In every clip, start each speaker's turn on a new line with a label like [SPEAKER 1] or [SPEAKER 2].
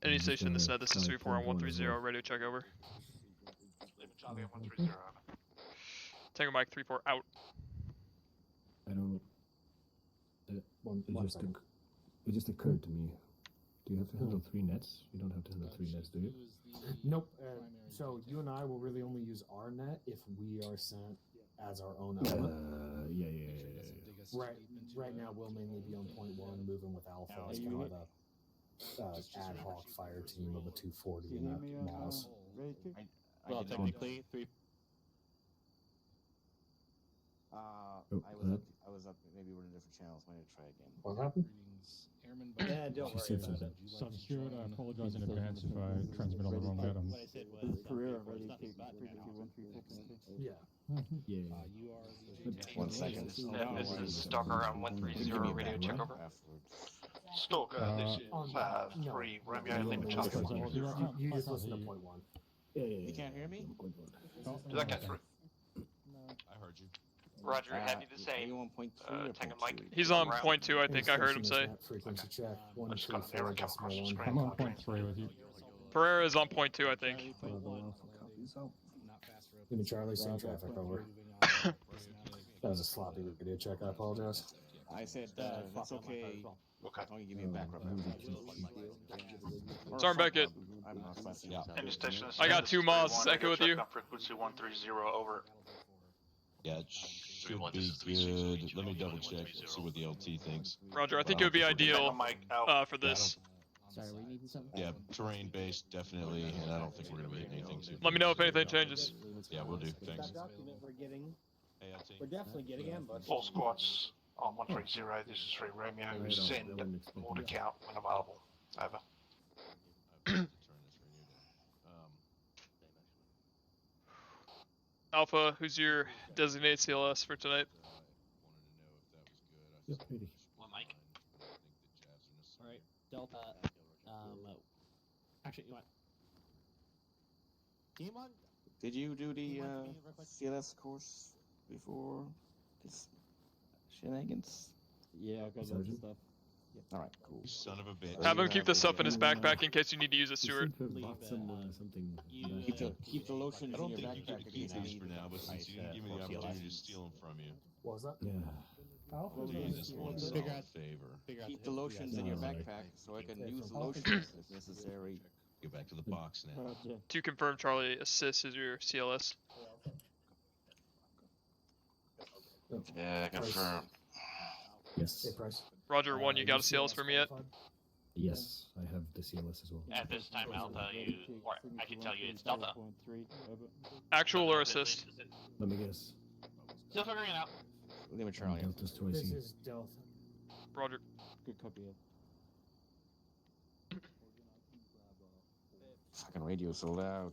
[SPEAKER 1] Any station in the SNET, this is 3-4 on 130, radio check over.
[SPEAKER 2] Charlie on 130.
[SPEAKER 1] Tango Mike 3-4 out.
[SPEAKER 3] I don't know. It just occurred to me. Do you have to handle 3 nets? You don't have to handle 3 nets, do you?
[SPEAKER 4] Nope. So you and I will really only use our net if we are sent as our own element.
[SPEAKER 3] Yeah.
[SPEAKER 4] Right now, we'll mainly be on point 1, moving with Alpha as kind of the ad hoc fire team of a 240 and that Mouse.
[SPEAKER 5] Well, technically, 3.
[SPEAKER 6] I was up. Maybe we're in different channels. Might have to try again.
[SPEAKER 4] What happened?
[SPEAKER 7] Yeah, don't worry.
[SPEAKER 8] Subscribe, I apologize in advance if I transmit on the wrong item.
[SPEAKER 7] What I said was,
[SPEAKER 9] Career
[SPEAKER 7] it's not
[SPEAKER 9] already.
[SPEAKER 7] bad for now.
[SPEAKER 4] Yeah.
[SPEAKER 3] Yeah.
[SPEAKER 6] 1 second.
[SPEAKER 2] This is Stalker on 130, radio check over. Stalker, this is 3, Romeo, Lima, Charlie.
[SPEAKER 4] You just listen to point 1.
[SPEAKER 6] You can't hear me?
[SPEAKER 2] Did that get through?
[SPEAKER 5] I heard you.
[SPEAKER 2] Roger, happy the same.
[SPEAKER 6] 1.3
[SPEAKER 2] Tango Mike.
[SPEAKER 1] He's on point 2, I think I heard him say.
[SPEAKER 4] Frequency check.
[SPEAKER 2] I just got an error come across the screen.
[SPEAKER 8] I'm on point 3 with you.
[SPEAKER 1] Pereira is on point 2, I think.
[SPEAKER 4] Give me Charlie, same traffic over. That was a sloppy radio check, I apologize.
[SPEAKER 6] I said that's okay.
[SPEAKER 2] Okay.
[SPEAKER 6] Don't give me a back rub.
[SPEAKER 1] Sergeant Beckett.
[SPEAKER 2] Any station
[SPEAKER 1] I got 2 miles, Echo with you.
[SPEAKER 2] Frequency 130 over.
[SPEAKER 5] Yeah, it should be good. Let me double check, see what the LT thinks.
[SPEAKER 1] Roger, I think it would be ideal for this.
[SPEAKER 9] Sorry, we need something.
[SPEAKER 5] Yeah, terrain based, definitely, and I don't think we're going to be hitting anything too.
[SPEAKER 1] Let me know if anything changes.
[SPEAKER 5] Yeah, we'll do. Thanks.
[SPEAKER 7] That document we're getting,
[SPEAKER 5] Hey, LT.
[SPEAKER 7] we're definitely getting ambush.
[SPEAKER 2] All squads on 130, this is 3 Romeo. Send order count when available. Over.
[SPEAKER 1] Alpha, who's your designated CLS for tonight?
[SPEAKER 2] What, Mike?
[SPEAKER 9] Alright, Delta. Actually, you want?
[SPEAKER 6] Did you do the CLS course before this shenanigans?
[SPEAKER 9] Yeah, I got lots of stuff.
[SPEAKER 6] All right, cool.
[SPEAKER 5] Son of a bitch.
[SPEAKER 1] Have him keep this stuff in his backpack in case you need to use it, Stuart.
[SPEAKER 6] Keep the lotions
[SPEAKER 5] I don't
[SPEAKER 6] in your
[SPEAKER 5] think you
[SPEAKER 6] backpack.
[SPEAKER 5] get to keep these for now, but since you didn't give me the opportunity to steal them from you,
[SPEAKER 4] What was that?
[SPEAKER 3] Yeah.
[SPEAKER 5] I'll do you this one solid favor.
[SPEAKER 6] Keep the lotions in your backpack so I can use the lotions if necessary.
[SPEAKER 5] Go back to the box now.
[SPEAKER 1] To confirm, Charlie assists is your CLS.
[SPEAKER 2] Yeah, confirm.
[SPEAKER 3] Yes.
[SPEAKER 4] Hey, Price.
[SPEAKER 1] Roger 1, you got a CLS for me yet?
[SPEAKER 3] Yes, I have the CLS as well.
[SPEAKER 10] At this time, Alpha, or I can tell you it's Delta.
[SPEAKER 1] Actual or assist?
[SPEAKER 3] Let me guess.
[SPEAKER 10] Still figuring it out.
[SPEAKER 6] Lima Charlie.
[SPEAKER 3] Delta's
[SPEAKER 4] This
[SPEAKER 3] twice.
[SPEAKER 4] is Delta.
[SPEAKER 1] Roger.
[SPEAKER 9] Good copy.
[SPEAKER 6] Fucking radio so loud.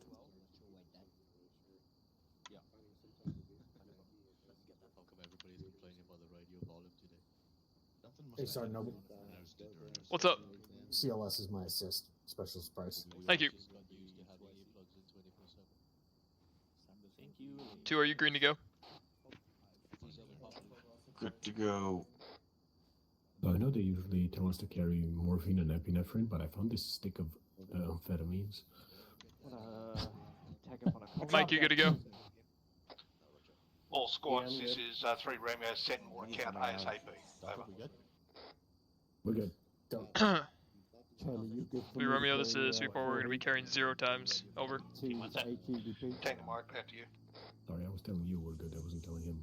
[SPEAKER 4] Hey, Sergeant Noble.
[SPEAKER 1] What's up?
[SPEAKER 4] CLS is my assist. Specialist Price.
[SPEAKER 1] Thank you. 2, are you green to go?
[SPEAKER 2] Good to go.
[SPEAKER 3] So I know they usually tell us to carry morphine and epinephrine, but I found this stick of amphetamines.
[SPEAKER 1] Mike, you good to go?
[SPEAKER 2] All squads, this is 3 Romeo. Send order count ASAP. Over.
[SPEAKER 3] We're good.
[SPEAKER 9] Charlie, you good for
[SPEAKER 1] 3 Romeo, this is 3-4, we're going to be carrying 0 times. Over.
[SPEAKER 2] Tango Mike, back to you.
[SPEAKER 3] Sorry, I was telling you we're good. I wasn't telling him.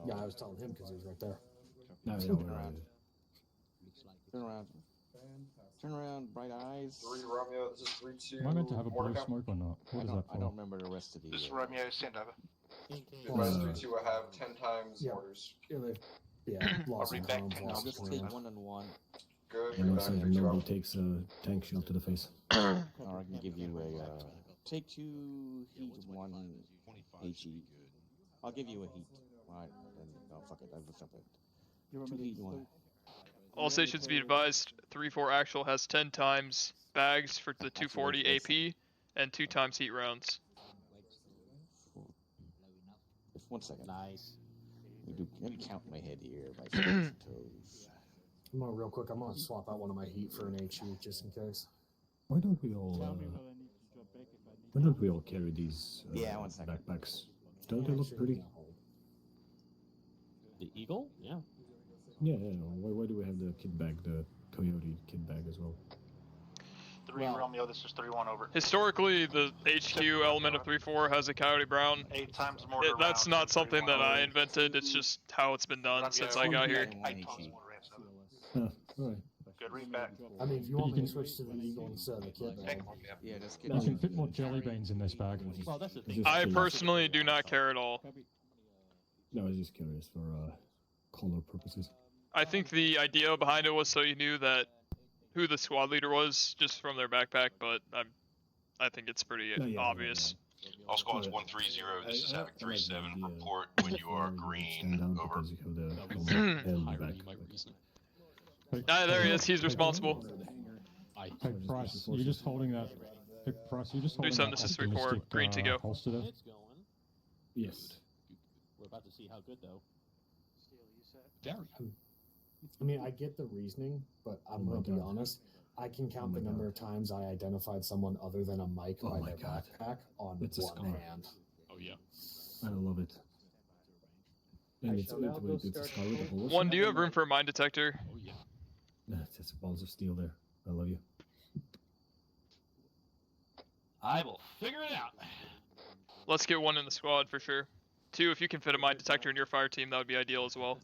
[SPEAKER 4] Yeah, I was telling him because he was right there.
[SPEAKER 3] No,
[SPEAKER 6] Turn around. Turn around. Turn around, bright eyes.
[SPEAKER 11] 3 Romeo, this is 3-2.
[SPEAKER 8] Am I meant to have a blue smoke or not? What is that
[SPEAKER 6] I
[SPEAKER 8] for?
[SPEAKER 6] don't remember the rest of the.
[SPEAKER 2] This is Romeo. Send over.
[SPEAKER 11] Advise 3-2, I have 10 times orders.
[SPEAKER 4] Yeah, lost
[SPEAKER 2] read back
[SPEAKER 4] home,
[SPEAKER 2] 10
[SPEAKER 4] lost
[SPEAKER 6] I'll just
[SPEAKER 4] home.
[SPEAKER 6] take 1-on-1.
[SPEAKER 11] Good,
[SPEAKER 3] And
[SPEAKER 11] back
[SPEAKER 3] also,
[SPEAKER 11] 3-2
[SPEAKER 3] Noble
[SPEAKER 11] out.
[SPEAKER 3] takes a tank shield to the face.
[SPEAKER 6] Or I can give you a take 2 heat, 1 HE. I'll give you a heat. Alright, then no, fuck it. I've looked up it. 2 heat, 1.
[SPEAKER 1] All stations be advised, 3-4 actual has 10 times bags for the 240 AP and 2 times heat rounds.
[SPEAKER 6] Just 1 second.
[SPEAKER 9] Nice.
[SPEAKER 6] Let me count my head here by fingers and toes.
[SPEAKER 4] I'm gonna real quick. I'm gonna swap out one of my heat for an HE just in case.
[SPEAKER 3] Why don't we all? Why don't we all carry these
[SPEAKER 6] Yeah, 1 second.
[SPEAKER 3] backpacks? Don't they look pretty?
[SPEAKER 9] The Eagle? Yeah.
[SPEAKER 3] Yeah. Why do we have the kit bag, the Coyote kit bag as well?
[SPEAKER 2] 3 Romeo, this is 3-1 over.
[SPEAKER 1] Historically, the HQ element of 3-4 has a Coyote Brown.
[SPEAKER 2] 8 times mortar
[SPEAKER 1] That's
[SPEAKER 2] rounds,
[SPEAKER 1] not something
[SPEAKER 2] 3-1
[SPEAKER 1] that I
[SPEAKER 2] over.
[SPEAKER 1] invented, it's just how it's been done since I got here.
[SPEAKER 2] 8 times mortar rounds.
[SPEAKER 3] Huh, alright.
[SPEAKER 2] Good read back.
[SPEAKER 4] I mean, if you want me to switch to the Eagle instead of the kit bag.
[SPEAKER 6] Yeah, just get
[SPEAKER 8] I can fit more jelly beans in this bag.
[SPEAKER 9] Well, that's the thing.
[SPEAKER 1] I personally do not care at all.
[SPEAKER 3] No, I was just curious for color purposes.
[SPEAKER 1] I think the idea behind it was so you knew that who the squad leader was just from their backpack, but I think it's pretty obvious.
[SPEAKER 5] All squads 130. This is Havoc 37. Report when you are green. Over.
[SPEAKER 3] Because you have the helmet and the back.
[SPEAKER 1] Ah, there he is. He's responsible.
[SPEAKER 8] Hey, Price, you're just holding that. Hey, Price, you're just holding
[SPEAKER 1] 37,
[SPEAKER 8] that
[SPEAKER 1] this is 3-4,
[SPEAKER 8] optimistic,
[SPEAKER 1] green to go.
[SPEAKER 8] holster there?
[SPEAKER 9] It's going.
[SPEAKER 3] Yes.
[SPEAKER 9] We're about to see how good though.
[SPEAKER 4] I mean, I get the reasoning, but I'm gonna be honest. I can count the number of times I identified someone other than a mic by their backpack on
[SPEAKER 3] It's a
[SPEAKER 4] one
[SPEAKER 3] scar.
[SPEAKER 4] hand.
[SPEAKER 9] Oh yeah.
[SPEAKER 3] I love it. And it's a scar with a hole.
[SPEAKER 1] One, do you have room for a mine detector?
[SPEAKER 9] Oh yeah.
[SPEAKER 3] That's balls of steel there. I love you.
[SPEAKER 10] I will figure it out.
[SPEAKER 1] Let's get one in the squad for sure. 2, if you can fit a mine detector in your fire team, that would be ideal as well.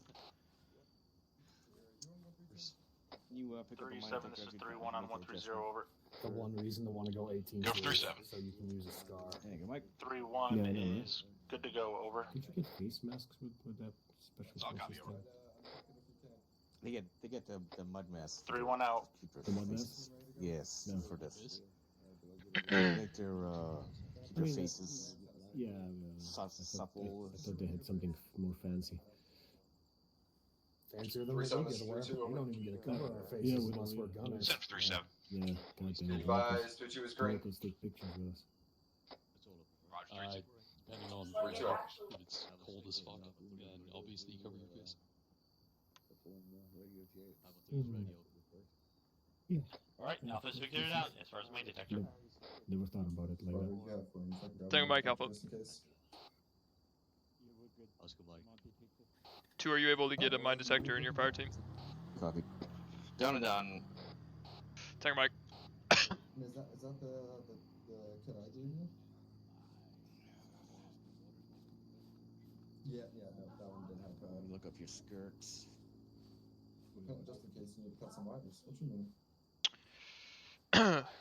[SPEAKER 6] You pick up a
[SPEAKER 2] 37, this is 3-1 on 130 over.
[SPEAKER 4] The one reason to want to go 18
[SPEAKER 5] Go
[SPEAKER 4] is
[SPEAKER 5] 37.
[SPEAKER 4] so you can use a scar.
[SPEAKER 6] There you go, Mike.
[SPEAKER 2] 3-1
[SPEAKER 3] Yeah, I know, right?
[SPEAKER 2] is good to go over.
[SPEAKER 3] Did you get face masks with that special
[SPEAKER 5] I'll copy
[SPEAKER 3] forces
[SPEAKER 5] over.
[SPEAKER 3] thing?
[SPEAKER 6] They get the mud mask.
[SPEAKER 2] 3-1 out.
[SPEAKER 6] Keep your
[SPEAKER 3] The mud
[SPEAKER 6] faces. Yes,
[SPEAKER 3] No.
[SPEAKER 6] for this. Make their keep
[SPEAKER 3] I
[SPEAKER 6] your
[SPEAKER 3] mean,
[SPEAKER 6] faces
[SPEAKER 3] Yeah,
[SPEAKER 6] supple.
[SPEAKER 3] I thought they had something more fancy.
[SPEAKER 4] Fancier than we do
[SPEAKER 11] 37,
[SPEAKER 4] get to wear.
[SPEAKER 11] 32
[SPEAKER 4] We don't even get to cover our
[SPEAKER 3] Yeah,
[SPEAKER 4] faces
[SPEAKER 3] we
[SPEAKER 4] unless
[SPEAKER 3] don't
[SPEAKER 4] we're
[SPEAKER 3] even-
[SPEAKER 4] gunners.
[SPEAKER 5] 737.
[SPEAKER 3] Yeah, goddamn.
[SPEAKER 11] Advised, 32 is green.
[SPEAKER 3] Locals take pictures with us.
[SPEAKER 5] Roger.
[SPEAKER 9] Depending on
[SPEAKER 11] Where to?
[SPEAKER 9] if it's cold as fuck, then obviously you cover your face.
[SPEAKER 3] Yeah.
[SPEAKER 10] Alright, Alpha's figured it out as far as main detector.
[SPEAKER 3] Never thought about it like that.
[SPEAKER 1] Take a mic, Alpha. 2, are you able to get a mine detector in your fire team?
[SPEAKER 6] Copy.
[SPEAKER 10] Done and done.
[SPEAKER 1] Take a mic.
[SPEAKER 11] Is that the kid I do here? Yeah, no, that one didn't have
[SPEAKER 6] Look up your skirts.
[SPEAKER 11] just in case you need to cut some wires. What you mean?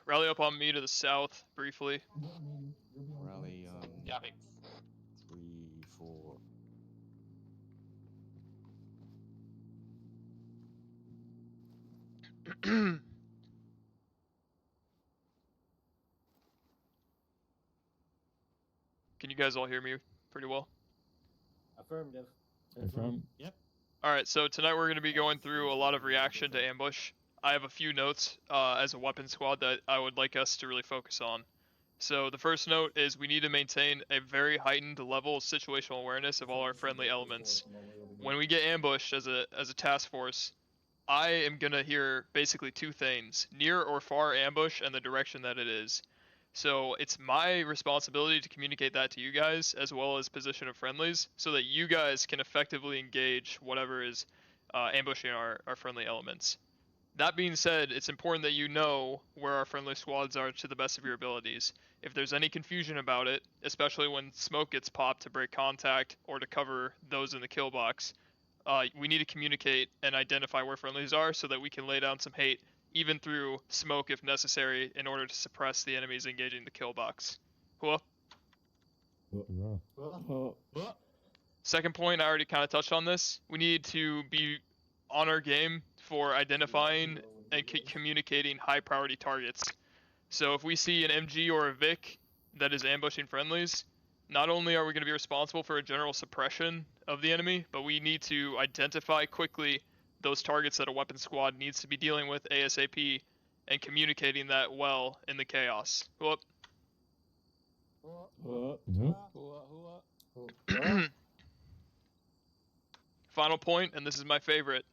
[SPEAKER 1] Rally up on me to the south, briefly.
[SPEAKER 11] Yeah, I mean, you'll be on
[SPEAKER 6] Rally
[SPEAKER 11] point, so-
[SPEAKER 10] Copy.
[SPEAKER 6] 3, 4.
[SPEAKER 1] Can you guys all hear me pretty well?
[SPEAKER 7] Affirmative.
[SPEAKER 8] Confirm.
[SPEAKER 1] Alright, so tonight we're going to be going through a lot of reaction to ambush. I have a few notes as a weapon squad that I would like us to really focus on. So the first note is we need to maintain a very heightened level of situational awareness of all our friendly elements. When we get ambushed as a task force, I am going to hear basically 2 things: near or far ambush and the direction that it is. So it's my responsibility to communicate that to you guys, as well as position of friendlies, so that you guys can effectively engage whatever is ambushing our friendly elements. That being said, it's important that you know where our friendly squads are to the best of your abilities. If there's any confusion about it, especially when smoke gets popped to break contact or to cover those in the kill box, we need to communicate and identify where friendlies are so that we can lay down some hate, even through smoke if necessary, in order to suppress the enemies engaging the kill box. Cool? Second point, I already kind of touched on this. We need to be on our game for identifying and communicating high priority targets. So if we see an MG or a Vic that is ambushing friendlies, not only are we going to be responsible for a general suppression of the enemy, but we need to identify quickly those targets that a weapon squad needs to be dealing with ASAP and communicating that well in the chaos. Whoop. Final point, and this is my favorite.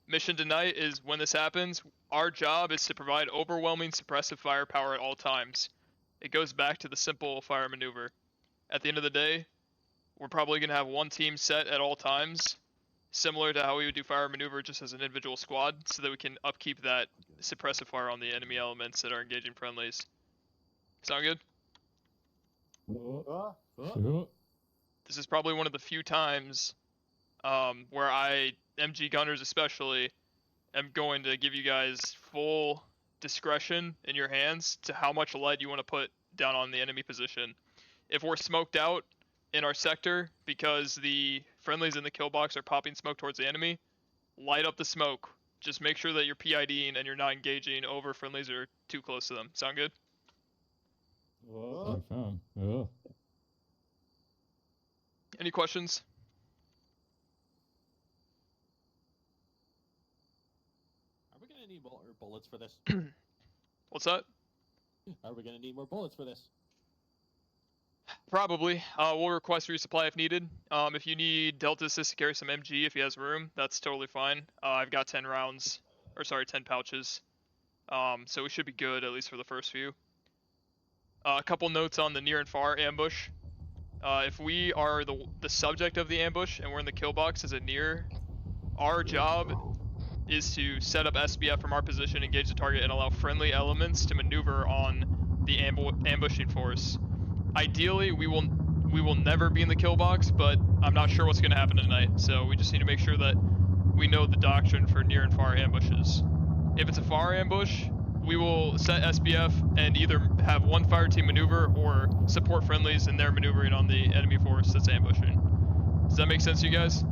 [SPEAKER 1] mission tonight is when this happens, our job is to provide overwhelming suppressive firepower at all times. It goes back to the simple fire maneuver. At the end of the day, we're probably going to have one team set at all times, similar to how we would do fire maneuver just as an individual squad, so that we can upkeep that suppressive fire on the enemy elements that are engaging friendlies. Sound good?
[SPEAKER 8] Sure.
[SPEAKER 1] This is probably one of the few times where I, MG Gunners especially, am going to give you guys full discretion in your hands to how much lead you want to put down on the enemy position. If we're smoked out in our sector because the friendlies in the kill box are popping smoke towards the enemy, light up the smoke. Just make sure that you're PIDing and you're not engaging over friendlies or too close to them. Sound good?
[SPEAKER 8] Confirm. Yeah.
[SPEAKER 1] Any questions?
[SPEAKER 9] Are we gonna need more bullets for this?
[SPEAKER 1] What's that?
[SPEAKER 9] Are we gonna need more bullets for this?
[SPEAKER 1] Probably. We'll request resupply if needed. If you need Delta Assist to carry some MG if he has room, that's totally fine. I've got 10 rounds, or sorry, 10 pouches. So we should be good, at least for the first few. A couple notes on the near and far ambush. If we are the subject of the ambush and we're in the kill box as a near, our job is to set up SBF from our position, engage the target, and allow friendly elements to maneuver on the ambushing force. Ideally, we will never be in the kill box, but I'm not sure what's going to happen tonight, so we just need to make sure that we know the doctrine for near and far ambushes. If it's a far ambush, we will set SBF and either have one fire team maneuver or support friendlies in their maneuvering on the enemy force that's ambushing. Does that make sense to you guys?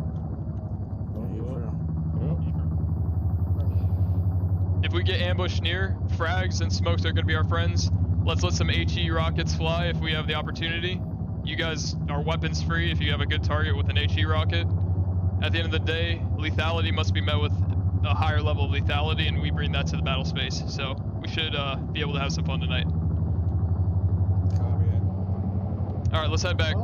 [SPEAKER 1] If we get ambushed near, frags and smokes are going to be our friends. Let's let some HE rockets fly if we have the opportunity. You guys are weapons free if you have a good target with an HE rocket. At the end of the day, lethality must be met with a higher level of lethality, and we bring that to the battle space. So we should be able to have some fun tonight. Alright, let's head back.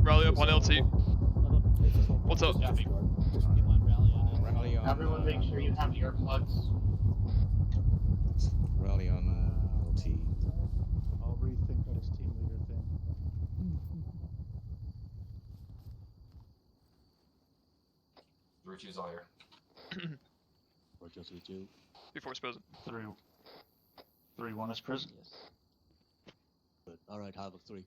[SPEAKER 1] Rally up on LT. What's up?
[SPEAKER 10] Everyone make sure you have earplugs.
[SPEAKER 6] Rally on LT.
[SPEAKER 12] I'll rethink this team leader thing.
[SPEAKER 11] Richie's all here.
[SPEAKER 6] Or just with you.
[SPEAKER 1] Before it's present.
[SPEAKER 2] 3-1 is prison.
[SPEAKER 13] Good. All right, Havoc 3.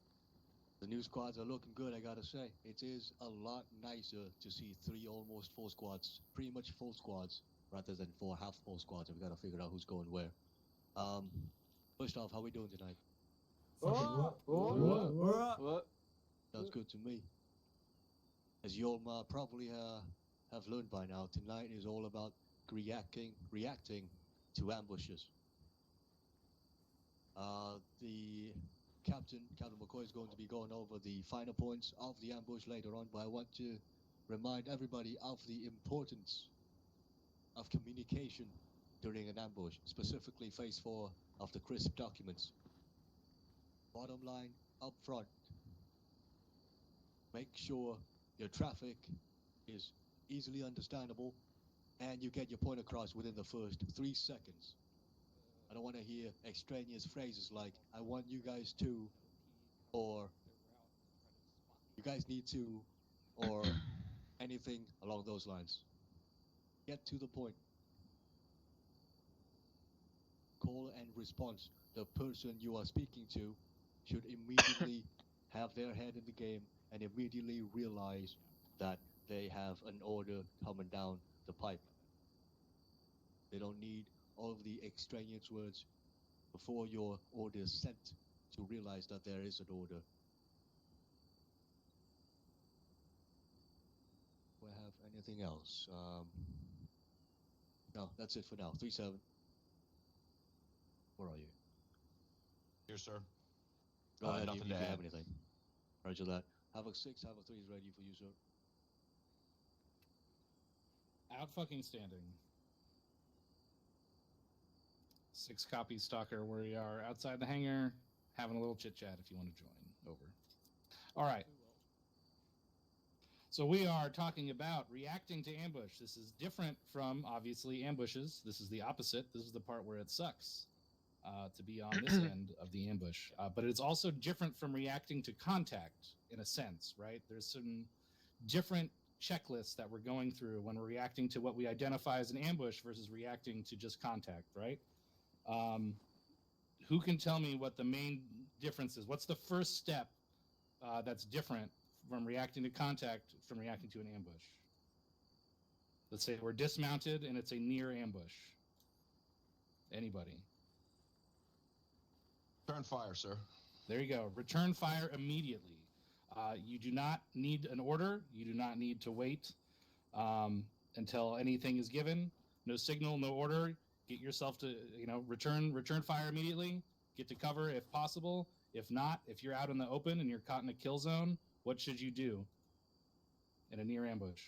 [SPEAKER 13] The new squads are looking good, I gotta say. It is a lot nicer to see 3 almost full squads, pretty much full squads, rather than 4 half full squads. We gotta figure out who's going where. First off, how we doing tonight? Sounds good to me. As you all probably have learned by now, tonight is all about reacting to ambushes. The Captain McCoy is going to be going over the finer points of the ambush later on, but I want to remind everybody of the importance of communication during an ambush, specifically phase 4 of the CRISP documents. Bottom line, up front, make sure your traffic is easily understandable, and you get your point across within the first 3 seconds. I don't want to hear extraneous phrases like, I want you guys to, or you guys need to, or anything along those lines. Get to the point. Call and response. The person you are speaking to should immediately have their head in the game and immediately realize that they have an order coming down the pipe. They don't need all of the extraneous words before your order is sent to realize that there is an order. Do I have anything else? No, that's it for now. 3-7. Where are you?
[SPEAKER 5] Here, sir.
[SPEAKER 13] Go ahead
[SPEAKER 5] nothing
[SPEAKER 13] if
[SPEAKER 5] to
[SPEAKER 13] you
[SPEAKER 5] add.
[SPEAKER 13] have anything. Roger that. Havoc 6, Havoc 3 is ready for you, sir.
[SPEAKER 14] Out fucking standing. 6 copies, Stalker. We are outside the hangar, having a little chit chat if you want to join. Over. All right. So we are talking about reacting to ambush. This is different from, obviously, ambushes. This is the opposite. This is the part where it sucks to be on this end of the ambush. But it's also different from reacting to contact, in a sense, right? There's some different checklists that we're going through when we're reacting to what we identify as an ambush versus reacting to just contact, right? Who can tell me what the main difference is? What's the first step that's different from reacting to contact from reacting to an ambush? Let's say we're dismounted and it's a near ambush. Anybody?
[SPEAKER 5] Turn fire, sir.
[SPEAKER 14] There you go. Return fire immediately. You do not need an order. You do not need to wait until anything is given. No signal, no order. Get yourself to, return fire immediately. Get to cover if possible. If not, if you're out in the open and you're caught in a kill zone, what should you do in a near ambush?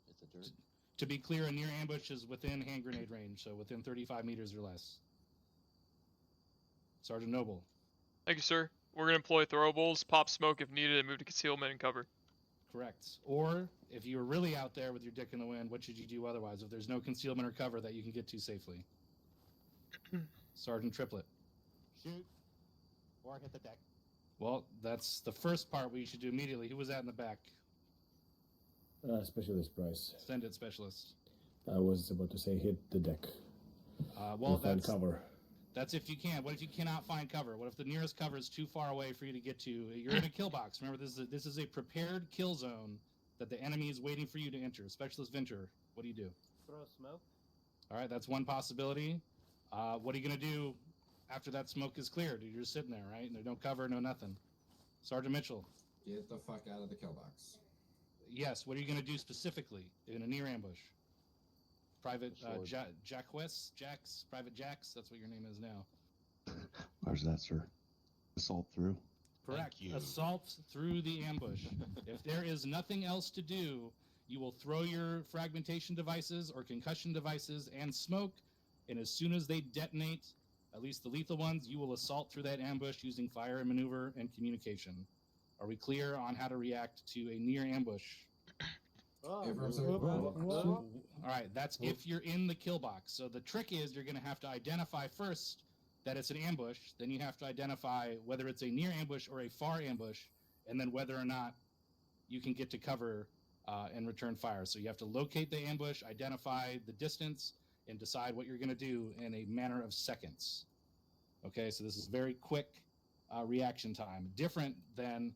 [SPEAKER 6] It's a dirt.
[SPEAKER 14] To be clear, a near ambush is within hand grenade range, so within 35 meters or less. Sergeant Noble.
[SPEAKER 1] Thank you, sir. We're going to employ throwables, pop smoke if needed, and move to concealment and cover.
[SPEAKER 14] Correct. Or, if you were really out there with your dick in the wind, what should you do otherwise if there's no concealment or cover that you can get to safely? Sergeant Triplet.
[SPEAKER 6] Shoot. Or hit the deck.
[SPEAKER 14] Well, that's the first part we should do immediately. Who was that in the back?
[SPEAKER 3] Specialist Bryce.
[SPEAKER 14] Send it, Specialist.
[SPEAKER 3] I was about to say hit the deck.
[SPEAKER 14] Well,
[SPEAKER 3] find cover.
[SPEAKER 14] That's if you can. What if you cannot find cover? What if the nearest cover is too far away for you to get to? You're in a kill box. Remember, this is a prepared kill zone that the enemy is waiting for you to enter. Specialist Vinter, what do you do?
[SPEAKER 7] Throw smoke.
[SPEAKER 14] All right, that's one possibility. What are you going to do after that smoke is cleared? You're just sitting there, right? And there's no cover, no nothing. Sergeant Mitchell.
[SPEAKER 11] Get the fuck out of the kill box.
[SPEAKER 14] Yes, what are you going to do specifically in a near ambush? Private Jax, Private Jax, that's what your name is now.
[SPEAKER 15] Where's that, sir? Assault through?
[SPEAKER 14] Correct. Assault through the ambush. If there is nothing else to do, you will throw your fragmentation devices or concussion devices and smoke, and as soon as they detonate, at least the lethal ones, you will assault through that ambush using fire and maneuver and communication. Are we clear on how to react to a near ambush? All right, that's if you're in the kill box. So the trick is you're going to have to identify first that it's an ambush, then you have to identify whether it's a near ambush or a far ambush, and then whether or not you can get to cover and return fire. So you have to locate the ambush, identify the distance, and decide what you're going to do in a matter of seconds. Okay, so this is very quick reaction time. Different than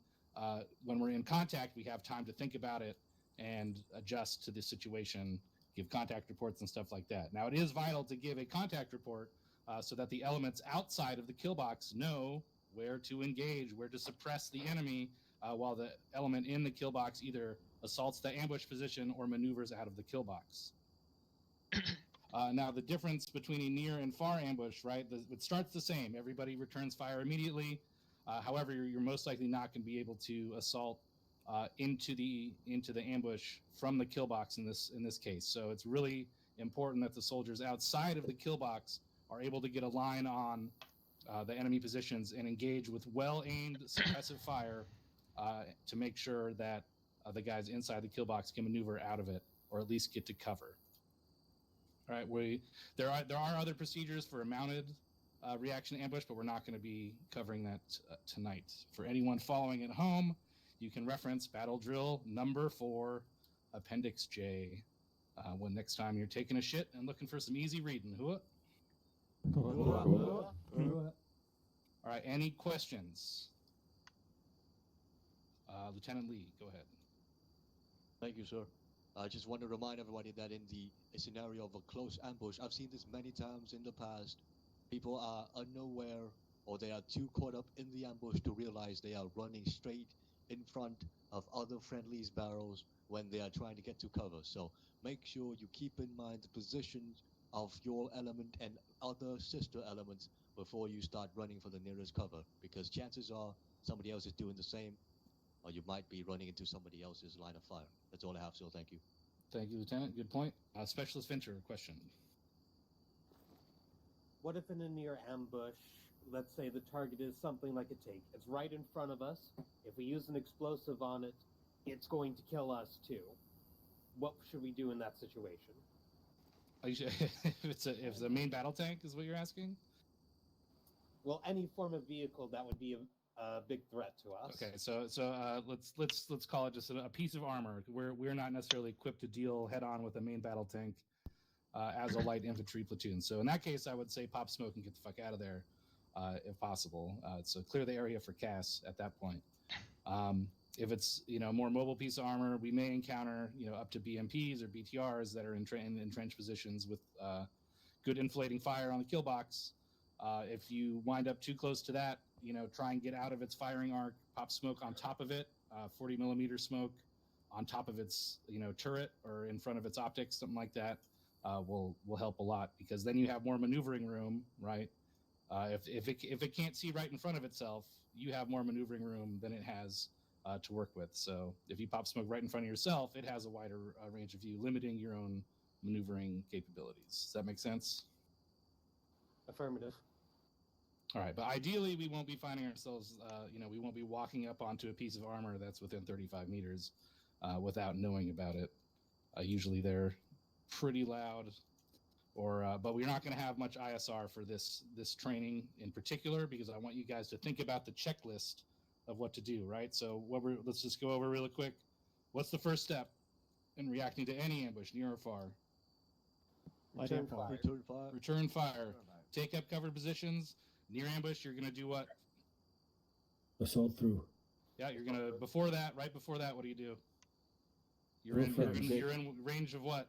[SPEAKER 14] when we're in contact, we have time to think about it and adjust to the situation, give contact reports and stuff like that. Now, it is vital to give a contact report so that the elements outside of the kill box know where to engage, where to suppress the enemy, while the element in the kill box either assaults the ambush position or maneuvers out of the kill box. Now, the difference between a near and far ambush, right? It starts the same. Everybody returns fire immediately. However, you're most likely not going to be able to assault into the ambush from the kill box in this case. So it's really important that the soldiers outside of the kill box are able to get a line on the enemy positions and engage with well-aimed suppressive fire to make sure that the guys inside the kill box can maneuver out of it, or at least get to cover. All right, there are other procedures for a mounted reaction ambush, but we're not going to be covering that tonight. For anyone following at home, you can reference Battle Drill number 4, Appendix J, when next time you're taking a shit and looking for some easy reading. All right, any questions? Lieutenant Lee, go ahead.
[SPEAKER 13] Thank you, sir. I just want to remind everybody that in the scenario of a close ambush, I've seen this many times in the past. People are unaware, or they are too caught up in the ambush to realize they are running straight in front of other friendlies' barrels when they are trying to get to cover. So make sure you keep in mind the positions of your element and other sister elements before you start running for the nearest cover, because chances are somebody else is doing the same, or you might be running into somebody else's line of fire. That's all I have, so thank you.
[SPEAKER 14] Thank you, Lieutenant. Good point. Specialist Fincher, question.
[SPEAKER 16] What if in a near ambush, let's say the target is something like a tank? It's right in front of us. If we use an explosive on it, it's going to kill us too. What should we do in that situation?
[SPEAKER 14] If it's a main battle tank, is what you're asking?
[SPEAKER 16] Well, any form of vehicle that would be a big threat to us.
[SPEAKER 14] Okay, so let's call it just a piece of armor. We're not necessarily equipped to deal head on with a main battle tank as a light infantry platoon. So in that case, I would say pop smoke and get the fuck out of there if possible. So clear the area for Cass at that point. If it's a more mobile piece of armor, we may encounter up to BMPs or BTRs that are in entrenched positions with good inflating fire on the kill box. If you wind up too close to that, try and get out of its firing arc, pop smoke on top of it, 40 millimeter smoke on top of its turret or in front of its optics, something like that will help a lot, because then you have more maneuvering room, right? If it can't see right in front of itself, you have more maneuvering room than it has to work with. So if you pop smoke right in front of yourself, it has a wider range of view, limiting your own maneuvering capabilities. Does that make sense?
[SPEAKER 16] Affirmative.
[SPEAKER 14] All right, but ideally we won't be finding ourselves, we won't be walking up onto a piece of armor that's within 35 meters without knowing about it. Usually they're pretty loud, but we're not going to have much ISR for this training in particular, because I want you guys to think about the checklist of what to do, right? So let's just go over really quick. What's the first step in reacting to any ambush, near or far?
[SPEAKER 16] Return fire.
[SPEAKER 14] Return fire. Take up covered positions. Near ambush, you're going to do what?
[SPEAKER 3] Assault through.
[SPEAKER 14] Yeah, you're going to, right before that, what do you do? You're in range of what?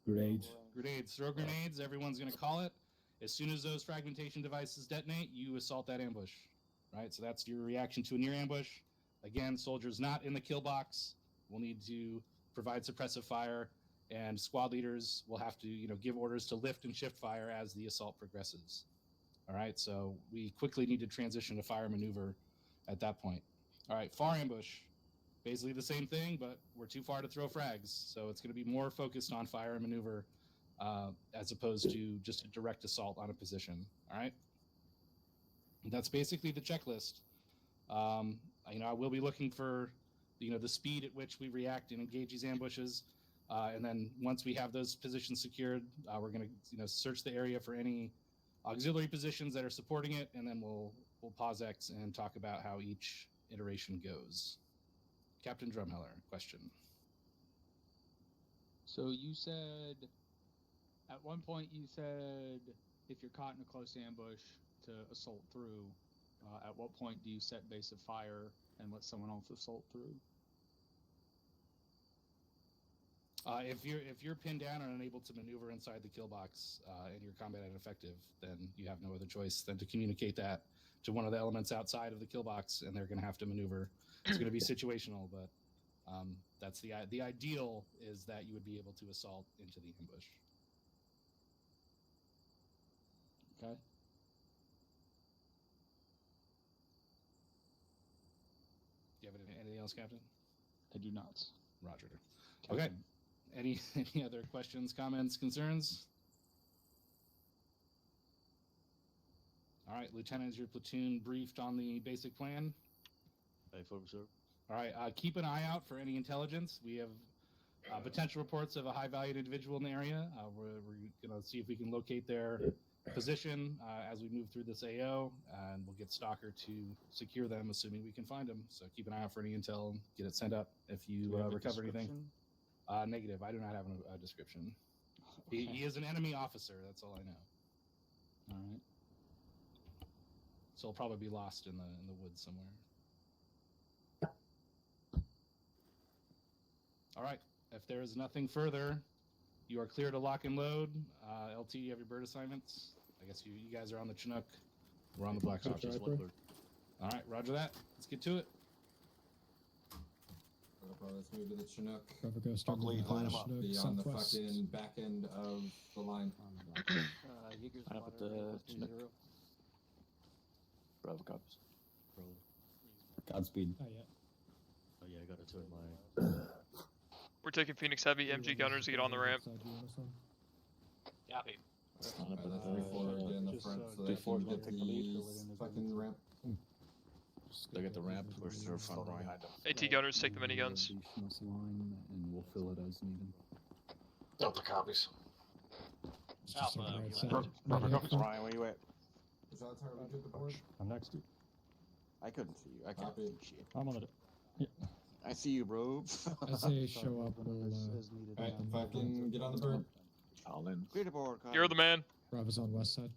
[SPEAKER 3] Grenades.
[SPEAKER 14] Grenades. Throw grenades. Everyone's going to call it. As soon as those fragmentation devices detonate, you assault that ambush, right? So that's your reaction to a near ambush. Again, soldiers not in the kill box will need to provide suppressive fire, and squad leaders will have to, give orders to lift and shift fire as the assault progresses. All right, so we quickly need to transition to fire maneuver at that point. All right, far ambush. Basically the same thing, but we're too far to throw frags. So it's going to be more focused on fire and maneuver as opposed to just a direct assault on a position. All right. That's basically the checklist. I will be looking for, the speed at which we react and engage these ambushes. And then once we have those positions secured, we're going to, search the area for any auxiliary positions that are supporting it. And then we'll pause X and talk about how each iteration goes. Captain Drumheller, question.
[SPEAKER 17] So you said, at one point you said if you're caught in a close ambush to assault through, at what point do you set base of fire and let someone else assault through?
[SPEAKER 14] If you're pinned down and unable to maneuver inside the kill box and your combat ineffective, then you have no other choice than to communicate that to one of the elements outside of the kill box, and they're going to have to maneuver. It's going to be situational, but that's the ideal is that you would be able to assault into the ambush. Okay. Do you have anything else, Captain?
[SPEAKER 17] I do not.
[SPEAKER 14] Roger.
[SPEAKER 17] Captain.
[SPEAKER 14] Okay. Any other questions, comments, concerns? All right, Lieutenant, is your platoon briefed on the basic plan?
[SPEAKER 13] Affirm, sir.
[SPEAKER 14] All right, keep an eye out for any intelligence. We have potential reports of a high-valued individual in the area. We're going to see if we can locate their position as we move through this AO, and we'll get Stalker to secure them, assuming we can find them. So keep an eye out for any intel and get it sent up if you recover anything. Negative. I do not have a description.
[SPEAKER 17] Okay.
[SPEAKER 14] He is an enemy officer. That's all I know.
[SPEAKER 17] All right.
[SPEAKER 14] So he'll probably be lost in the woods somewhere. All right. If there is nothing further, you are clear to lock and load. LT, you have your bird assignments. I guess you guys are on the Chinook. We're on the Black Hawk.
[SPEAKER 13] Just one bird.
[SPEAKER 14] All right, roger that. Let's get to it.
[SPEAKER 11] Let's move to the Chinook.
[SPEAKER 8] Trevor, go start
[SPEAKER 5] Buckley,
[SPEAKER 8] moving
[SPEAKER 5] line 'em
[SPEAKER 8] to
[SPEAKER 5] up.
[SPEAKER 8] Chinook
[SPEAKER 11] Be on the
[SPEAKER 8] southwest.
[SPEAKER 11] fucking back end of the line.
[SPEAKER 6] Line up at the Chinook. Bravo copies.
[SPEAKER 15] Godspeed.
[SPEAKER 8] Oh, yeah.
[SPEAKER 13] Oh yeah, I gotta turn my.
[SPEAKER 1] We're taking Phoenix Heavy. MG gunners get on the ramp.
[SPEAKER 2] Copy.
[SPEAKER 11] Alright, that's 3-4, get in the front so that I can get the fucking ramp.
[SPEAKER 6] They get the ramp versus their front row behind them.
[SPEAKER 1] AT gunners take the miniguns.
[SPEAKER 3] Line, and we'll fill it as needed.
[SPEAKER 2] Delta copies.
[SPEAKER 8] Just
[SPEAKER 2] Alpha,
[SPEAKER 8] on the right
[SPEAKER 2] you
[SPEAKER 8] side.
[SPEAKER 2] have
[SPEAKER 8] Right here.
[SPEAKER 6] Ryan, where you at?
[SPEAKER 11] Is that how we took the board?
[SPEAKER 8] I'm next to you.
[SPEAKER 6] I couldn't see you. I can't
[SPEAKER 11] Copy.
[SPEAKER 6] see shit.
[SPEAKER 8] I'm on it. Yeah.
[SPEAKER 6] I see you, bro.
[SPEAKER 8] As they show up, we'll
[SPEAKER 11] Alright, fucking get on the bird.
[SPEAKER 15] All in.
[SPEAKER 6] Clear the board. Copy.
[SPEAKER 1] You're the man.
[SPEAKER 8] Bravo's on west side.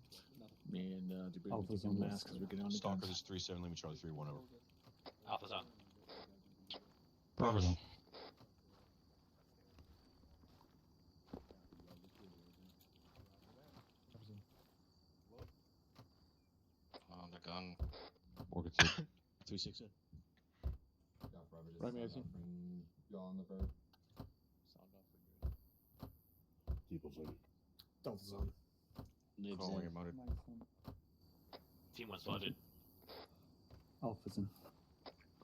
[SPEAKER 15] Me and Debate
[SPEAKER 3] Alpha's
[SPEAKER 15] keep
[SPEAKER 3] on
[SPEAKER 15] mask
[SPEAKER 3] left.
[SPEAKER 15] because we're getting on the
[SPEAKER 5] Stalker
[SPEAKER 15] guns.
[SPEAKER 5] is 3-7, Lima Charlie 3-1 over.
[SPEAKER 2] Alpha's on.
[SPEAKER 8] Bravo's on.
[SPEAKER 2] On the gun.
[SPEAKER 5] Morganson.
[SPEAKER 13] 3-6 in.
[SPEAKER 11] Yeah, probably just
[SPEAKER 6] Right,
[SPEAKER 11] sound
[SPEAKER 6] Mason.
[SPEAKER 11] off and y'all on the bird.
[SPEAKER 13] Sound off for good.
[SPEAKER 4] People say. Delta's on.
[SPEAKER 13] Libs
[SPEAKER 6] Call where
[SPEAKER 13] in.
[SPEAKER 6] you're mounted.
[SPEAKER 2] Team 1 spotted.
[SPEAKER 3] Alpha's in.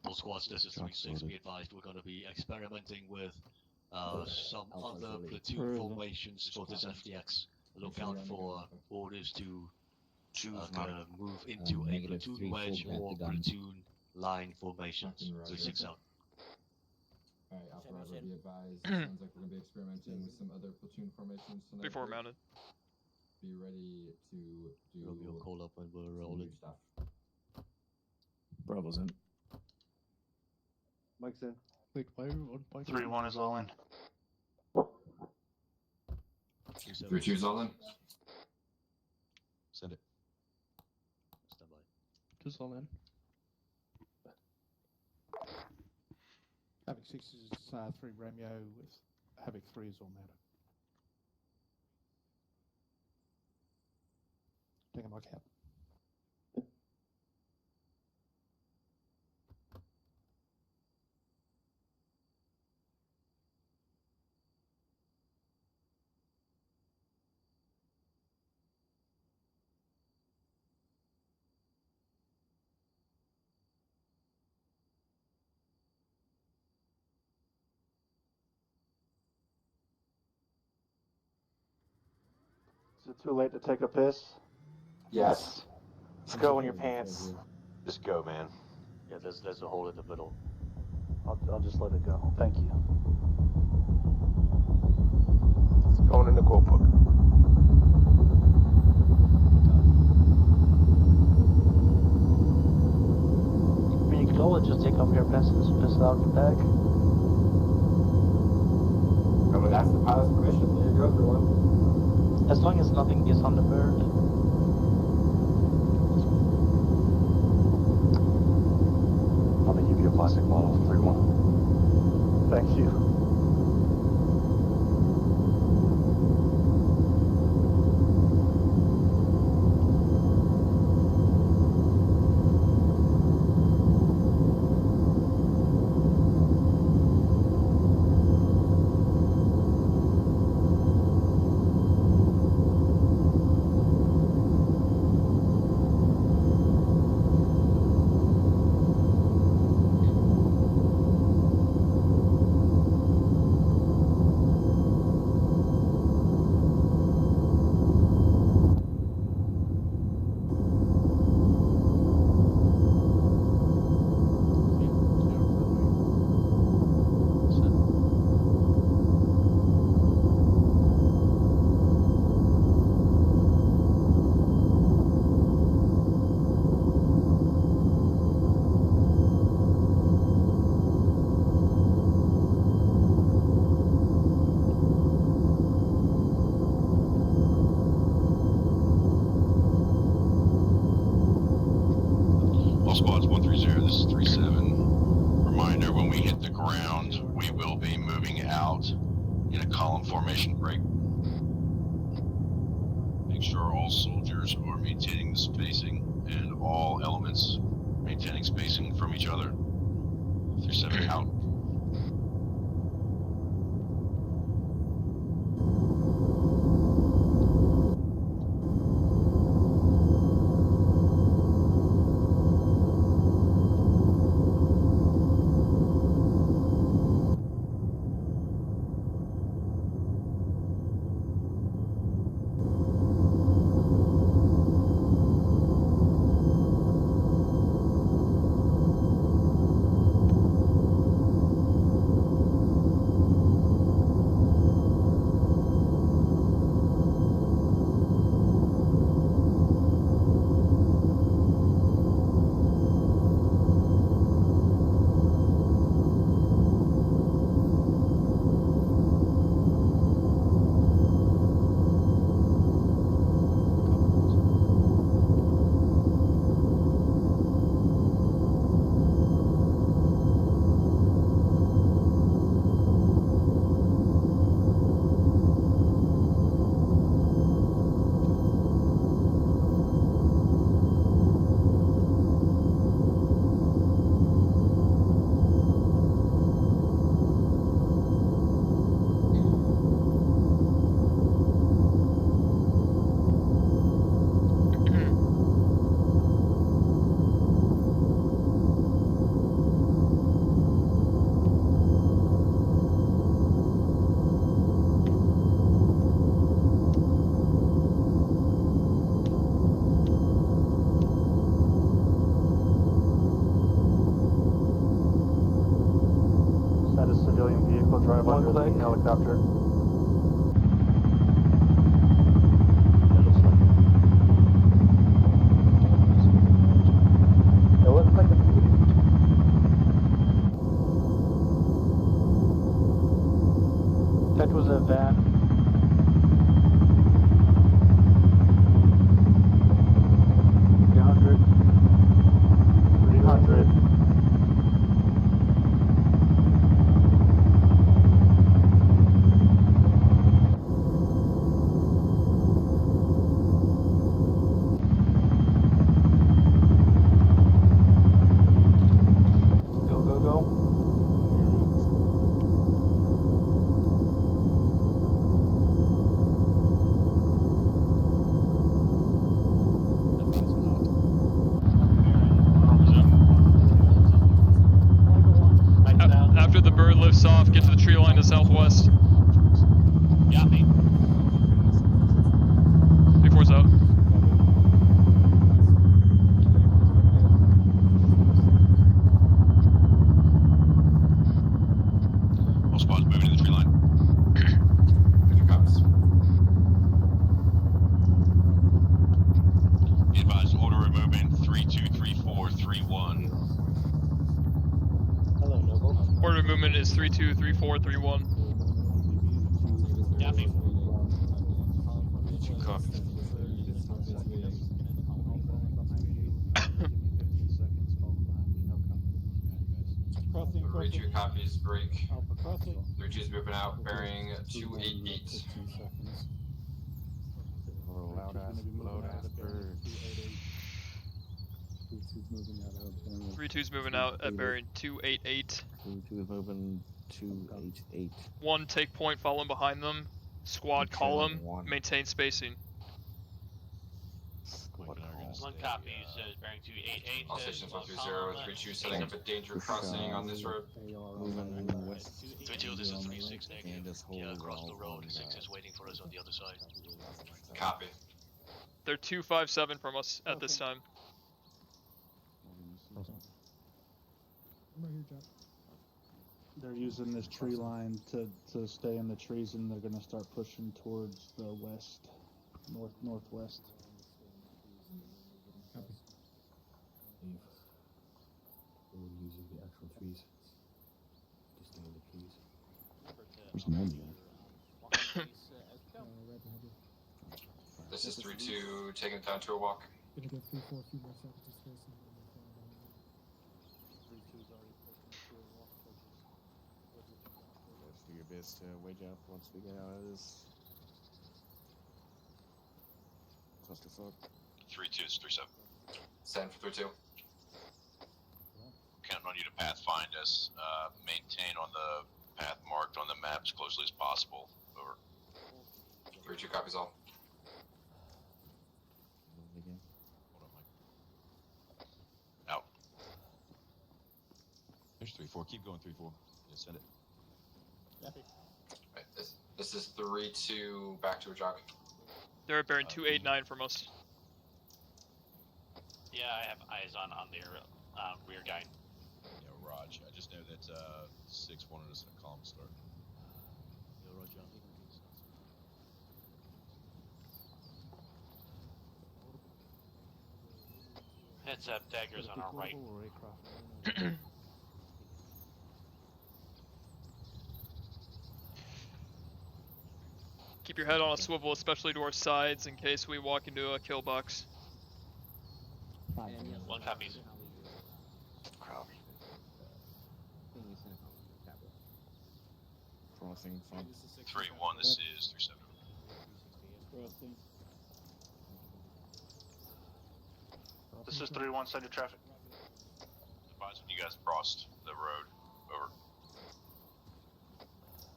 [SPEAKER 13] All squads, this is
[SPEAKER 15] Shots
[SPEAKER 13] 3-6.
[SPEAKER 15] loaded.
[SPEAKER 13] Be advised, we're going to be experimenting with some
[SPEAKER 3] Alpha's
[SPEAKER 13] other
[SPEAKER 3] ready.
[SPEAKER 13] platoon formations for this FTX. Look out for orders to
[SPEAKER 6] Choose
[SPEAKER 13] kind
[SPEAKER 6] mounted.
[SPEAKER 13] of move into a
[SPEAKER 3] negative
[SPEAKER 13] platoon
[SPEAKER 3] 3-4
[SPEAKER 13] wedge or
[SPEAKER 3] Pentagon.
[SPEAKER 13] platoon line formations.
[SPEAKER 11] Fucking roger.
[SPEAKER 13] 3-6 out.
[SPEAKER 11] Alright, Alpha Roger, be advised. Sounds like we're gonna be experimenting with some other platoon formations tonight.
[SPEAKER 1] Before mounted.
[SPEAKER 11] Be ready to do
[SPEAKER 13] Romeo, call up when we're
[SPEAKER 11] some
[SPEAKER 13] rolling.
[SPEAKER 11] new stuff.
[SPEAKER 15] Bravo's in.
[SPEAKER 12] Mike's in.
[SPEAKER 9] Big player, 1.3.
[SPEAKER 2] 3-1 is all in.
[SPEAKER 13] 3-7.
[SPEAKER 11] 3-2 is all in.
[SPEAKER 5] Send it.
[SPEAKER 13] Stand by.
[SPEAKER 9] Just all in.
[SPEAKER 12] Havoc 6 is 3 Romeo with Havoc 3 is all matter. Taking my cap. Is it too late to take a piss?
[SPEAKER 11] Yes.
[SPEAKER 2] Let's go in your pants.
[SPEAKER 5] Just go, man.
[SPEAKER 13] Yeah, there's a hole in the middle.
[SPEAKER 12] I'll just let it go. Thank you.
[SPEAKER 2] It's going in the quote book.
[SPEAKER 7] I mean, you could always just take off your pants and just piss it out in the bag.
[SPEAKER 11] I mean, that's the pilot's permission. There you go, everyone.
[SPEAKER 7] As long as nothing gets on the bird.
[SPEAKER 15] Let me give you a plastic bottle, 3-1.
[SPEAKER 12] Thank you.
[SPEAKER 5] we hit the ground, we will be moving out in a column formation break. Make sure all soldiers are maintaining the spacing and all elements maintaining spacing from each other. 37 out.
[SPEAKER 15] Drive under the helicopter. It looks like that was a van.
[SPEAKER 1] After the bird lifts off, get to the tree line to southwest.
[SPEAKER 2] Got me.
[SPEAKER 1] 3-4's out.
[SPEAKER 5] All squads moving to the tree line.
[SPEAKER 11] Your cops.
[SPEAKER 5] Be advised, order of movement 323431.
[SPEAKER 7] Hello, Noble.
[SPEAKER 1] Order of movement is 323431.
[SPEAKER 2] Copy.
[SPEAKER 5] Copy.
[SPEAKER 11] Reach your copies, break. 32's moving out, bearing 288.
[SPEAKER 6] Loud ass bird.
[SPEAKER 1] 32's moving out at bearing 288.
[SPEAKER 6] 32 moving 288.
[SPEAKER 1] 1 take point following behind them. Squad column. Maintain spacing.
[SPEAKER 2] One copy says bearing 288.
[SPEAKER 11] All stations 130, 32 setting up a danger crossing on this road.
[SPEAKER 6] Moving west.
[SPEAKER 2] 32, this is 36 negative.
[SPEAKER 6] And this whole
[SPEAKER 2] Yeah, across the road, 6 is waiting for us on the other side.
[SPEAKER 11] Copy.
[SPEAKER 1] They're 257 from us at this time.
[SPEAKER 12] They're using this tree line to stay in the trees, and they're going to start pushing towards the west, northwest.
[SPEAKER 3] We're using the actual trees. Just stay in the trees.
[SPEAKER 6] Where's Maggie?
[SPEAKER 11] This is 32, taking it down to a walk.
[SPEAKER 8] Gonna go 3-4 feet more seconds to space.
[SPEAKER 6] best wage up once we get out of this clusterfuck.
[SPEAKER 5] 3-2 is 3-7.
[SPEAKER 11] Send for 3-2.
[SPEAKER 5] Counting on you to path find us. Maintain on the path marked on the map as closely as possible. Over.
[SPEAKER 11] 3-2 copies all.
[SPEAKER 6] Again.
[SPEAKER 5] Hold on, Mike. Out.
[SPEAKER 9] There's 3-4. Keep going 3-4. Yeah, send it.
[SPEAKER 11] Right, this is 3-2 back to a jog.
[SPEAKER 1] They're at bearing 289 from us.
[SPEAKER 2] Yeah, I have eyes on their rear guide.
[SPEAKER 9] Yeah, Raj. I just know that 6 wanted us in a calm start.
[SPEAKER 13] Yeah, Roger.
[SPEAKER 2] Heads up, daggers on our right.
[SPEAKER 1] Keep your head on a swivel, especially to our sides, in case we walk into a kill box.
[SPEAKER 2] 1 copies.
[SPEAKER 6] Copy. Crossing front.
[SPEAKER 5] 3-1, this is 3-7.
[SPEAKER 12] This is 3-1, send your traffic.
[SPEAKER 5] Advise when you guys crossed the road. Over.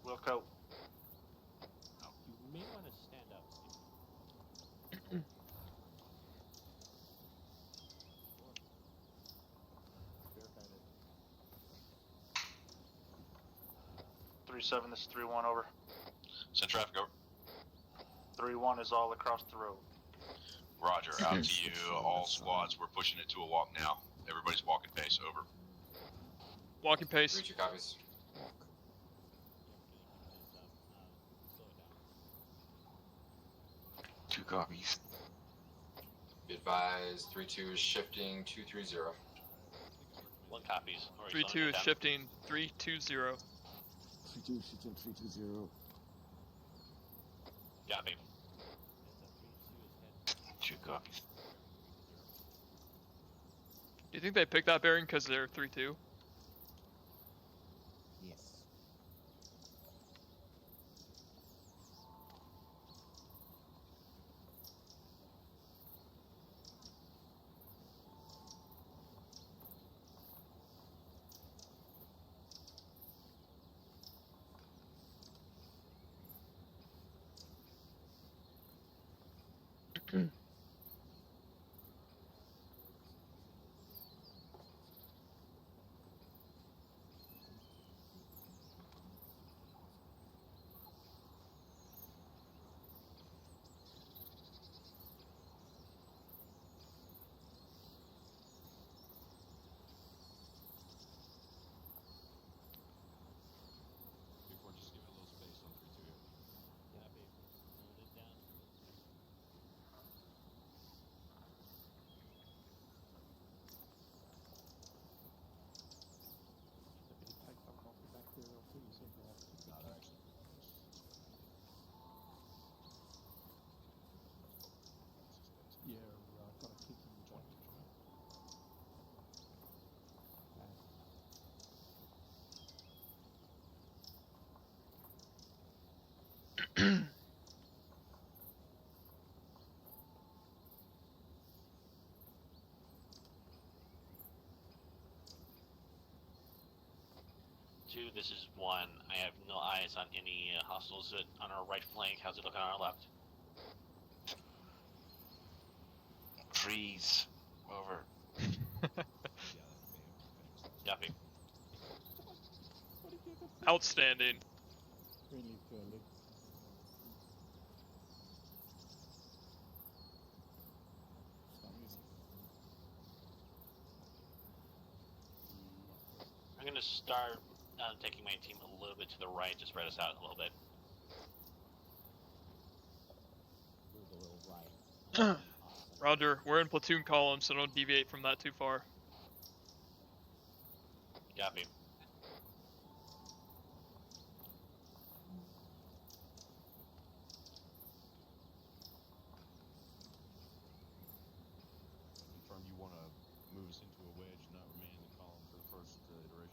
[SPEAKER 12] Wilco.
[SPEAKER 2] You may want to stand up.
[SPEAKER 12] Three 7, this is 3-1 over.
[SPEAKER 5] Send traffic over.
[SPEAKER 12] 3-1 is all across the road.
[SPEAKER 5] Roger, out to you. All squads, we're pushing it to a walk now. Everybody's walking pace. Over.
[SPEAKER 1] Walking pace.
[SPEAKER 11] 3-2 copies.
[SPEAKER 6] 2 copies.
[SPEAKER 11] Be advised, 3-2 is shifting 2-3-0.
[SPEAKER 2] 1 copies.
[SPEAKER 1] 3-2 is shifting 3-2-0.
[SPEAKER 6] 3-2 shifting 3-2-0.
[SPEAKER 2] Copy.
[SPEAKER 6] 2 copies.
[SPEAKER 1] Do you think they picked that bearing because they're 3-2?
[SPEAKER 6] Yes.
[SPEAKER 9] Just give it a little space on 3-2 here.
[SPEAKER 2] Copy. Hold it down.
[SPEAKER 9] No, they're actually.
[SPEAKER 17] Yeah, got a kick in the joint.
[SPEAKER 2] This is 1. I have no eyes on any hostiles on our right flank. How's it looking on our left?
[SPEAKER 6] Freeze. Over.
[SPEAKER 2] Copy.
[SPEAKER 1] Outstanding.
[SPEAKER 2] I'm going to start taking my team a little bit to the right to spread us out a little bit.
[SPEAKER 13] Move a little right.
[SPEAKER 1] Roger, we're in platoon column, so don't deviate from that too far.
[SPEAKER 2] Copy.
[SPEAKER 9] Confirm you want to move us into a wedge, not remain in the column for the first iteration.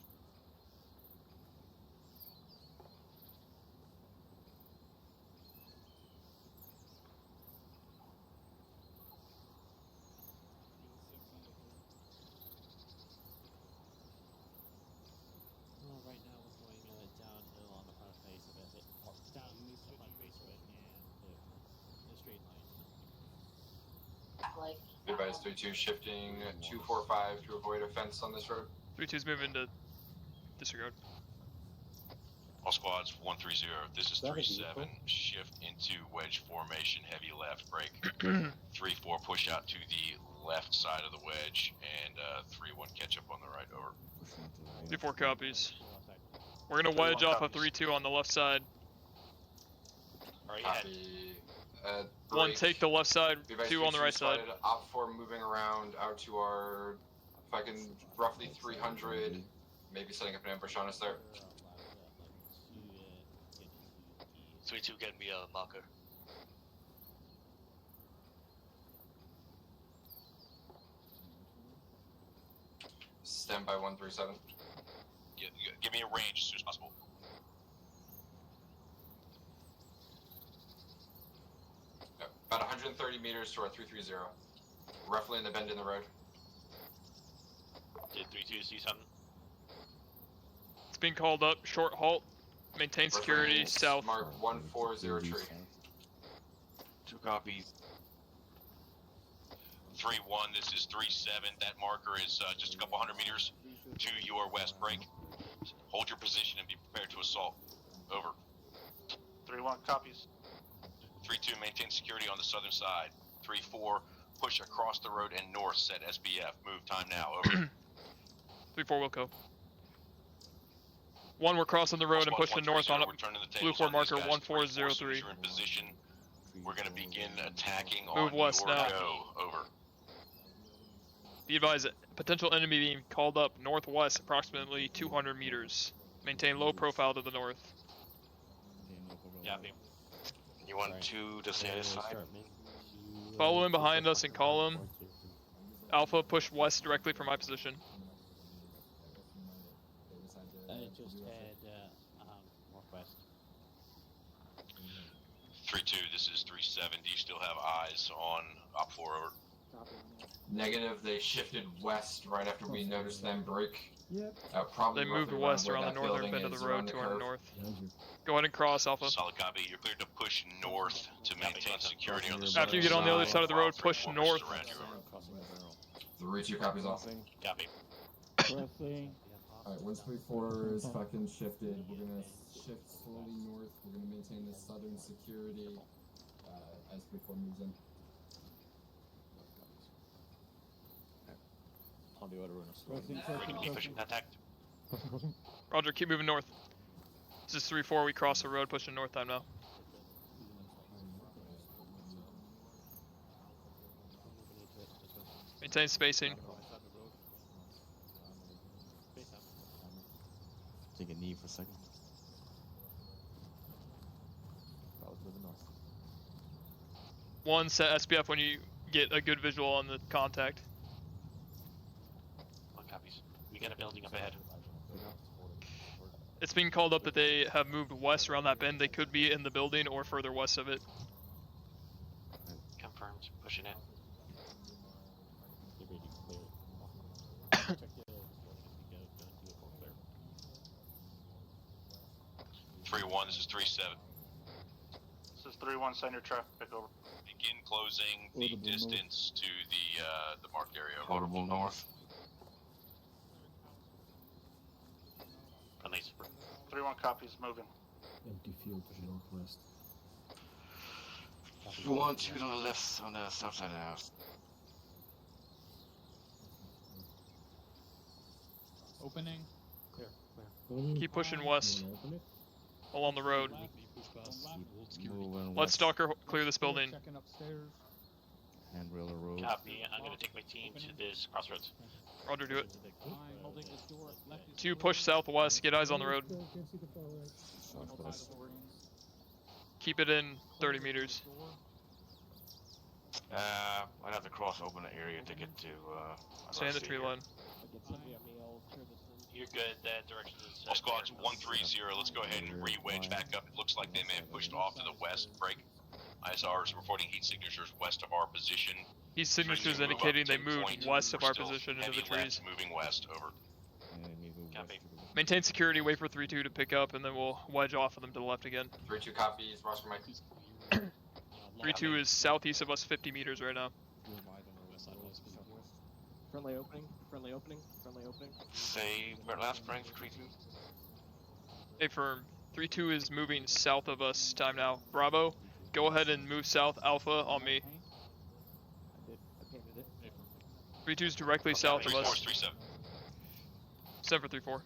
[SPEAKER 11] Advise 3-2 shifting 245 to avoid a fence on this road.
[SPEAKER 1] 3-2's moving to disregard.
[SPEAKER 5] All squads, 130. This is 3-7. Shift into wedge formation, heavy left break. 3-4 push out to the left side of the wedge, and 3-1 catch up on the right. Over.
[SPEAKER 1] 3-4 copies. We're gonna wedge off of 3-2 on the left side.
[SPEAKER 11] Copy.
[SPEAKER 1] 1 take the left side,
[SPEAKER 11] Advise
[SPEAKER 1] 2 on the
[SPEAKER 11] 3-2
[SPEAKER 1] right side.
[SPEAKER 11] spotted Op 4 moving around out to our fucking roughly 300. Maybe setting up an ambush on us there.
[SPEAKER 2] 3-2 get me a marker.
[SPEAKER 11] Stand by 137.
[SPEAKER 5] Give me a range as soon as possible.
[SPEAKER 11] About 130 meters to our 330. Roughly in the bend in the road.
[SPEAKER 2] Did 3-2 see something?
[SPEAKER 1] It's being called up. Short halt. Maintain security.
[SPEAKER 11] Reference
[SPEAKER 1] South.
[SPEAKER 11] Mark 140 tree.
[SPEAKER 5] 2 copies. 3-1, this is 3-7. That marker is just a couple hundred meters to your west break. Hold your position and be prepared to assault. Over.
[SPEAKER 2] 3-1 copies.
[SPEAKER 5] 3-2, maintain security on the southern side. 3-4, push across the road and north, set SBF. Move time now. Over.
[SPEAKER 1] 3-4 Wilco. 1, we're crossing the road and pushing north on Blue 4 marker 1403.
[SPEAKER 5] You're in position. We're going to begin attacking
[SPEAKER 1] Move
[SPEAKER 5] on
[SPEAKER 1] west
[SPEAKER 5] your
[SPEAKER 1] now.
[SPEAKER 5] go. Over.
[SPEAKER 1] Be advised, potential enemy being called up northwest approximately 200 meters. Maintain low profile to the north.
[SPEAKER 2] Yeah, you want 2 to stay aside?
[SPEAKER 1] Follow in behind us and call him. Alpha, push west directly from my position.
[SPEAKER 6] Just head northwest.
[SPEAKER 5] 3-2, this is 3-7. Do you still have eyes on Op 4? Over.
[SPEAKER 11] Negative, they shifted west right after we noticed them break.
[SPEAKER 8] Yep.
[SPEAKER 11] Probably
[SPEAKER 1] They moved
[SPEAKER 11] roughly
[SPEAKER 1] west
[SPEAKER 11] where
[SPEAKER 1] around the
[SPEAKER 11] that
[SPEAKER 1] northern
[SPEAKER 11] building
[SPEAKER 1] bend of the
[SPEAKER 11] is
[SPEAKER 1] road
[SPEAKER 11] around
[SPEAKER 1] to
[SPEAKER 11] the
[SPEAKER 1] our
[SPEAKER 11] curve.
[SPEAKER 1] north. Go ahead and cross, Alpha.
[SPEAKER 5] Solid copy. You're cleared to push north to maintain security on the southern
[SPEAKER 1] After you get on the other side of the road, push north.
[SPEAKER 11] 3-2 copies off.
[SPEAKER 5] Copy.
[SPEAKER 11] Alright, 134 is fucking shifted. We're gonna shift slowly north. We're gonna maintain the southern security as 3-4 moves in.
[SPEAKER 6] On the other
[SPEAKER 2] We're pushing contact.
[SPEAKER 1] Roger, keep moving north. This is 3-4, we cross the road, pushing north time now. Maintain spacing.
[SPEAKER 6] Take a knee for a second. That was moving north.
[SPEAKER 1] 1, set SPF when you get a good visual on the contact.
[SPEAKER 2] 1 copies. We got a building up ahead.
[SPEAKER 1] It's being called up that they have moved west around that bend. They could be in the building or further west of it.
[SPEAKER 2] Confirmed. Pushing it.
[SPEAKER 5] 3-1, this is 3-7.
[SPEAKER 2] This is 3-1, send your traffic over.
[SPEAKER 5] Begin closing the distance to the marked area.
[SPEAKER 6] Portable north.
[SPEAKER 2] Police. 3-1 copies, moving.
[SPEAKER 3] Empty field to the northwest.
[SPEAKER 6] 1-2 on the left, on the south side of the house.
[SPEAKER 17] Opening.
[SPEAKER 1] Keep pushing west along the road.
[SPEAKER 6] Moving
[SPEAKER 1] Let
[SPEAKER 6] west.
[SPEAKER 1] Stalker clear this building.
[SPEAKER 17] Checking upstairs.
[SPEAKER 6] Handrail the road.
[SPEAKER 2] Copy. I'm gonna take my team to this crossroads.
[SPEAKER 1] Roger, do it.
[SPEAKER 17] I'm holding this door. Left is
[SPEAKER 1] 2, push southwest. Get eyes on the road.
[SPEAKER 6] Southwest.
[SPEAKER 1] Keep it in 30 meters.
[SPEAKER 6] I'd have to cross open the area to get to,
[SPEAKER 1] Stay in the tree line.
[SPEAKER 2] You're good. That direction is.
[SPEAKER 5] All squads, 130. Let's go ahead and re-wedge back up. It looks like they may have pushed off to the west break. ISR is reporting heat signatures west of our position.
[SPEAKER 1] Heat signatures indicating they moved west of our position into the trees.
[SPEAKER 5] Moving west. Over.
[SPEAKER 2] Copy.
[SPEAKER 1] Maintain security, wait for 3-2 to pick up, and then we'll wedge off of them to the left again.
[SPEAKER 11] 3-2 copies, Roger Mike.
[SPEAKER 1] 3-2 is southeast of us 50 meters right now.
[SPEAKER 18] Friendly opening. Friendly opening. Friendly opening.
[SPEAKER 2] Say last break for 3-2.
[SPEAKER 1] Hey, firm. 3-2 is moving south of us. Time now. Bravo, go ahead and move south. Alpha on me.
[SPEAKER 18] I did. I painted it.
[SPEAKER 1] 3-2 is directly south of us.
[SPEAKER 5] 3-4 is 3-7.
[SPEAKER 1] 7 for 3-4.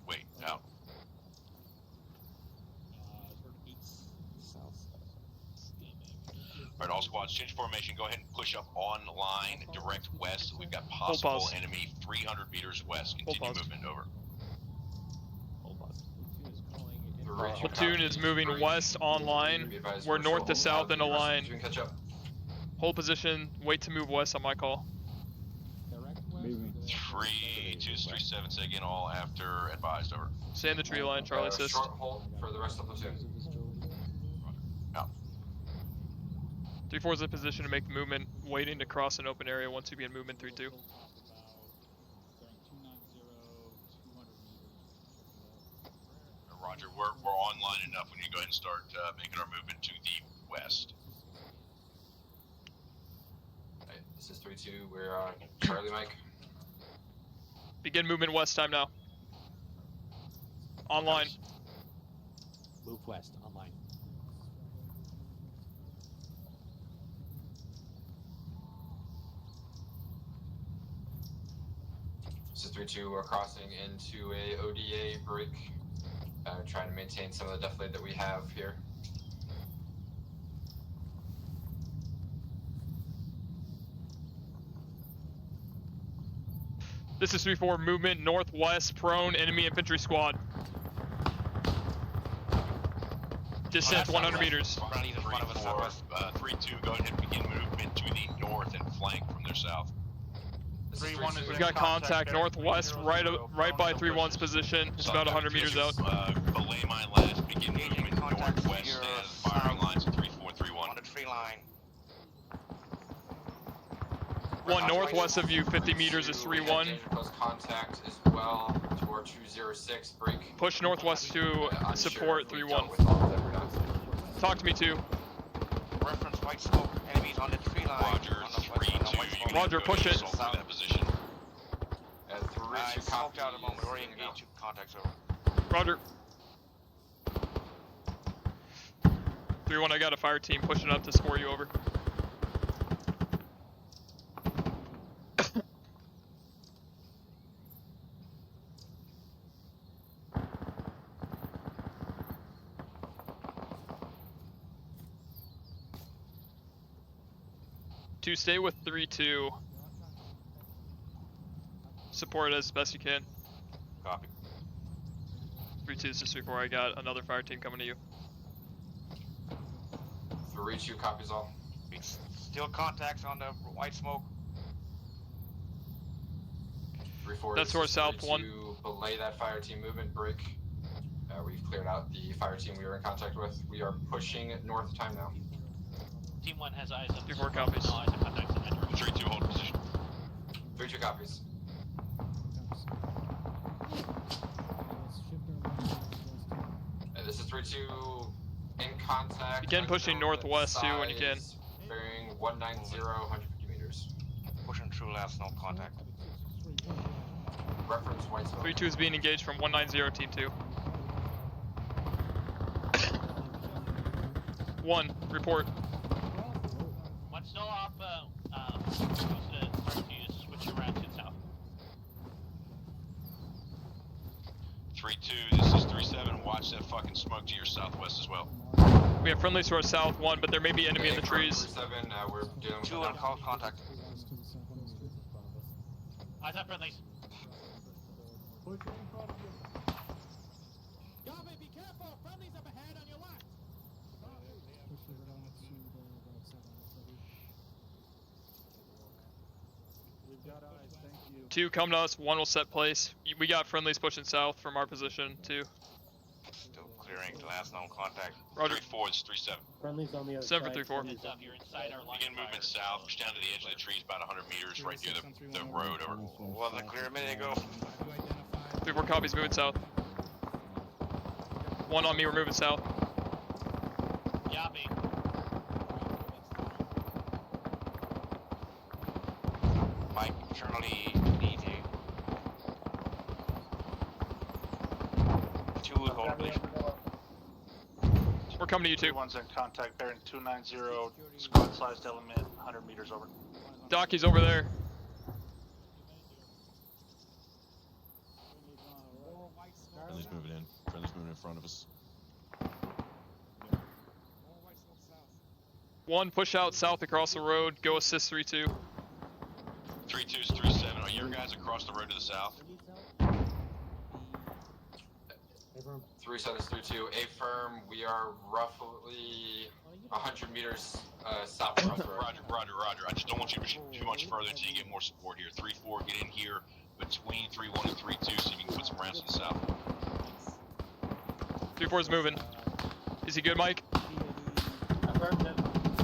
[SPEAKER 5] Wait, out. Alright, all squads, change formation. Go ahead and push up on line, direct west. We've got possible enemy 300 meters west. Continue movement, over.
[SPEAKER 1] Platoon is moving west on line. We're north to south in a line. Hold position, wait to move west on my call.
[SPEAKER 5] 3-2-3-7, say again, all after advised, over.
[SPEAKER 1] Stay in the tree line, Charlie assist.
[SPEAKER 19] Short hold for the rest of the platoon.
[SPEAKER 5] Out.
[SPEAKER 1] 3-4 is in position to make the movement, waiting to cross an open area once you begin movement 3-2.
[SPEAKER 5] Roger, we're online enough. We need to go ahead and start making our movement to the west.
[SPEAKER 19] Right, this is 3-2. We're Charlie Mike.
[SPEAKER 1] Begin movement west time now. Online.
[SPEAKER 18] Move west. Online.
[SPEAKER 19] This is 3-2. We're crossing into a ODA break. Trying to maintain some of the def lead that we have here.
[SPEAKER 1] This is 3-4 movement northwest, prone, enemy infantry squad. Distance 100 meters.
[SPEAKER 5] 3-2, go ahead and begin movement to the north and flank from their south.
[SPEAKER 2] 3-1 is
[SPEAKER 1] We've got contact northwest, right by 3-1's position. It's about 100 meters out.
[SPEAKER 5] Belay my last, begin movement northwest as firing lines at 3-4-3-1.
[SPEAKER 2] On the tree line.
[SPEAKER 1] 1 northwest of you, 50 meters is 3-1.
[SPEAKER 19] Close contact as well toward 206 break.
[SPEAKER 1] Push northwest to support 3-1. Talk to me too.
[SPEAKER 2] Reference white smoke. Enemies on the tree line.
[SPEAKER 5] Roger, 3-2.
[SPEAKER 1] Roger, push it.
[SPEAKER 5] That position.
[SPEAKER 2] I smoked out a moment. We're engaged. Contacts over.
[SPEAKER 1] Roger. 3-1, I got a fire team pushing up to support you, over. To stay with 3-2. Support as best you can.
[SPEAKER 5] Copy.
[SPEAKER 1] 3-2 is just 3-4. I got another fire team coming to you.
[SPEAKER 19] 3-2 copies all.
[SPEAKER 2] Still contacts on the white smoke.
[SPEAKER 19] 3-4.
[SPEAKER 1] That's our south 1.
[SPEAKER 19] To belay that fire team movement break. We've cleared out the fire team we were in contact with. We are pushing north time now.
[SPEAKER 10] Team 1 has eyes up.
[SPEAKER 1] 3-4 copies.
[SPEAKER 5] 3-2 hold position.
[SPEAKER 19] 3-2 copies. This is 3-2 in contact.
[SPEAKER 1] Begin pushing northwest too when you can.
[SPEAKER 19] Bearing 190, 150 meters.
[SPEAKER 2] Pushing through last, no contact.
[SPEAKER 19] Reference white smoke.
[SPEAKER 1] 3-2 is being engaged from 190, team 2. 1, report.
[SPEAKER 10] One still off, supposed to start to switch around to south.
[SPEAKER 5] 3-2, this is 3-7. Watch that fucking smoke to your southwest as well.
[SPEAKER 1] We have friendlies to our south 1, but there may be enemy in the trees.
[SPEAKER 19] 3-7, we're dealing with
[SPEAKER 2] 2 on call contact.
[SPEAKER 10] Eyes up, friendlies.
[SPEAKER 18] Be careful! Friendlies up ahead on your left!
[SPEAKER 12] We've got eyes, thank you.
[SPEAKER 1] 2, come to us. 1 will set place. We got friendlies pushing south from our position 2.
[SPEAKER 2] Still clearing the last known contact.
[SPEAKER 1] Roger.
[SPEAKER 5] 3-4 is 3-7.
[SPEAKER 16] Friendlies on the other
[SPEAKER 1] 7
[SPEAKER 16] side.
[SPEAKER 1] for 3-4.
[SPEAKER 10] Heads up, you're inside our line.
[SPEAKER 5] Begin movement south, push down to the edge of the trees about 100 meters, right near the road, over.
[SPEAKER 2] Wasn't clear a minute ago.
[SPEAKER 1] 3-4 copies, moving south. 1 on me, we're moving south.
[SPEAKER 10] Yappy.
[SPEAKER 2] Mike. Currently needing. 2 hold position.
[SPEAKER 1] We're coming to you too.
[SPEAKER 12] One's in contact, bearing 290, squad-sized element, 100 meters over.
[SPEAKER 1] Docky's over there.
[SPEAKER 9] Friendly's moving in. Friendly's moving in front of us.
[SPEAKER 1] One, push out south across the road. Go assist 3-2.
[SPEAKER 5] 3-2's 3-7. Are your guys across the road to the south?
[SPEAKER 19] 3-7's 3-2. A firm, we are roughly 100 meters south across the road.
[SPEAKER 5] Roger. I just don't want you to push too much further until you get more support here. 3-4, get in here between 3-1 and 3-2 so you can put some rounds to the south.
[SPEAKER 1] 3-4's moving. Is he good, Mike?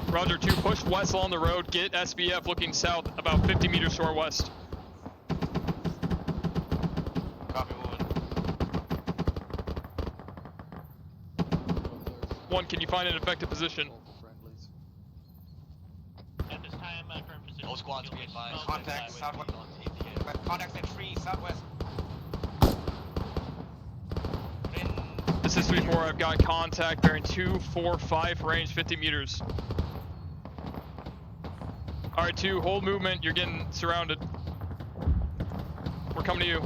[SPEAKER 1] Roger, 2, push west along the road. Get SBF looking south, about 50 meters to our west.
[SPEAKER 2] Copy, moving.
[SPEAKER 1] 1, can you find an effective position?
[SPEAKER 10] At this time, current position.
[SPEAKER 13] No squads be advised.
[SPEAKER 2] Contact southwest. Contact at 3 southwest.
[SPEAKER 1] This is 3-4, I've got contact bearing 245 range, 50 meters. Alright, 2, hold movement, you're getting surrounded. We're coming to you.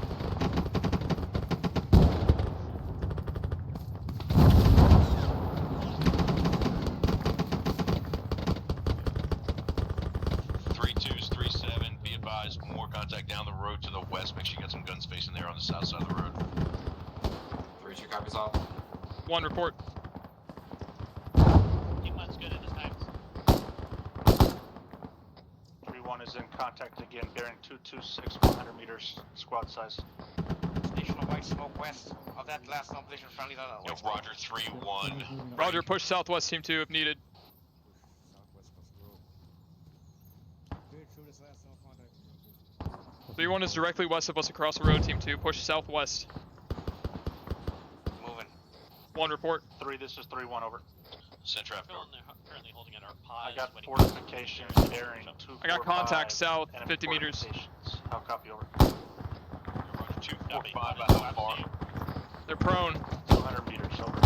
[SPEAKER 5] More contact down the road to the west. Make sure you got some guns facing there on the south side of the road.
[SPEAKER 19] 3-2 copies off.
[SPEAKER 1] 1, report.
[SPEAKER 10] Team 1's good at this time.
[SPEAKER 12] 3-1 is in contact again, bearing 226, 100 meters, squad size.
[SPEAKER 2] Station of white smoke west of that last known position. Friendly on
[SPEAKER 5] Yo, Roger, 3-1.
[SPEAKER 1] Roger, push southwest, team 2 if needed. 3-1 is directly west of us across the road, team 2. Push southwest.
[SPEAKER 2] Moving.
[SPEAKER 1] 1, report.
[SPEAKER 12] 3, this is 3-1, over.
[SPEAKER 5] Send traffic.
[SPEAKER 10] Currently holding at our pause.
[SPEAKER 12] I got fortifications bearing 245.
[SPEAKER 1] I got contact south, 50 meters.
[SPEAKER 12] How copy, over.
[SPEAKER 5] Roger, 245, about how far?
[SPEAKER 1] They're prone.
[SPEAKER 12] 200 meters, over.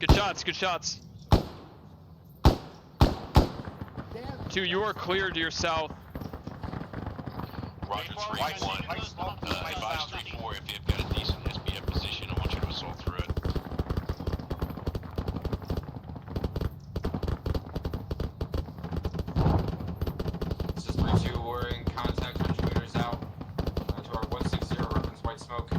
[SPEAKER 1] Good shots, good shots. 2, you are clear to your south.
[SPEAKER 5] Roger, 3-1. Advise 3-4 if you've got a decent SBF position. I want you to assault through it.
[SPEAKER 19] This is 3-2, we're in contact 100 meters out to our 160, reference white smoke.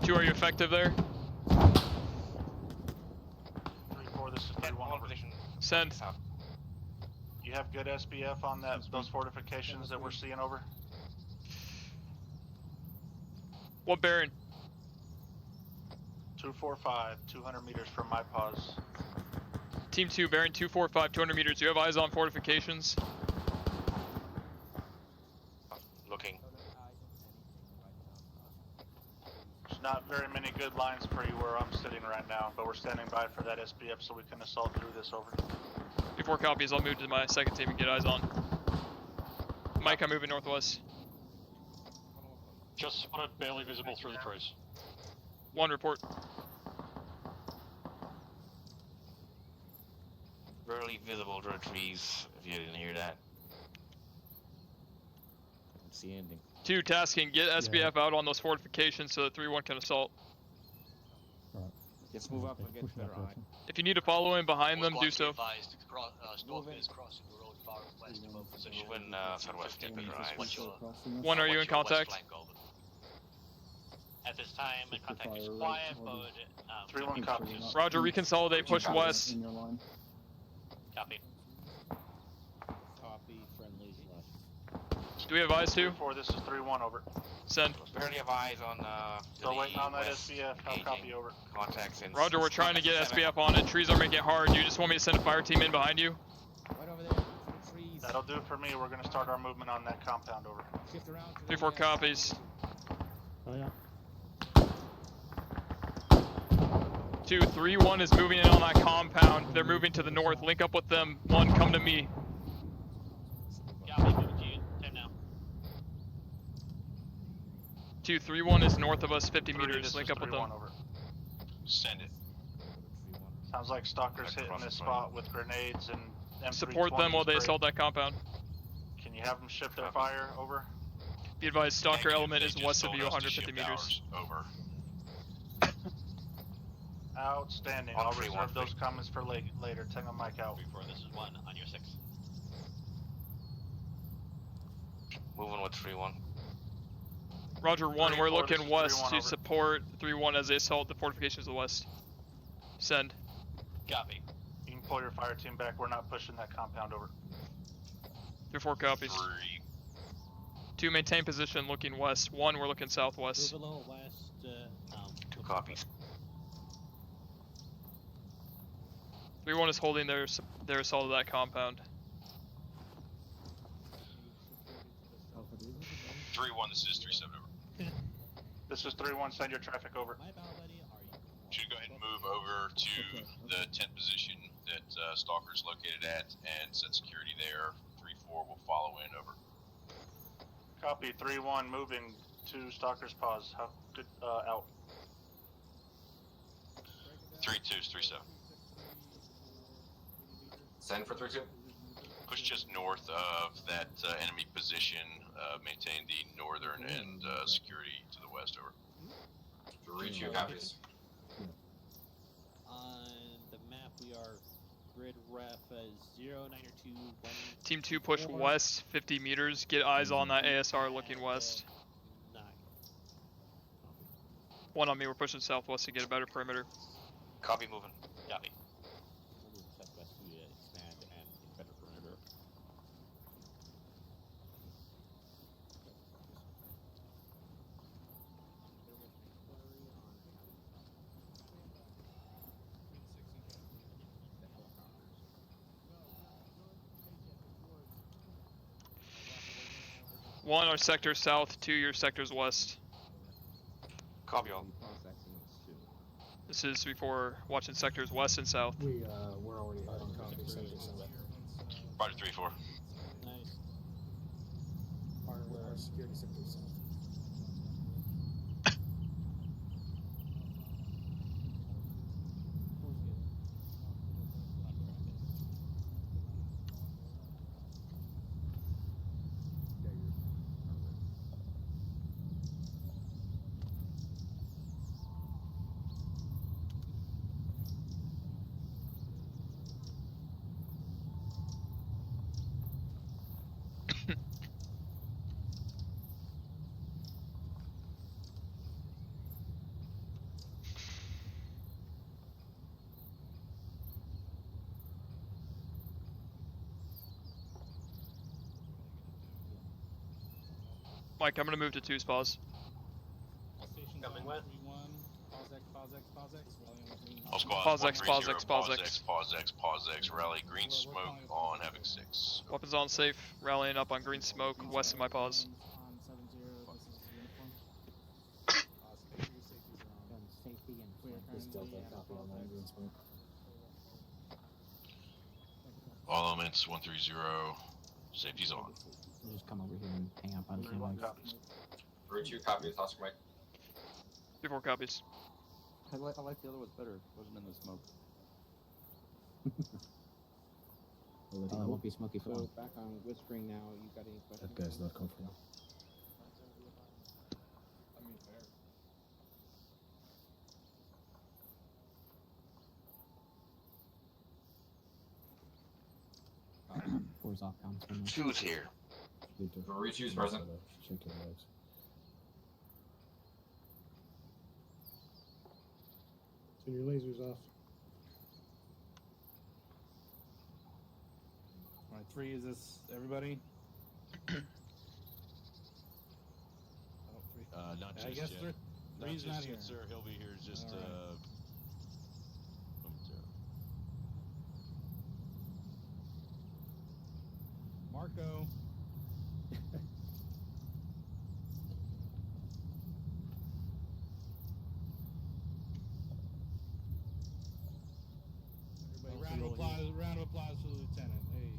[SPEAKER 1] 2, are you effective there?
[SPEAKER 12] 3-4, this is 3-1, over.
[SPEAKER 1] Send.
[SPEAKER 12] You have good SBF on those fortifications that we're seeing, over?
[SPEAKER 1] What bearing?
[SPEAKER 12] 245, 200 meters from my pause.
[SPEAKER 1] Team 2, bearing 245, 200 meters. You have eyes on fortifications?
[SPEAKER 2] Looking.
[SPEAKER 12] There's not very many good lines for you where I'm sitting right now, but we're standing by for that SBF so we can assault through this, over.
[SPEAKER 1] Before copies, I'll move to my second team and get eyes on. Mike, I'm moving northwest.
[SPEAKER 20] Just spotted, barely visible through the trees.
[SPEAKER 1] 1, report.
[SPEAKER 2] Barely visible through the trees, if you didn't hear that.
[SPEAKER 6] It's the ending.
[SPEAKER 1] 2, tasking, get SBF out on those fortifications so that 3-1 can assault.
[SPEAKER 6] Let's move up and get better eye.
[SPEAKER 1] If you need to follow in behind them, do so.
[SPEAKER 13] Stormfront is crossing the road far west of our position.
[SPEAKER 2] Moving southwest, get better eyes.
[SPEAKER 1] 1, are you in contact?
[SPEAKER 10] At this time, contact is quiet, but
[SPEAKER 12] 3-1 copies.
[SPEAKER 1] Roger, reconsolidate, push west.
[SPEAKER 10] Copy.
[SPEAKER 6] Copy, friendlies left.
[SPEAKER 1] Do we have eyes too?
[SPEAKER 12] 4, this is 3-1, over.
[SPEAKER 1] Send.
[SPEAKER 2] Barely have eyes on
[SPEAKER 12] Still waiting on that SBF, how copy, over.
[SPEAKER 2] Contacts in.
[SPEAKER 1] Roger, we're trying to get SBF on it. Trees are making it hard. You just want me to send a fire team in behind you?
[SPEAKER 6] Right over there, to the trees.
[SPEAKER 12] That'll do for me. We're going to start our movement on that compound, over.
[SPEAKER 6] Shift around to
[SPEAKER 1] 3-4 copies.
[SPEAKER 8] Oh yeah.
[SPEAKER 1] 2, 3, 1 is moving in on that compound. They're moving to the north. Link up with them. 1, come to me.
[SPEAKER 10] Got me, moving to you. 10 now.
[SPEAKER 1] 2, 3, 1 is north of us, 50
[SPEAKER 2] Three,
[SPEAKER 1] meters.
[SPEAKER 2] this
[SPEAKER 1] Link
[SPEAKER 2] is
[SPEAKER 1] up with
[SPEAKER 2] 3-1
[SPEAKER 1] them.
[SPEAKER 2] over.
[SPEAKER 5] Send it.
[SPEAKER 2] Sounds like Stalker's hitting this spot with grenades and M320s.
[SPEAKER 1] Support them while they
[SPEAKER 2] great.
[SPEAKER 1] assault that compound.
[SPEAKER 2] Can you have them shift their fire? Over.
[SPEAKER 1] Be advised, Stalker
[SPEAKER 5] Negative,
[SPEAKER 1] element
[SPEAKER 5] they
[SPEAKER 1] is
[SPEAKER 5] just
[SPEAKER 1] west of
[SPEAKER 5] told
[SPEAKER 1] you,
[SPEAKER 5] us to
[SPEAKER 1] 150
[SPEAKER 5] shift
[SPEAKER 1] meters.
[SPEAKER 5] ours. Over.
[SPEAKER 2] Outstanding.
[SPEAKER 5] On
[SPEAKER 2] I'll
[SPEAKER 5] 3-1,
[SPEAKER 2] reserve those comments for later. Tango Mike out.
[SPEAKER 10] 3-4, this is 1 on your 6.
[SPEAKER 19] Moving with 3-1.
[SPEAKER 1] Roger 1,
[SPEAKER 2] 3-4,
[SPEAKER 1] we're
[SPEAKER 2] this
[SPEAKER 1] looking
[SPEAKER 2] is
[SPEAKER 1] west
[SPEAKER 2] 3-1
[SPEAKER 1] to
[SPEAKER 2] over.
[SPEAKER 1] support 3-1 as they assault the fortifications of the west. Send.
[SPEAKER 10] Copy.
[SPEAKER 2] You can pull your fire team back. We're not pushing that compound over.
[SPEAKER 1] 3-4 copies.
[SPEAKER 5] 3.
[SPEAKER 1] 2, maintain position looking west. 1, we're looking southwest.
[SPEAKER 13] Move a little west.
[SPEAKER 19] 2 copies.
[SPEAKER 1] 3-1 is holding their assault of that compound.
[SPEAKER 5] 3-1, this is 3-7 over.
[SPEAKER 2] This is 3-1. Send your traffic over.
[SPEAKER 5] Should go ahead and move over to the tent position that Stalker's located at and set security there. 3-4 will follow in. Over.
[SPEAKER 2] Copy. 3-1. Moving to Stalker's pause. How good? Out.
[SPEAKER 5] 3-2 is 3-7.
[SPEAKER 19] Send for 3-2.
[SPEAKER 5] Push just north of that enemy position. Maintain the northern and security to the west. Over.
[SPEAKER 19] 3-2 copies.
[SPEAKER 13] On the map, we are grid ref 0902.
[SPEAKER 1] Team 2 push west 50 meters. Get eyes on that ASR looking west.
[SPEAKER 13] 9.
[SPEAKER 1] 1 on me, we're pushing southwest to get a better perimeter.
[SPEAKER 19] Copy moving.
[SPEAKER 10] Copy.
[SPEAKER 13] We'll move southwest to expand and better perimeter.
[SPEAKER 1] One, our sector south. 2, your sector's west.
[SPEAKER 19] Copy all.
[SPEAKER 1] This is 3-4, watching sectors west and south.
[SPEAKER 4] We're already hard on copy.
[SPEAKER 5] Roger 3-4.
[SPEAKER 13] Nice.
[SPEAKER 4] Our security sector south.
[SPEAKER 1] Mike, I'm gonna move to 2 spas.
[SPEAKER 10] Coming west.
[SPEAKER 5] All squads.
[SPEAKER 1] Pause X,
[SPEAKER 5] 130,
[SPEAKER 1] pause X, pause X.
[SPEAKER 5] Pause X. Pause X. Rally green smoke on having 6.
[SPEAKER 1] Weapons on safe. Rallying up on green smoke west of my pause.
[SPEAKER 4] Just Delta copy on that green smoke.
[SPEAKER 5] All elements 130. Safety's on.
[SPEAKER 6] We'll just come over here and hang up on
[SPEAKER 2] 3-1 copies.
[SPEAKER 19] 3-2 copies. Oscar Mike.
[SPEAKER 1] 3-4 copies.
[SPEAKER 6] I like the other ones better. It wasn't in the smoke. It won't be smoky for long. Back on whispering now. You got any questions?
[SPEAKER 3] That guy's not comfortable.
[SPEAKER 6] Four's off comms.
[SPEAKER 5] 2's here.
[SPEAKER 19] 3-2's present.
[SPEAKER 3] Check your legs.
[SPEAKER 12] Turn your lasers off.
[SPEAKER 14] Alright, 3, is this everybody?
[SPEAKER 9] Not
[SPEAKER 14] I
[SPEAKER 9] just
[SPEAKER 14] guess
[SPEAKER 9] yet. Not
[SPEAKER 14] 3's
[SPEAKER 9] just
[SPEAKER 14] not
[SPEAKER 9] yet,
[SPEAKER 14] here.
[SPEAKER 9] sir. He'll be here just
[SPEAKER 14] All right.
[SPEAKER 9] momentarily.
[SPEAKER 14] Marco. round of applause for the lieutenant. Hey.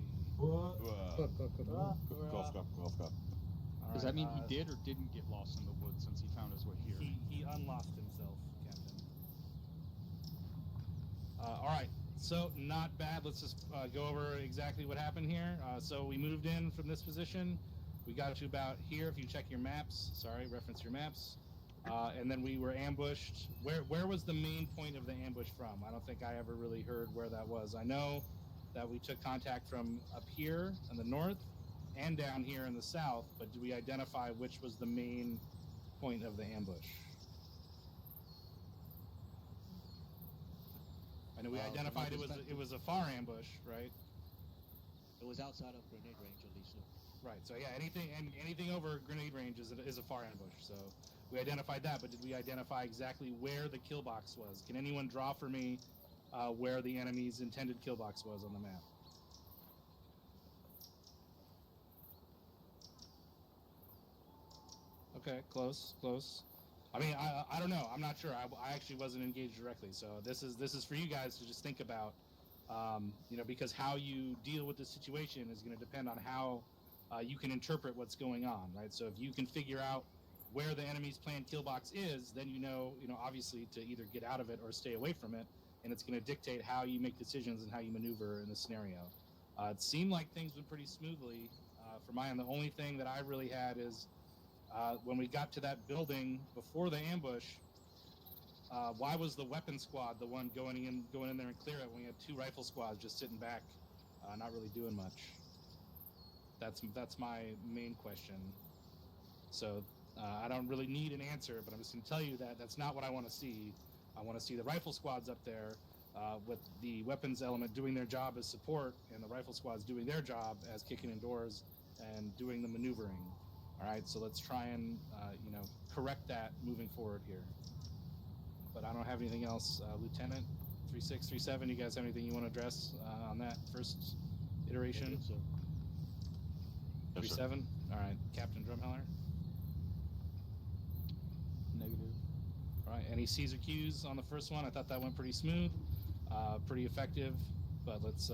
[SPEAKER 6] Golf cup.
[SPEAKER 17] Does that mean he did or didn't get lost in the woods since he found his way here?
[SPEAKER 14] He unlost himself, Captain. All right, so not bad. Let's just go over exactly what happened here. So we moved in from this position. We got to about here. If you check your maps, reference your maps. And then we were ambushed. Where was the main point of the ambush from? I don't think I ever really heard where that was. I know that we took contact from up here in the north and down here in the south, but do we identify which was the main point of the ambush? I know we identified it was a far ambush, right?
[SPEAKER 13] It was outside of grenade range, at least.
[SPEAKER 14] Right. So yeah, anything over grenade range is a far ambush. So we identified that, but did we identify exactly where the kill box was? Can anyone draw for me where the enemy's intended kill box was on the map? Okay, close. I mean, I don't know. I'm not sure. I actually wasn't engaged directly, so this is for you guys to just think about. Because how you deal with the situation is going to depend on how you can interpret what's going on, right? So if you can figure out where the enemy's planned kill box is, then you know, obviously to either get out of it or stay away from it, and it's going to dictate how you make decisions and how you maneuver in the scenario. It seemed like things went pretty smoothly. For mine, the only thing that I really had is when we got to that building before the ambush. Why was the weapon squad the one going in there and clear it when we had two rifle squads just sitting back, not really doing much? That's my main question. So I don't really need an answer, but I'm just going to tell you that that's not what I want to see. I want to see the rifle squads up there with the weapons element doing their job as support, and the rifle squads doing their job as kicking in doors and doing the maneuvering. All right, so let's try and correct that moving forward here. But I don't have anything else. Lieutenant 3637, you guys have anything you want to address on that first iteration?
[SPEAKER 13] Negative, sir.
[SPEAKER 14] 37? All right, Captain Drumheller?
[SPEAKER 17] Negative.
[SPEAKER 14] All right, any C's or Q's on the first one? I thought that went pretty smooth, pretty effective, but let's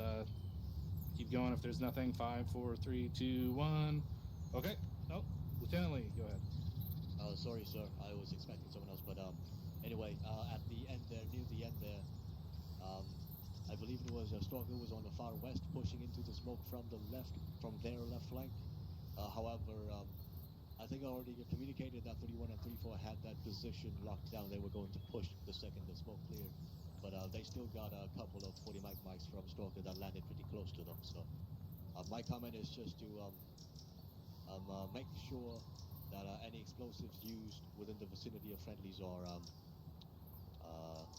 [SPEAKER 14] keep going if there's nothing. 5, 4, 3, 2, 1. Okay. Oh, Lieutenant Lee, go ahead.
[SPEAKER 13] Sorry, sir. I was expecting someone else, but anyway, at the end there, near the end there, I believe it was Stalker was on the far west, pushing into the smoke from their left flank. However, I think I already communicated that 31 and 34 had that position locked down. They were going to push the second the smoke cleared, but they still got a couple of 40 mag mics from Stalker that landed pretty close to them. So my comment is just to make sure that any explosives used within the vicinity of friendlies are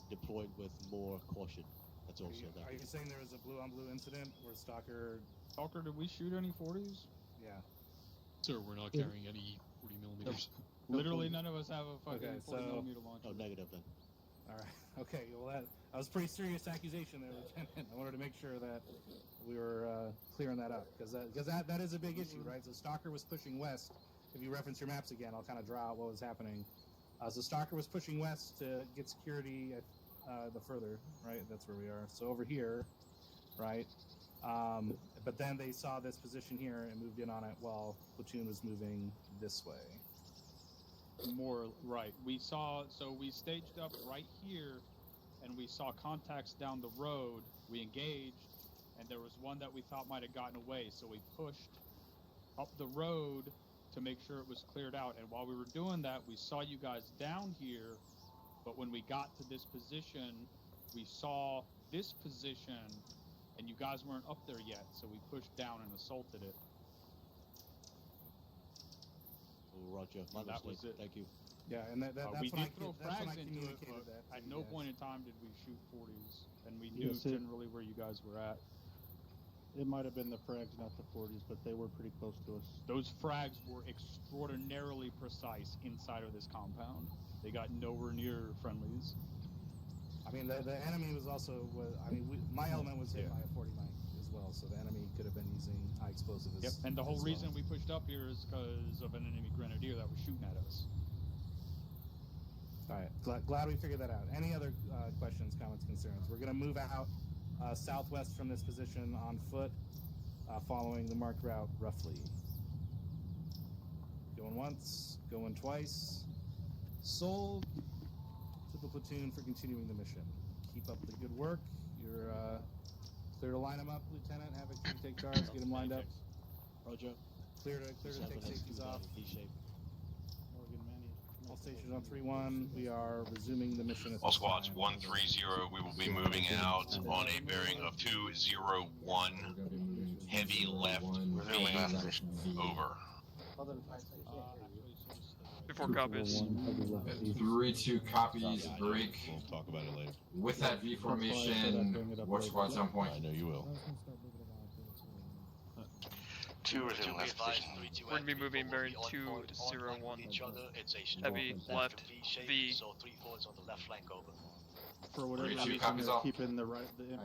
[SPEAKER 13] deployed with more caution. That's also that.
[SPEAKER 14] Are you saying there was a blue-on-blue incident where Stalker,
[SPEAKER 17] did we shoot any 40s?
[SPEAKER 14] Yeah.
[SPEAKER 20] Sir, we're not carrying any 40 millimeters.
[SPEAKER 17] Literally, none of us have a fucking
[SPEAKER 14] Okay,
[SPEAKER 17] 40
[SPEAKER 14] so-
[SPEAKER 17] millimeter launcher.
[SPEAKER 13] Oh, negative then.
[SPEAKER 14] All right. Okay. Well, that was a pretty serious accusation there, Lieutenant. I wanted to make sure that we were clearing that up because that is a big issue, right? So Stalker was pushing west. If you reference your maps again, I'll kind of draw out what was happening. So Stalker was pushing west to get security the further, right? That's where we are. So over here, right? But then they saw this position here and moved in on it while platoon was moving this way.
[SPEAKER 17] More right. We staged up right here, and we saw contacts down the road. We engaged, and there was one that we thought might have gotten away, so we pushed up the road to make sure it was cleared out. And while we were doing that, we saw you guys down here, but when we got to this position, we saw this position, and you guys weren't up there yet, so we pushed down and assaulted it.
[SPEAKER 13] Roger. My
[SPEAKER 17] That was
[SPEAKER 13] mistake.
[SPEAKER 17] it.
[SPEAKER 13] Thank you.
[SPEAKER 14] Yeah, and that's
[SPEAKER 17] We
[SPEAKER 14] when
[SPEAKER 17] did throw
[SPEAKER 14] that's when I
[SPEAKER 17] frags into it,
[SPEAKER 14] communicated
[SPEAKER 17] but
[SPEAKER 14] that to
[SPEAKER 17] at
[SPEAKER 14] you
[SPEAKER 17] no
[SPEAKER 14] guys.
[SPEAKER 17] point in time did we shoot 40s, and we knew
[SPEAKER 12] Yes, it-
[SPEAKER 17] generally where you guys were at.
[SPEAKER 12] It might have been the frags, not the 40s, but they were pretty close to us.
[SPEAKER 17] Those frags were extraordinarily precise inside of this compound. They got nowhere near friendlies.
[SPEAKER 14] I mean, the enemy was also. My element was hit by a 40 mic as well, so the enemy could have been using high explosive.
[SPEAKER 17] Yep, and the whole
[SPEAKER 14] as
[SPEAKER 17] reason
[SPEAKER 14] well.
[SPEAKER 17] we pushed up here is because of an enemy grenadier that was shooting at us.
[SPEAKER 14] All right, glad we figured that out. Any other questions, comments, concerns? We're going to move out southwest from this position on foot, following the marked route roughly. Going once, going twice. Sold to the platoon for continuing the mission. Keep up the good work. You're clear to line them up, Lieutenant. Have a team take charge. Get them lined up.
[SPEAKER 6] Roger.
[SPEAKER 14] Clear to take safeties off. All stations on 3-1. We are resuming the mission. At
[SPEAKER 5] All squads 130. We will be moving out on a bearing of 201. Heavy left V. Over.
[SPEAKER 1] 3-4 copies.
[SPEAKER 19] 3-2 copies, break.
[SPEAKER 9] We'll talk about it later.
[SPEAKER 19] With that V formation, watch squads on point.
[SPEAKER 9] I know you will.
[SPEAKER 2] 2 resume left position.
[SPEAKER 1] We're gonna be moving bearing 201. Heavy left V.
[SPEAKER 13] So 3-4 is on the left flank over.
[SPEAKER 12] For whatever
[SPEAKER 19] 3-2
[SPEAKER 12] reason,
[SPEAKER 19] copies
[SPEAKER 12] they're
[SPEAKER 19] off.
[SPEAKER 12] keeping the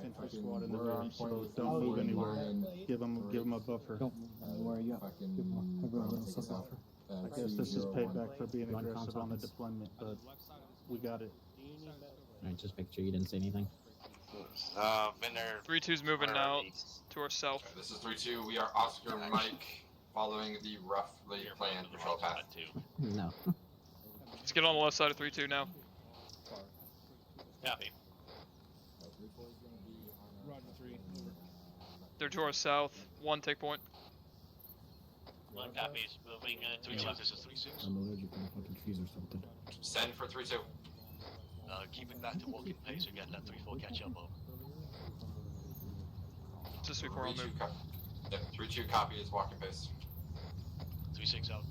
[SPEAKER 12] infantry squad in the rear, so don't move anywhere. Give them a buffer.
[SPEAKER 3] Where are you at? Everyone else a buffer.
[SPEAKER 12] I guess this is payback for being aggressive on the deployment, but we got it.
[SPEAKER 7] Alright, just make sure you didn't say anything.
[SPEAKER 2] Been there.
[SPEAKER 1] 3-2's moving now to our south.
[SPEAKER 19] This is 3-2. We are Oscar Mike, following the roughly planned patrol path.
[SPEAKER 7] No.
[SPEAKER 1] Let's get on the left side of 3-2 now.
[SPEAKER 10] Copy.
[SPEAKER 14] Roger 3. Over.
[SPEAKER 1] They're to our south. 1 take point.
[SPEAKER 10] 1 copies. Moving 3-2. This is 3-6.
[SPEAKER 3] I'm allergic to the fucking trees or something.
[SPEAKER 19] Send for 3-2.
[SPEAKER 13] Keep it back to walking pace again. Let 3-4 catch up over.
[SPEAKER 1] Just 3-4 on
[SPEAKER 19] 3-2
[SPEAKER 1] move.
[SPEAKER 19] Yep, 3-2 copy is walking pace.
[SPEAKER 13] 3-6 out.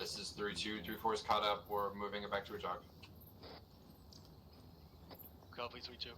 [SPEAKER 19] This is 3-2. 3-4 is caught up. We're moving it back to a jog.
[SPEAKER 13] Copy 3-2.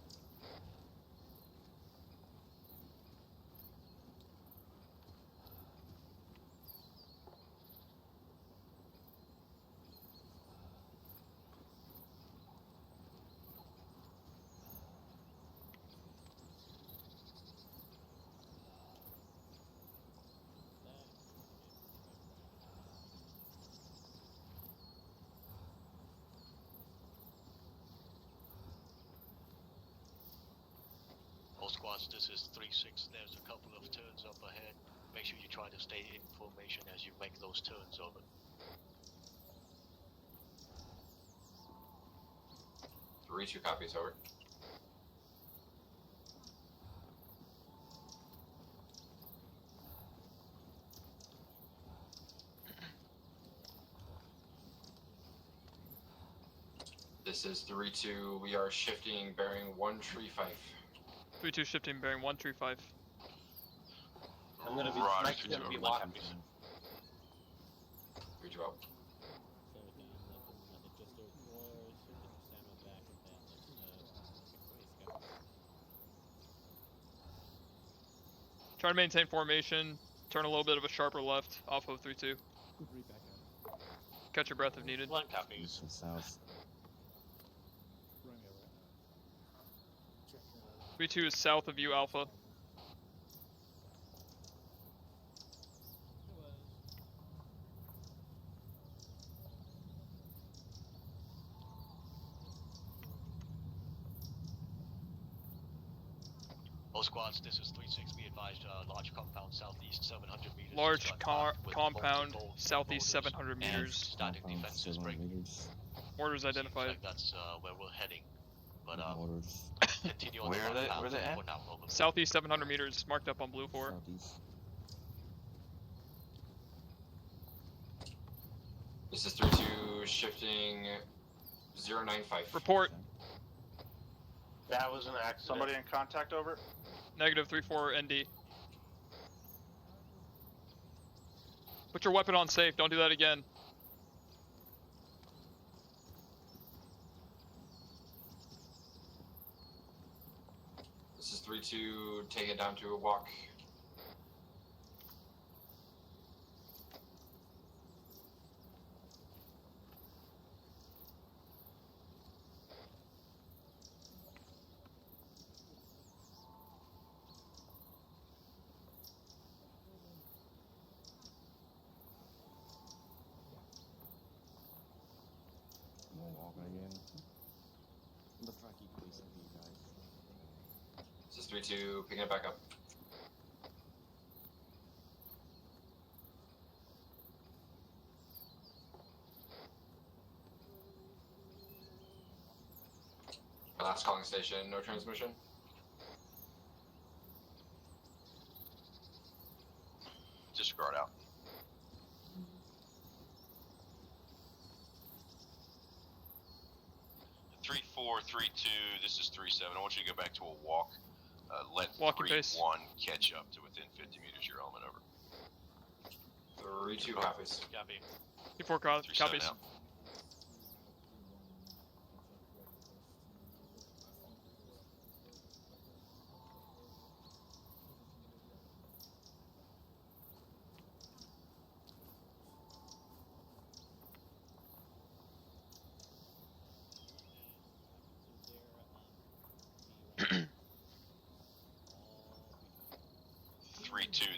[SPEAKER 13] Squads, this is 3-6. There's a couple of turns up ahead. Make sure you try to stay in formation as you make those turns over.
[SPEAKER 19] 3-2 copies, over. This is 3-2. We are shifting bearing 135.
[SPEAKER 1] 3-2 shifting bearing 135.
[SPEAKER 2] I'm gonna be Mike's gonna be walking.
[SPEAKER 19] 3-2 out.
[SPEAKER 1] Try to maintain formation. Turn a little bit of a sharper left off of 3-2. Catch your breath if needed.
[SPEAKER 10] 1 copy.
[SPEAKER 6] South.
[SPEAKER 1] 3-2 is south of you, Alpha.
[SPEAKER 13] All squads, this is 3-6. Be advised, large compound southeast 700 meters.
[SPEAKER 1] Large compound southeast 700 meters.
[SPEAKER 13] Static defenses break.
[SPEAKER 1] Mortars identified.
[SPEAKER 13] Like that's where we're heading. But continue on
[SPEAKER 2] Where
[SPEAKER 13] the
[SPEAKER 2] are
[SPEAKER 13] route
[SPEAKER 2] they at?
[SPEAKER 13] for now, over.
[SPEAKER 1] Southeast 700 meters, marked up on blue 4.
[SPEAKER 6] Southeast.
[SPEAKER 19] This is 3-2 shifting 095.
[SPEAKER 1] Report.
[SPEAKER 2] That was an accident. Somebody in contact over?
[SPEAKER 1] Negative 3-4 ND. Put your weapon on safe. Don't do that again.
[SPEAKER 19] This is 3-2. Take it down to a walk.
[SPEAKER 6] No walking again. Let's try to keep pace with you guys.
[SPEAKER 19] This is 3-2. Picking it back up. Last calling station. No transmission.
[SPEAKER 5] Disregard out. Three, 4, 3, 2. This is 3-7. I want you to go back to a walk. Let
[SPEAKER 1] Walking
[SPEAKER 5] 3-1
[SPEAKER 1] pace.
[SPEAKER 5] catch up to within 50 meters. Your element over.
[SPEAKER 19] 3-2 copies.
[SPEAKER 10] Copy.
[SPEAKER 1] T4 copies.
[SPEAKER 5] Out.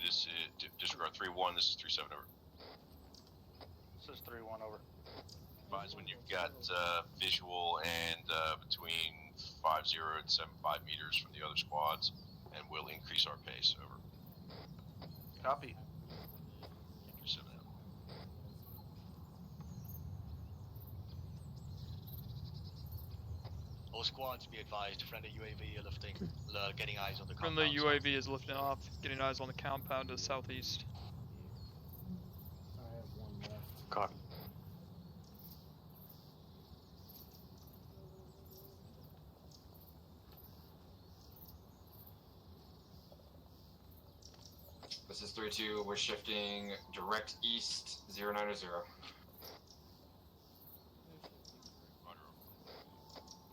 [SPEAKER 5] This is disregard 3-1. This is 3-7 over.
[SPEAKER 2] This is 3-1 over.
[SPEAKER 5] Advise when you've got visual and between 5-0 and 7-5 meters from the other squads, and we'll increase our pace. Over.
[SPEAKER 2] Copy.
[SPEAKER 5] 3-7 out.
[SPEAKER 13] All squads be advised, friendly UAV lifting, getting eyes on the
[SPEAKER 1] Friendly
[SPEAKER 13] compound.
[SPEAKER 1] UAV is lifting off, getting eyes on the compound to the southeast.
[SPEAKER 4] I have one left.
[SPEAKER 2] Copy.
[SPEAKER 19] This is 3-2. We're shifting direct east 090.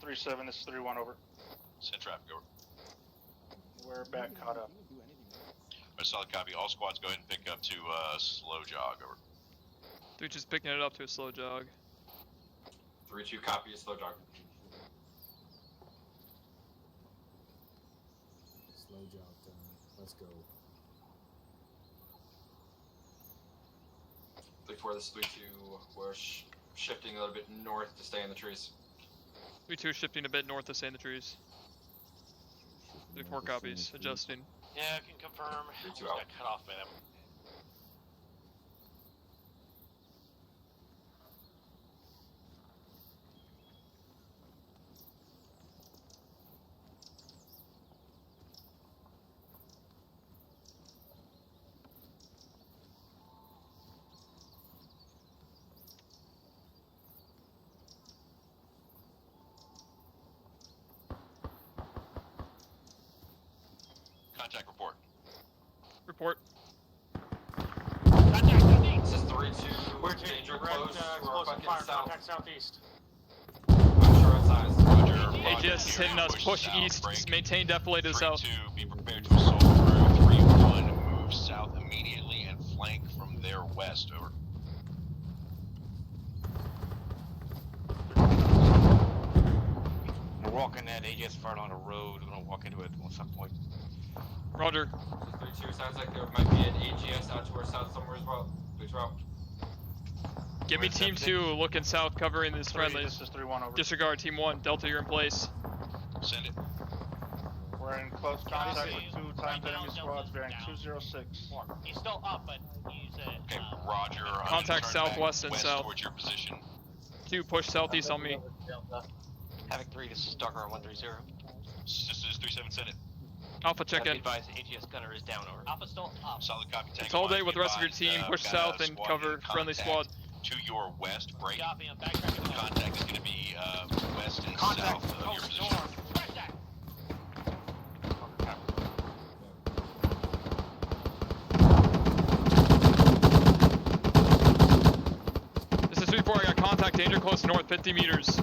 [SPEAKER 2] 3-7. This is 3-1 over.
[SPEAKER 5] Send traffic over.
[SPEAKER 2] We're back caught up.
[SPEAKER 5] Alright, solid copy. All squads go ahead and pick up to slow jog. Over.
[SPEAKER 1] 3-2's picking it up to a slow jog.
[SPEAKER 19] 3-2 copy. Slow jog.
[SPEAKER 4] Slow jog done. Let's go.
[SPEAKER 19] 3-4. This is 3-2. We're shifting a little bit north to stay in the trees.
[SPEAKER 1] 3-2 shifting a bit north to stay in the trees. 3-4 copies, adjusting.
[SPEAKER 10] Yeah, I can confirm. Just got cut off by them.
[SPEAKER 5] Contact report.
[SPEAKER 1] Report.
[SPEAKER 10] Contact southeast.
[SPEAKER 19] This is 3-2.
[SPEAKER 10] We're taking
[SPEAKER 19] danger
[SPEAKER 10] direct
[SPEAKER 19] close. We're
[SPEAKER 10] explosive
[SPEAKER 19] fucking
[SPEAKER 10] fire.
[SPEAKER 19] south.
[SPEAKER 10] Contact southeast.
[SPEAKER 19] I'm sure it's eyes.
[SPEAKER 5] Roger.
[SPEAKER 1] AGS is hitting us. Push east.
[SPEAKER 5] Break.
[SPEAKER 1] Maintain defilade to the south.
[SPEAKER 5] 3-2, be prepared to assault through. 3-1, move south immediately and flank from their west. Over.
[SPEAKER 6] We're walking that AGS far along the road. We're gonna walk into it at some point.
[SPEAKER 1] Roger.
[SPEAKER 19] 3-2. Sounds like there might be an AGS out to our south somewhere as well. 3-2 out.
[SPEAKER 1] Give me team 2 looking south, covering this friendlies.
[SPEAKER 2] This is 3-1 over.
[SPEAKER 1] Disregard team 1. Delta, you're in place.
[SPEAKER 5] Send it.
[SPEAKER 2] We're in close contact
[SPEAKER 10] Copy.
[SPEAKER 2] with 2
[SPEAKER 10] Right
[SPEAKER 2] times
[SPEAKER 10] now,
[SPEAKER 2] enemy
[SPEAKER 10] Delta's
[SPEAKER 2] squads bearing
[SPEAKER 10] down.
[SPEAKER 2] 206.
[SPEAKER 10] He's still up, but he's
[SPEAKER 5] Okay, Roger. I'm
[SPEAKER 1] Contact
[SPEAKER 5] gonna turn
[SPEAKER 1] southwest
[SPEAKER 5] back
[SPEAKER 1] and
[SPEAKER 5] west
[SPEAKER 1] south.
[SPEAKER 5] towards your position.
[SPEAKER 1] 2, push southeast on me.
[SPEAKER 13] Havoc 3, this is Stalker on 130.
[SPEAKER 5] This is 3-7, send it.
[SPEAKER 1] Alpha, check in.
[SPEAKER 13] Advised, AGS gunner is down over.
[SPEAKER 10] Alpha's still up.
[SPEAKER 5] Solid copy. Tango
[SPEAKER 1] Consolidate
[SPEAKER 5] Mike,
[SPEAKER 1] with the rest of your
[SPEAKER 5] advised,
[SPEAKER 1] team. Push
[SPEAKER 5] got
[SPEAKER 1] south
[SPEAKER 5] a
[SPEAKER 1] and
[SPEAKER 5] squad
[SPEAKER 1] cover
[SPEAKER 5] in
[SPEAKER 1] friendly
[SPEAKER 5] contact
[SPEAKER 1] squad.
[SPEAKER 5] to your west. Break.
[SPEAKER 10] Copy, I'm backtracking.
[SPEAKER 5] The contact is going to be west and
[SPEAKER 10] Contact.
[SPEAKER 5] south of your
[SPEAKER 10] Coast
[SPEAKER 5] position.
[SPEAKER 10] north. Smash that.
[SPEAKER 1] contact, danger close north, 50 meters.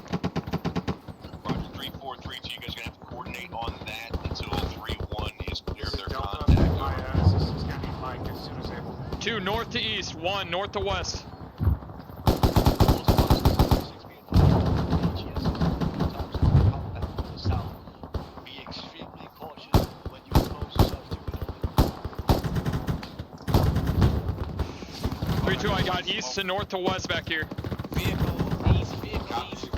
[SPEAKER 5] Roger, 3-4-3-2, you guys are gonna have to coordinate on that until 3-1 is clear of their contact.
[SPEAKER 2] Scanning Mike as soon as able.
[SPEAKER 1] 2 north to east, 1 north to west.
[SPEAKER 13] Be extremely cautious when you close yourself to it.
[SPEAKER 1] 3-2, I got east to north to west back here.
[SPEAKER 13] Vehicle east, vehicle east.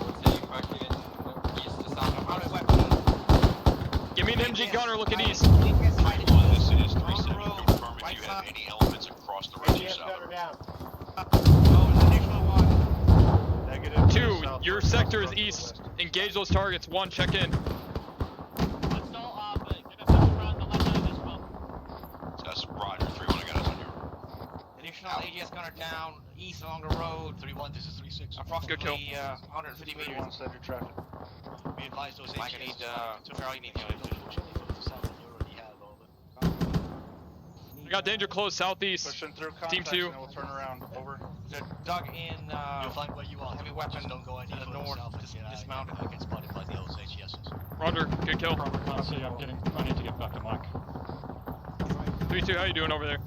[SPEAKER 1] Give me an MG gunner looking east.
[SPEAKER 5] 3-1, this is 3-7, confirm if you have any elements across the road to your south.
[SPEAKER 1] 2, your sector is east. Engage those targets. 1, check in.
[SPEAKER 5] So that's Roger, 3-1, I got us on your...
[SPEAKER 13] Additional AGS gunner down east along the road. 3-1, this is 3-6. Approximately 150 meters.
[SPEAKER 2] Center traffic.
[SPEAKER 13] Be advised those AGS. I need
[SPEAKER 1] I got danger close southeast.
[SPEAKER 2] Pushing through
[SPEAKER 1] Team
[SPEAKER 2] contacts
[SPEAKER 1] 2.
[SPEAKER 2] and we'll turn around. Over.
[SPEAKER 13] They're dug in. You'll find where you are. Heavy weapon. Just don't go any further north. Dismount. I get spotted by the old AGSs.
[SPEAKER 1] Roger, good kill.
[SPEAKER 8] I need to get back to Mike.
[SPEAKER 1] 3-2, how you doing over there?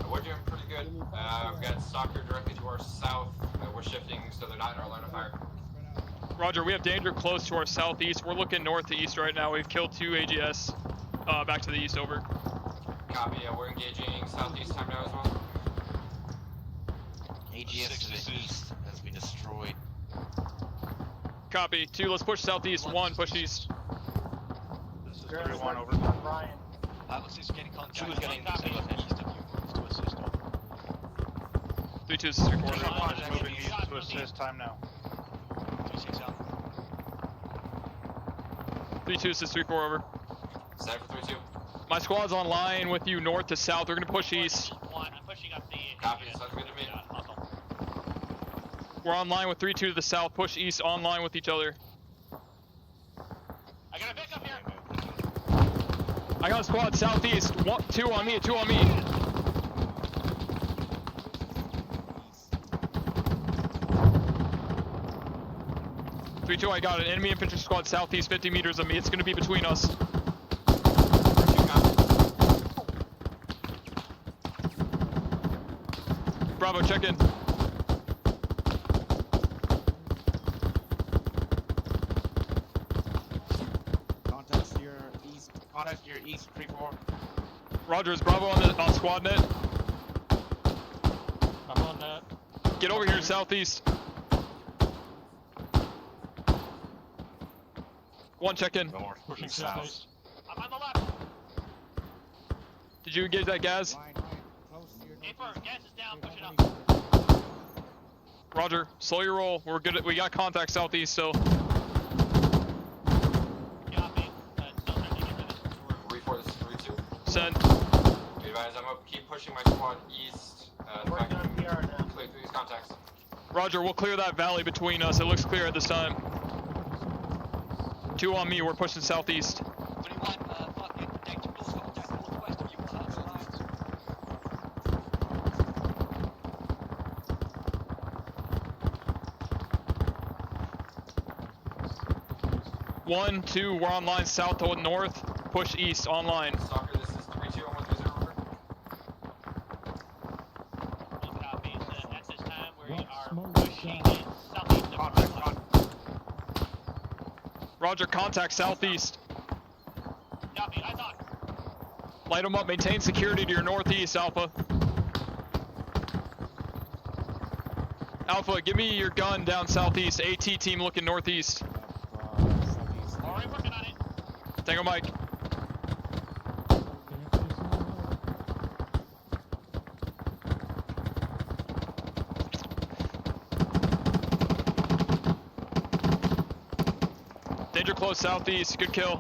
[SPEAKER 19] We're doing pretty good. We've got Stalker directly to our south. We're shifting so they're not in our line of fire.
[SPEAKER 1] Roger, we have danger close to our southeast. We're looking north to east right now. We've killed 2 AGS. Back to the east, over.
[SPEAKER 19] Copy, we're engaging southeast time now as well.
[SPEAKER 13] AGS to the east has been destroyed.
[SPEAKER 1] Copy. 2, let's push southeast. 1, push east.
[SPEAKER 2] This is 3-1, over.
[SPEAKER 13] Ryan. Let's just get in contact. 2 is getting east of you to assist.
[SPEAKER 1] 3-2 is 3-4.
[SPEAKER 2] Moving east to assist time now.
[SPEAKER 13] 3-6 out.
[SPEAKER 1] 3-2 is 3-4, over.
[SPEAKER 19] Set for 3-2.
[SPEAKER 1] My squad's online with you north to south. We're gonna push east.
[SPEAKER 10] I'm pushing up the.
[SPEAKER 19] Copy, sounds good to me.
[SPEAKER 1] We're online with 3-2 to the south. Push east, online with each other.
[SPEAKER 10] I got a pickup here.
[SPEAKER 1] I got a squad southeast. 2 on me, 2 on me. Three-2, I got an enemy infantry squad southeast, 50 meters of me. It's gonna be between us. Bravo, check in.
[SPEAKER 13] Contact your east. Contact your east. 3-4.
[SPEAKER 1] Roger, is Bravo on squad net?
[SPEAKER 8] I'm on that.
[SPEAKER 1] Get over here southeast. 1, check in.
[SPEAKER 5] North,
[SPEAKER 8] Pushing
[SPEAKER 5] south.
[SPEAKER 10] I'm on the left.
[SPEAKER 1] Did you engage that gas?
[SPEAKER 10] A4, gas is down, push it up.
[SPEAKER 1] Roger, slow your roll. We're good. We got contact southeast still.
[SPEAKER 10] Copy. Still trying to get rid of this.
[SPEAKER 19] 3-4, this is 3-2.
[SPEAKER 1] Send.
[SPEAKER 19] Be advised, I'm gonna keep pushing my squad east. If I can clear through these contacts.
[SPEAKER 1] Roger, we'll clear that valley between us. It looks clear at this time. 2 on me. We're pushing southeast.
[SPEAKER 13] 3-1. Fucking danger close contact northwest of you. Lines.
[SPEAKER 1] 1, 2, we're online south to north. Push east, online.
[SPEAKER 19] Stalker, this is 3-2 on 130, over.
[SPEAKER 10] Copy. At this time, we are pushing in southeast of our.
[SPEAKER 1] Roger, contact southeast.
[SPEAKER 10] Copy, I thought.
[SPEAKER 1] Light them up. Maintain security to your northeast, Alpha. Alpha, give me your gun down southeast. AT team looking northeast.
[SPEAKER 10] Already working on it.
[SPEAKER 1] Tango Mike. Danger close southeast. Good kill.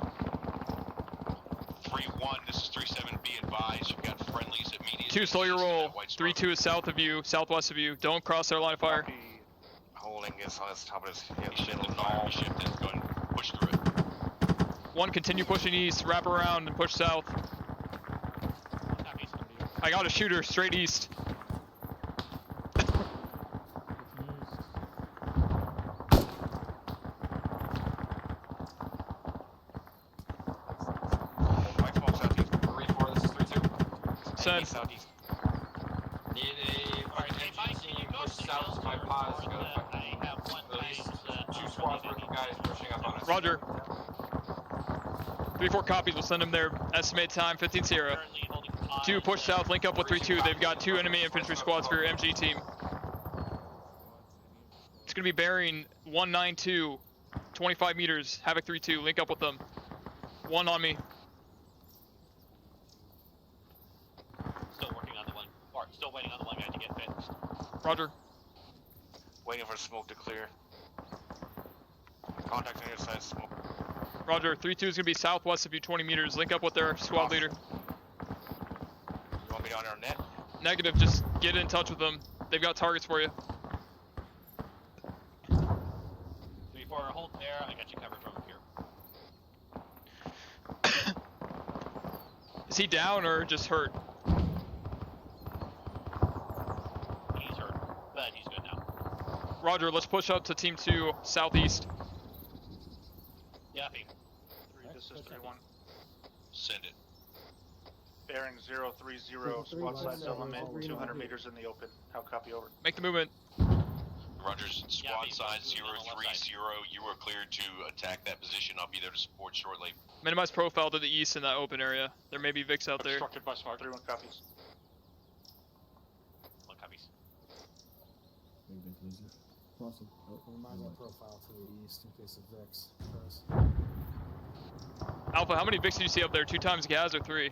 [SPEAKER 5] 3-1, this is 3-7, be advised, you've got friendlies immediately.
[SPEAKER 1] 2, slow your roll. 3-2 is south of you, southwest of you. Don't cross their line of fire.
[SPEAKER 13] Holding is on his top of his
[SPEAKER 5] He shifted fire, he shifted, go ahead and push through it.
[SPEAKER 1] 1, continue pushing east, wrap around and push south. I got a shooter straight east. Send.
[SPEAKER 2] Southeast.
[SPEAKER 19] Need a fucking MG team push south to my pause. Go fucking release 2 squads worth of guys pushing up on us.
[SPEAKER 1] Roger. 3-4 copies. We'll send them there. Estimate time 15-0. 2 push south. Link up with 3-2. They've got 2 enemy infantry squads for your MG team. It's gonna be bearing 192, 25 meters. Havoc 3-2. Link up with them. 1 on me.
[SPEAKER 10] Still working on the one. Or still waiting on the one guy to get fixed.
[SPEAKER 1] Roger.
[SPEAKER 2] Waiting for smoke to clear. Contact on your side, smoke.
[SPEAKER 1] Roger. 3-2 is gonna be southwest of you, 20 meters. Link up with their squad leader.
[SPEAKER 2] You want me on our net?
[SPEAKER 1] Negative. Just get in touch with them. They've got targets for you.
[SPEAKER 10] 3-4, hold there. I got you covered from here.
[SPEAKER 1] Is he down or just hurt?
[SPEAKER 10] He's hurt, but he's good now.
[SPEAKER 1] Roger. Let's push up to team 2 southeast.
[SPEAKER 10] Yeah,
[SPEAKER 2] This is 3-1.
[SPEAKER 5] Send it.
[SPEAKER 2] Bearing 030, squad size element, 200 meters in the open. How copy over?
[SPEAKER 1] Make the movement.
[SPEAKER 5] Rogers, squad size 030, you are cleared to attack that position. I'll be there to support shortly.
[SPEAKER 1] Minimize profile to the east in that open area. There may be Vicks out there.
[SPEAKER 2] Obstructed by smart. 3-1 copies.
[SPEAKER 10] 1 copies.
[SPEAKER 3] Big laser. Awesome.
[SPEAKER 4] Minimize our profile to the east in case of Vex.
[SPEAKER 1] Alpha, how many Vicks do you see up there? 2 times gas or 3?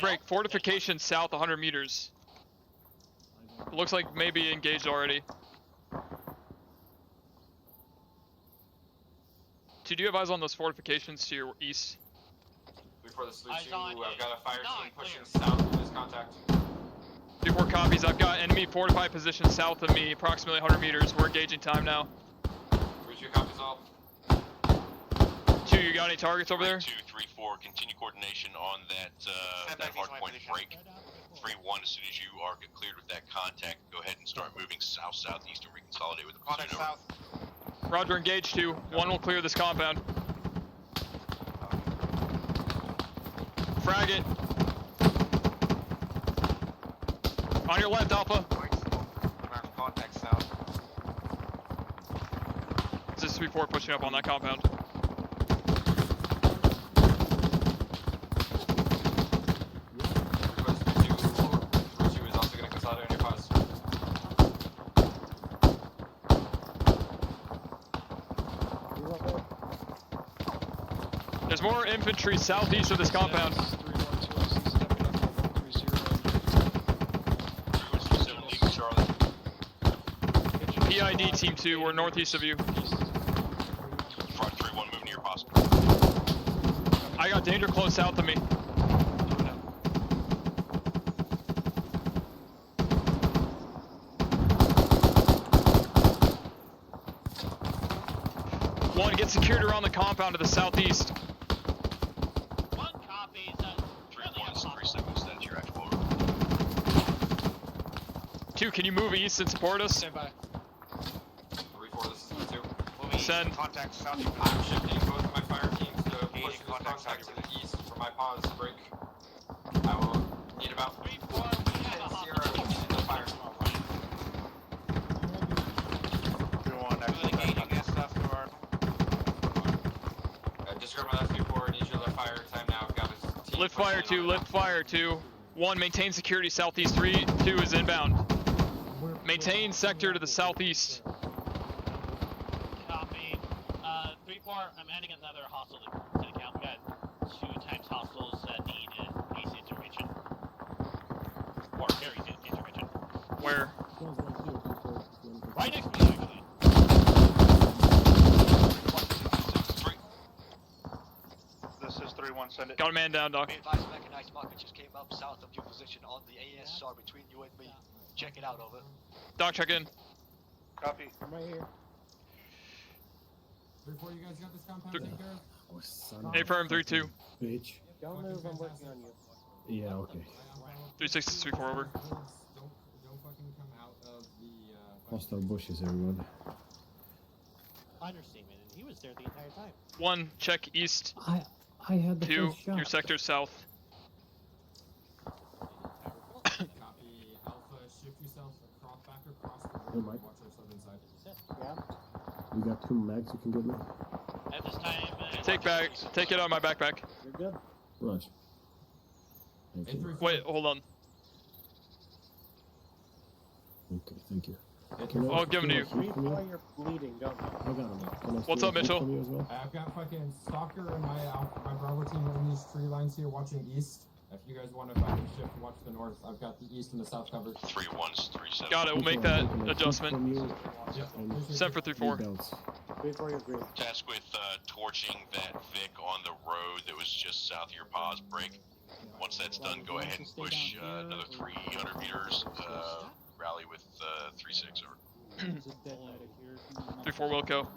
[SPEAKER 1] Break. Fortification south 100 meters. It looks like maybe engaged already. 2, do you have eyes on those fortifications to your east?
[SPEAKER 19] Before the salute you, I've got a fire team pushing south to this contact.
[SPEAKER 1] 3-4 copies. I've got enemy fortified position south of me, approximately 100 meters. We're engaging time now.
[SPEAKER 19] 3-2 copies all.
[SPEAKER 1] 2, you got any targets over there?
[SPEAKER 5] 2, 3, 4, continue coordination on that hardpoint break. 3-1, as soon as you are cleared with that contact, go ahead and start moving south-southeast and reconsolidate with the
[SPEAKER 2] Contact
[SPEAKER 5] platoon.
[SPEAKER 2] south.
[SPEAKER 1] Roger, engage 2. 1 will clear this compound. Frag it. On your left, Alpha.
[SPEAKER 2] Contact south.
[SPEAKER 1] This is 3-4 pushing up on that compound. There's more infantry southeast of this compound. PID Team 2, we're northeast of you.
[SPEAKER 5] Front 3-1, moving to your post.
[SPEAKER 1] I got danger close south of me. One, get secured around the compound to the southeast.
[SPEAKER 10] 1 copies.
[SPEAKER 5] 3-1, that's your actual order.
[SPEAKER 1] 2, can you move east and support us?
[SPEAKER 10] Stand by.
[SPEAKER 19] 3-4, this is 2.
[SPEAKER 1] Send.
[SPEAKER 2] Contact south.
[SPEAKER 19] I'm shifting both of my fire teams to push this contact to the east for my pause break. I will need about
[SPEAKER 10] 3-4. We have a
[SPEAKER 19] 0 in the fire.
[SPEAKER 2] 3-1, actually engaging this stuff to our...
[SPEAKER 19] Disregard my last 3-4, need your left fire time now. I've got his team.
[SPEAKER 1] Lift fire 2, lift fire 2. 1, maintain security southeast. 3-2 is inbound. Maintain sector to the southeast.
[SPEAKER 10] Copy. 3-4, I'm adding another hostile to the count. We got 2 times hostiles that need AC intervention. Or very easy intervention.
[SPEAKER 1] Where?
[SPEAKER 10] Right next to me, actually.
[SPEAKER 2] This is 3-1, send it.
[SPEAKER 1] Got a man down, Doc.
[SPEAKER 13] Be advised, mechanized market just came up south of your position on the ASR between you and me. Check it out, over.
[SPEAKER 1] Doc, check in.
[SPEAKER 2] Copy.
[SPEAKER 4] I'm right here.
[SPEAKER 11] 3-4, you guys got this compound taken care of?
[SPEAKER 3] Oh, son
[SPEAKER 1] A firm 3-2.
[SPEAKER 3] Bitch.
[SPEAKER 16] Don't move, I'm working on you.
[SPEAKER 3] Yeah, okay.
[SPEAKER 1] 3-6 to 3-4 over.
[SPEAKER 11] Don't fucking come out of the,
[SPEAKER 3] Hostile bushes, everyone.
[SPEAKER 18] Understatement, and he was there the entire time.
[SPEAKER 1] 1, check east.
[SPEAKER 3] I had the
[SPEAKER 1] 2,
[SPEAKER 3] first shot.
[SPEAKER 1] your sector south.
[SPEAKER 3] Hey, Mike.
[SPEAKER 11] Watch our southern side.
[SPEAKER 16] Yeah.
[SPEAKER 3] You got 2 mags you can give me?
[SPEAKER 10] At this time,
[SPEAKER 1] Take it out of my backpack.
[SPEAKER 16] You're good.
[SPEAKER 3] Raj. Thank you.
[SPEAKER 1] Wait, hold on.
[SPEAKER 3] Okay, thank you.
[SPEAKER 1] I'll give them to you.
[SPEAKER 16] Before you're bleeding, don't you?
[SPEAKER 3] I got him. Can I
[SPEAKER 1] What's
[SPEAKER 3] steal
[SPEAKER 1] up,
[SPEAKER 3] a
[SPEAKER 1] Mitchell?
[SPEAKER 3] from you as well?
[SPEAKER 11] I've got fucking Stalker and my Bravo team are in these tree lines here watching east. If you guys want to fucking shift and watch the north, I've got the east and the south covered.
[SPEAKER 5] 3-1's 3-7.
[SPEAKER 1] Got it. We'll make that adjustment. Send for 3-4.
[SPEAKER 16] 3-4, you're green.
[SPEAKER 5] Task with torching that Vic on the road that was just south of your pause break. Once that's done, go ahead and push another 300 meters. Rally with 3-6 over.
[SPEAKER 1] 3-4 Wilco.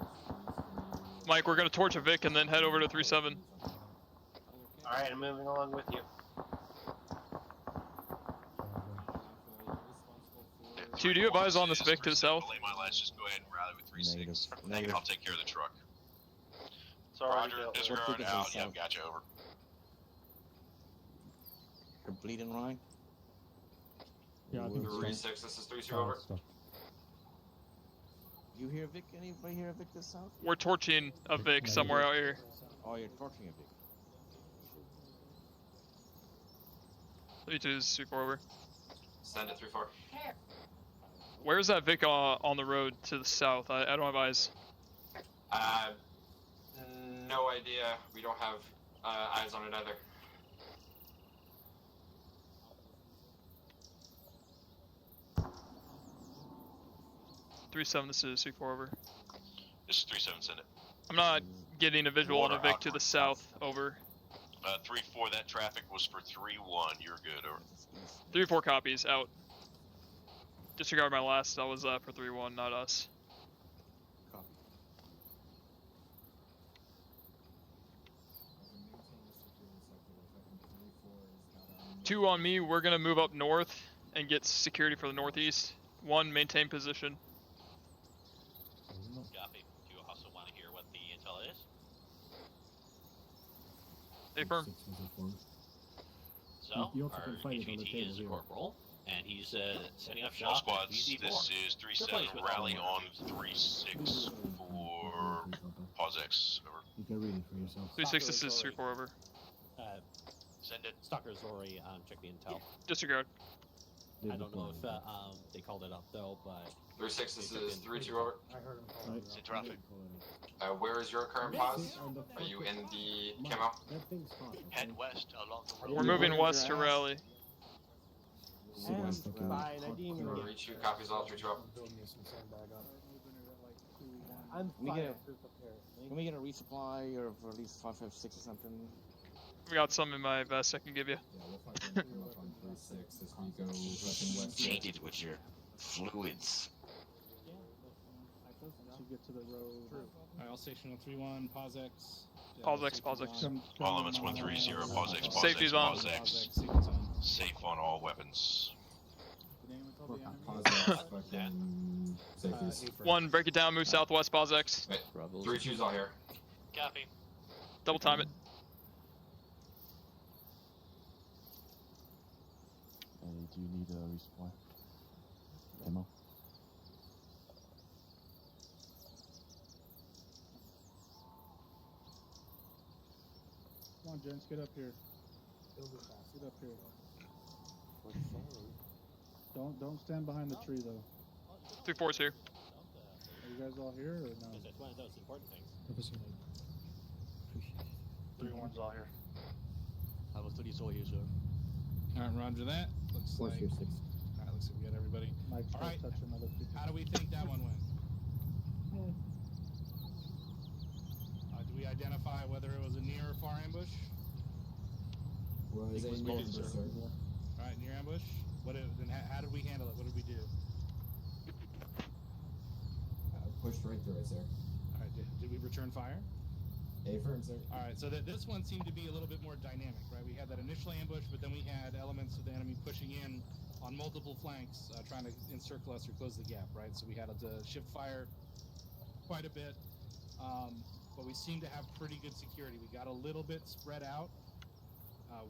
[SPEAKER 1] Mike, we're gonna torch a Vic and then head over to 3-7.
[SPEAKER 16] Alright, I'm moving along with you.
[SPEAKER 1] Q, do you advise on this Vic to the south?
[SPEAKER 5] Belay my last, just go ahead and rally with 3-6.
[SPEAKER 6] Negative.
[SPEAKER 5] I'll take care of the truck.
[SPEAKER 16] It's already
[SPEAKER 5] Roger,
[SPEAKER 16] built.
[SPEAKER 5] disregard out. Yep, gotcha, over.
[SPEAKER 6] You're bleeding, Ryan?
[SPEAKER 8] Yeah, I think it's
[SPEAKER 19] 3-6, this is 3-2 over.
[SPEAKER 6] You hear Vic? Anybody hear Vic this south?
[SPEAKER 1] We're torching a Vic somewhere out here.
[SPEAKER 6] Oh, you're torching a Vic.
[SPEAKER 1] 3-2 is 3-4 over.
[SPEAKER 19] Send it 3-4.
[SPEAKER 1] Where's that Vic on the road to the south? I don't have eyes.
[SPEAKER 19] No idea. We don't have eyes on it either.
[SPEAKER 1] Three seven. This is 3-4 over.
[SPEAKER 5] This is 3-7, send it.
[SPEAKER 1] I'm not getting a visual on a Vic to the south. Over.
[SPEAKER 5] 3-4, that traffic was for 3-1. You're good, over.
[SPEAKER 1] 3-4 copies out. Disregard my last. That was for 3-1, not us.
[SPEAKER 6] Copy.
[SPEAKER 1] Two on me. We're gonna move up north and get security for the northeast. 1, maintain position.
[SPEAKER 10] Copy. Do you also want to hear what the intel is?
[SPEAKER 1] Stay firm.
[SPEAKER 10] So,
[SPEAKER 3] You also
[SPEAKER 10] our
[SPEAKER 3] can find it on the
[SPEAKER 10] HVT
[SPEAKER 3] table
[SPEAKER 10] is a
[SPEAKER 3] here.
[SPEAKER 10] corporal, and he's setting up
[SPEAKER 5] All
[SPEAKER 10] shop at
[SPEAKER 5] squads,
[SPEAKER 10] VZ4.
[SPEAKER 5] this is 3-7, rally on 3-6 for pause X, over.
[SPEAKER 3] You can read it for yourself.
[SPEAKER 1] 3-6. This is 3-4 over.
[SPEAKER 18] Send it. Stalker's already check the intel.
[SPEAKER 1] Disregard.
[SPEAKER 18] I don't know if they called it up though, but
[SPEAKER 19] 3-6, this is 3-2 over.
[SPEAKER 18] I heard him.
[SPEAKER 3] Right.
[SPEAKER 18] It's in traffic.
[SPEAKER 19] Where is your current pause? Are you in the camo?
[SPEAKER 18] Head west along the road.
[SPEAKER 1] We're moving west to rally.
[SPEAKER 16] And fine, I deem you.
[SPEAKER 19] 3-2 copies all 3-2 up.
[SPEAKER 16] I'm
[SPEAKER 6] Can we get
[SPEAKER 16] fireproof apparently.
[SPEAKER 6] Can we get a resupply or for at least 5.56 or something?
[SPEAKER 1] We got some in my vest I can give you.
[SPEAKER 11] Yeah, we'll fucking move up on 3-6 as we go fucking west.
[SPEAKER 13] Change it with your fluids.
[SPEAKER 12] To get to the road.
[SPEAKER 14] Alright, I'll station on 3-1, pause X.
[SPEAKER 1] Pause X, pause X.
[SPEAKER 5] All elements 130, pause X, pause
[SPEAKER 1] Safety's
[SPEAKER 5] X,
[SPEAKER 1] on.
[SPEAKER 5] pause X. Safe on all weapons.
[SPEAKER 11] Pause X, fucking safeties.
[SPEAKER 1] 1, break it down, move southwest, pause X.
[SPEAKER 19] 3-2's all here.
[SPEAKER 10] Copy.
[SPEAKER 1] Double time it.
[SPEAKER 6] Do you need a resupply? Ammo?
[SPEAKER 12] Come on, gents, get up here. Get up here. Don't stand behind the tree though.
[SPEAKER 1] 3-4's here.
[SPEAKER 12] Are you guys all here or no?
[SPEAKER 18] That's one of those important things.
[SPEAKER 12] 3-1's all here.
[SPEAKER 13] I was 30 so here, sir.
[SPEAKER 14] Alright, roger that. Looks like. Alright, looks like we got everybody.
[SPEAKER 12] Mike's
[SPEAKER 14] Alright,
[SPEAKER 12] touch another people.
[SPEAKER 14] how do we think that one went? Do we identify whether it was a near or far ambush?
[SPEAKER 11] Was a near ambush, sir.
[SPEAKER 14] Alright, near ambush. Then how did we handle it? What did we do?
[SPEAKER 11] Pushed right through it, sir.
[SPEAKER 14] Alright, did we return fire?
[SPEAKER 11] Affirm, sir.
[SPEAKER 14] Alright, so this one seemed to be a little bit more dynamic, right? We had that initial ambush, but then we had elements of the enemy pushing in on multiple flanks, trying to encircle us or close the gap, right? So we had to shift fire quite a bit, but we seemed to have pretty good security. We got a little bit spread out.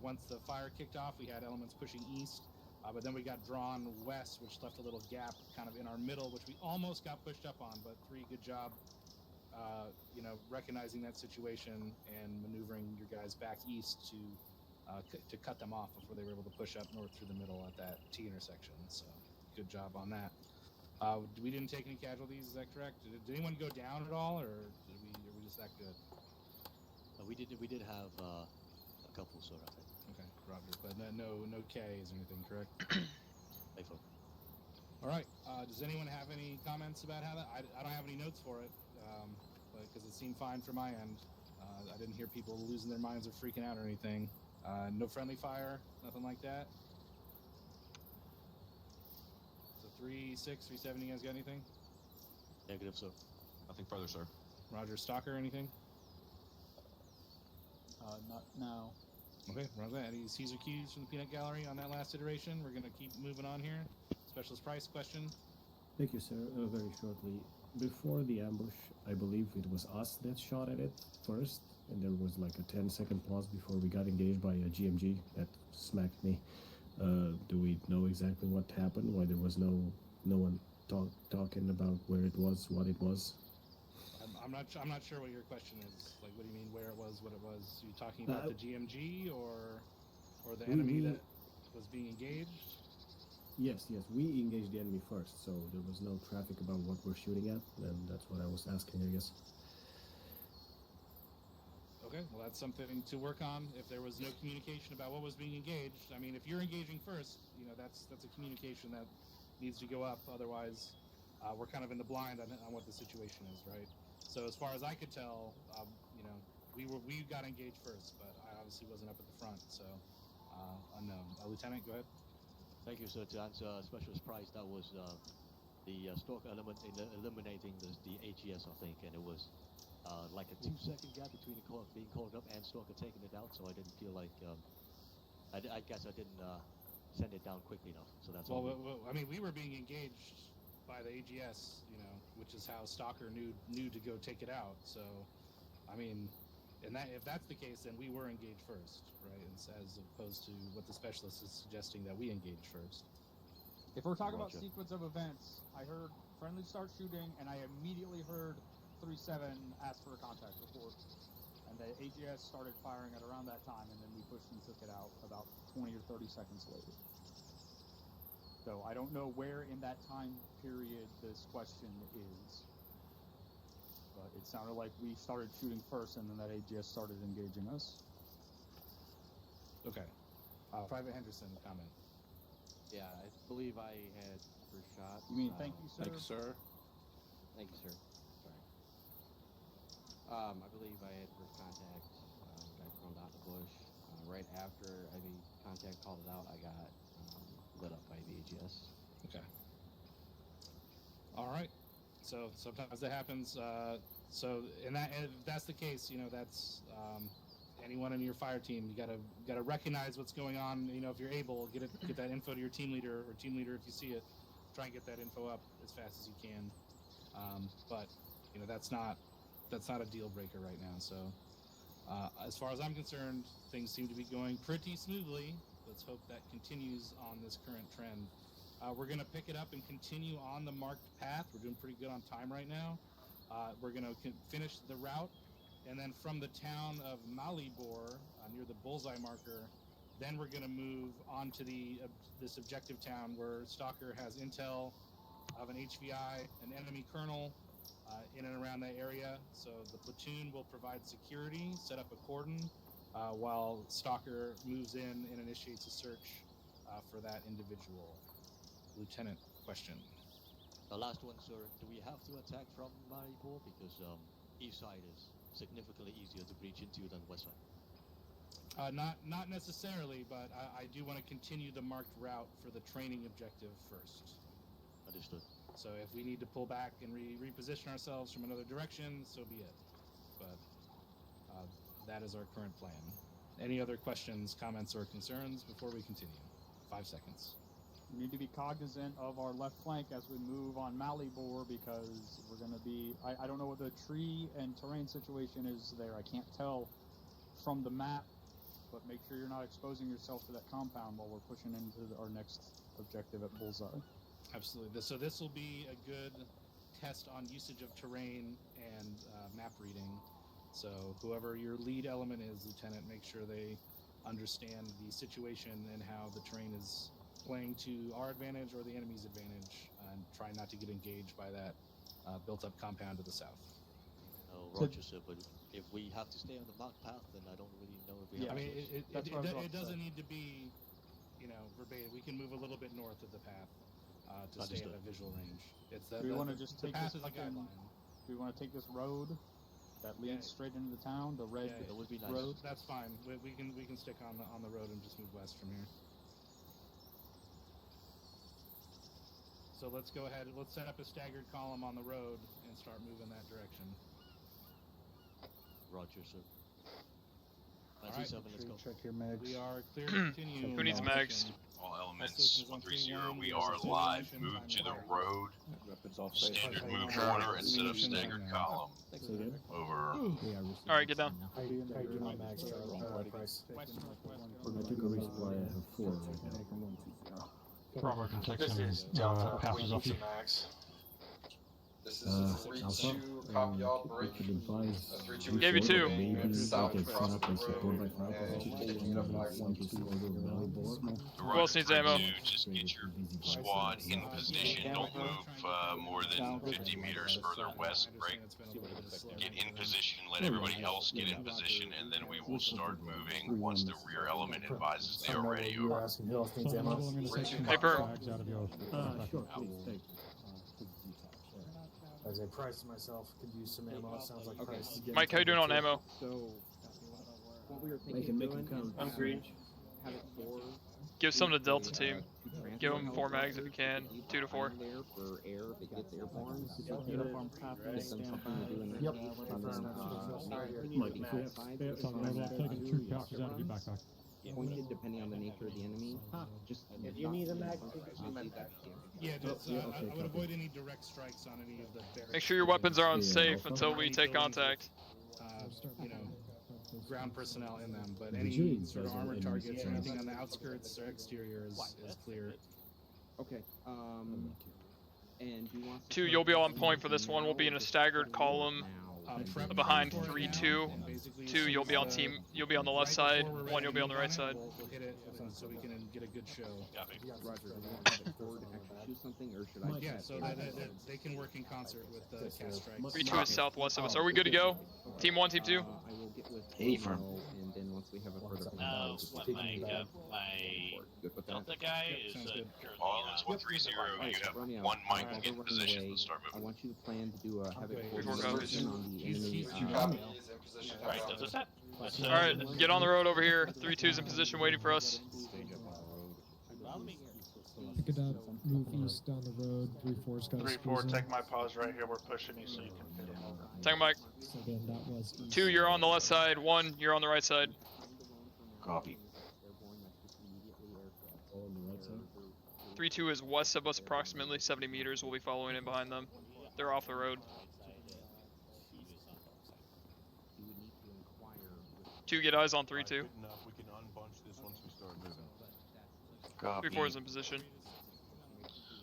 [SPEAKER 14] Once the fire kicked off, we had elements pushing east. But then we got drawn west, which left a little gap kind of in our middle, which we almost got pushed up on. But 3, good job, recognizing that situation and maneuvering your guys back east to cut them off before they were able to push up north through the middle at that T intersection. So good job on that. We didn't take any casualties, is that correct? Did anyone go down at all, or are we just that good?
[SPEAKER 13] We did have a couple, sir, I think.
[SPEAKER 14] Okay, Roger. But no Ks or anything, correct?
[SPEAKER 13] Faithful.
[SPEAKER 14] All right. Does anyone have any comments about how that? I don't have any notes for it, because it seemed fine from my end. I didn't hear people losing their minds or freaking out or anything. No friendly fire, nothing like that. So 3-6, 3-7, you guys got anything?
[SPEAKER 13] Negative, sir.
[SPEAKER 9] Nothing further, sir.
[SPEAKER 14] Roger, Stalker, anything?
[SPEAKER 17] Not now.
[SPEAKER 14] Okay, Roger. Any Caesar cues from the peanut gallery on that last iteration? We're going to keep moving on here. Specialist Price, question?
[SPEAKER 3] Thank you, sir. Very shortly. Before the ambush, I believe it was us that shot at it first, and there was like a 10-second pause before we got engaged by a GMG that smacked me. Do we know exactly what happened? Why there was no one talking about where it was, what it was?
[SPEAKER 14] I'm not sure what your question is. Like, what do you mean where it was, what it was? Are you talking about the GMG or the enemy that was being engaged?
[SPEAKER 3] Yes, we engaged the enemy first, so there was no traffic about what we're shooting at, and that's what I was asking, I guess.
[SPEAKER 14] Okay, well, that's something to work on. If there was no communication about what was being engaged, I mean, if you're engaging first, that's a communication that needs to go up. Otherwise, we're kind of in the blind on what the situation is, right? So as far as I could tell, we got engaged first, but I obviously wasn't up at the front, so unknown. Lieutenant, go ahead.
[SPEAKER 13] Thank you, sir. To answer Specialist Price, that was the stalk element in eliminating the AGS, I think, and it was like a 2-second gap between being called up and Stalker taking it out, so I didn't feel like I guess I didn't send it down quickly enough. So that's all.
[SPEAKER 14] Well, I mean, we were being engaged by the AGS, which is how Stalker knew to go take it out. So, I mean, if that's the case, then we were engaged first, right? As opposed to what the specialist is suggesting that we engage first.
[SPEAKER 17] If we're talking about sequence of events, I heard friendly start shooting, and I immediately heard 3-7 ask for a contact report. And the AGS started firing at around that time, and then we pushed and took it out about 20 or 30 seconds later. So I don't know where in that time period this question is. But it sounded like we started shooting first, and then that AGS started engaging us.
[SPEAKER 14] Okay. Private Henderson, comment.
[SPEAKER 6] Yeah, I believe I had first shot.
[SPEAKER 17] You mean thank you, sir?
[SPEAKER 6] Thank you, sir. Thank you, sir. Sorry. I believe I had first contact. Got thrown out the bush. Right after contact called it out, I got lit up by the AGS.
[SPEAKER 14] Okay. All right. So sometimes that happens. So if that's the case, that's anyone in your fire team. You gotta recognize what's going on. If you're able, get that info to your team leader, or team leader if you see it. Try and get that info up as fast as you can. But that's not a deal breaker right now. So as far as I'm concerned, things seem to be going pretty smoothly. Let's hope that continues on this current trend. We're going to pick it up and continue on the marked path. We're doing pretty good on time right now. We're going to finish the route, and then from the town of Malibor, near the bullseye marker, then we're going to move on to this objective town where Stalker has intel of an HVI, an enemy colonel, in and around that area. So the platoon will provide security, set up a cordon, while Stalker moves in and initiates a search for that individual. Lieutenant, question.
[SPEAKER 13] The last one, sir. Do we have to attack from Maribor? Because east side is significantly easier to breach into than west side.
[SPEAKER 14] Not necessarily, but I do want to continue the marked route for the training objective first.
[SPEAKER 13] Understood.
[SPEAKER 14] So if we need to pull back and reposition ourselves from another direction, so be it. But that is our current plan. Any other questions, comments, or concerns before we continue? 5 seconds.
[SPEAKER 17] We need to be cognizant of our left flank as we move on Malibor, because we're going to be... I don't know what the tree and terrain situation is there. I can't tell from the map but make sure you're not exposing yourself to that compound while we're pushing into our next objective at Bullseye.
[SPEAKER 14] Absolutely. So this will be a good test on usage of terrain and map reading. So whoever your lead element is, Lieutenant, make sure they understand the situation and how the terrain is playing to our advantage or the enemy's advantage, and try not to get engaged by that built-up compound to the south.
[SPEAKER 13] Oh, Roger, sir, but if we have to stay on the marked path, then I don't really know if we have to.
[SPEAKER 14] It doesn't need to be, verbatim. We can move a little bit north of the path to stay at a visual range.
[SPEAKER 17] Do we want to just take this fucking? Do we want to take this road that leads straight into the town? The red
[SPEAKER 13] that would be nice.
[SPEAKER 17] road.
[SPEAKER 14] That's fine. We can stick on the road and just move west from here. So let's go ahead. Let's set up a staggered column on the road and start moving that direction.
[SPEAKER 13] Roger, sir.
[SPEAKER 14] All right.
[SPEAKER 12] 7, let's go. Check your mags.
[SPEAKER 14] We are clear to continue.
[SPEAKER 1] Who needs mags?
[SPEAKER 5] All elements 130, we are live. Move to the road. Standard move order and set up staggered column. Over.
[SPEAKER 1] Alright, get down.
[SPEAKER 3] I took a resupply. I have 4 right now.
[SPEAKER 8] Bravo can take
[SPEAKER 2] This
[SPEAKER 8] some
[SPEAKER 2] is Delta. We
[SPEAKER 8] passes
[SPEAKER 2] need
[SPEAKER 8] off you.
[SPEAKER 2] some max. This is 3-2, copy operation. 3-2.
[SPEAKER 1] Gave you 2.
[SPEAKER 3] Maybe
[SPEAKER 2] South
[SPEAKER 3] I can
[SPEAKER 2] across
[SPEAKER 3] set
[SPEAKER 2] the
[SPEAKER 3] up a support
[SPEAKER 2] road,
[SPEAKER 3] by
[SPEAKER 2] and you
[SPEAKER 3] front.
[SPEAKER 2] can get up like
[SPEAKER 1] Who else needs ammo?
[SPEAKER 5] Just get your squad in position. Don't move more than 50 meters further west. Break. Get in position. Let everybody else get in position, and then we will start moving once the rear element advises they are ready. Over.
[SPEAKER 1] Paper.
[SPEAKER 3] Sure, please, thanks.
[SPEAKER 4] As I priced myself, could use some ammo. It sounds like price.
[SPEAKER 1] Mike, how you doing on ammo?
[SPEAKER 6] So, what we were
[SPEAKER 3] Make
[SPEAKER 6] thinking
[SPEAKER 3] him
[SPEAKER 6] of doing
[SPEAKER 3] count.
[SPEAKER 6] is
[SPEAKER 16] I'm green.
[SPEAKER 6] have it 4.
[SPEAKER 1] Give some to Delta team.
[SPEAKER 6] Two
[SPEAKER 1] Give them
[SPEAKER 6] transport
[SPEAKER 1] 4 mags if you can. 2 to 4.
[SPEAKER 6] there for air if it gets airborne.
[SPEAKER 17] Get up on top of
[SPEAKER 6] Gives them something to do in the
[SPEAKER 4] Yep.
[SPEAKER 6] and then,
[SPEAKER 3] Mike, if we have spare
[SPEAKER 8] So I'm gonna take 2 pouches out of your backpack.
[SPEAKER 6] pointed depending on the nature of the enemy. Just
[SPEAKER 16] If you need a mag,
[SPEAKER 14] Yeah, just, I would avoid any direct strikes on any of the barracks.
[SPEAKER 1] Make sure your weapons are on
[SPEAKER 3] Yeah.
[SPEAKER 1] safe until we take contact.
[SPEAKER 14] Ground personnel in them, but
[SPEAKER 3] The
[SPEAKER 14] any
[SPEAKER 3] Jews
[SPEAKER 14] sort of
[SPEAKER 3] are
[SPEAKER 14] armored
[SPEAKER 3] enemies,
[SPEAKER 14] targets or
[SPEAKER 3] yeah.
[SPEAKER 14] anything on the outskirts or exterior is clear.
[SPEAKER 6] Okay. And do you want
[SPEAKER 1] 2, you'll be on point for this one. We'll be in a staggered column
[SPEAKER 14] Prep
[SPEAKER 1] behind
[SPEAKER 14] before
[SPEAKER 1] 3-2.
[SPEAKER 14] and basically
[SPEAKER 1] 2, you'll be on team. You'll be on the left side. 1, you'll be on the right side.
[SPEAKER 14] We'll hit it so we can get a good show.
[SPEAKER 6] Roger, do you want the forward to actually shoot something, or should I?
[SPEAKER 14] Yeah, so that they can work in concert with the cast strike.
[SPEAKER 1] 3-2 is southwest of us. Are we good to go? Team 1, team 2?
[SPEAKER 6] I will get with
[SPEAKER 2] Affirm.
[SPEAKER 6] and then once we have a further
[SPEAKER 10] No, my
[SPEAKER 6] good with that.
[SPEAKER 10] Delta guy is
[SPEAKER 14] Sounds good.
[SPEAKER 5] All elements 130, you have 1 mic in position. Let's start
[SPEAKER 6] I
[SPEAKER 5] moving.
[SPEAKER 6] want you to plan to do a have it
[SPEAKER 1] Before
[SPEAKER 6] coordination on the enemy.
[SPEAKER 2] Copy is in position.
[SPEAKER 10] Right, does this happen?
[SPEAKER 1] Alright, get on the road over here. 3-2's in position waiting for us.
[SPEAKER 8] Pick it up, move east down the road. 3-4's got
[SPEAKER 12] 3-4, take my pause right here. We're pushing you so you can fit in over.
[SPEAKER 1] Tango Mike.
[SPEAKER 8] So then that was east.
[SPEAKER 1] 2, you're on the left side. 1, you're on the right side.
[SPEAKER 2] Copy.
[SPEAKER 1] 3-2 is west of us approximately 70 meters. We'll be following in behind them. They're off the road. 2, get eyes on 3-2.
[SPEAKER 9] Good enough. We can unbunch this once we start moving.
[SPEAKER 2] Copy.
[SPEAKER 1] 3-4 is in position.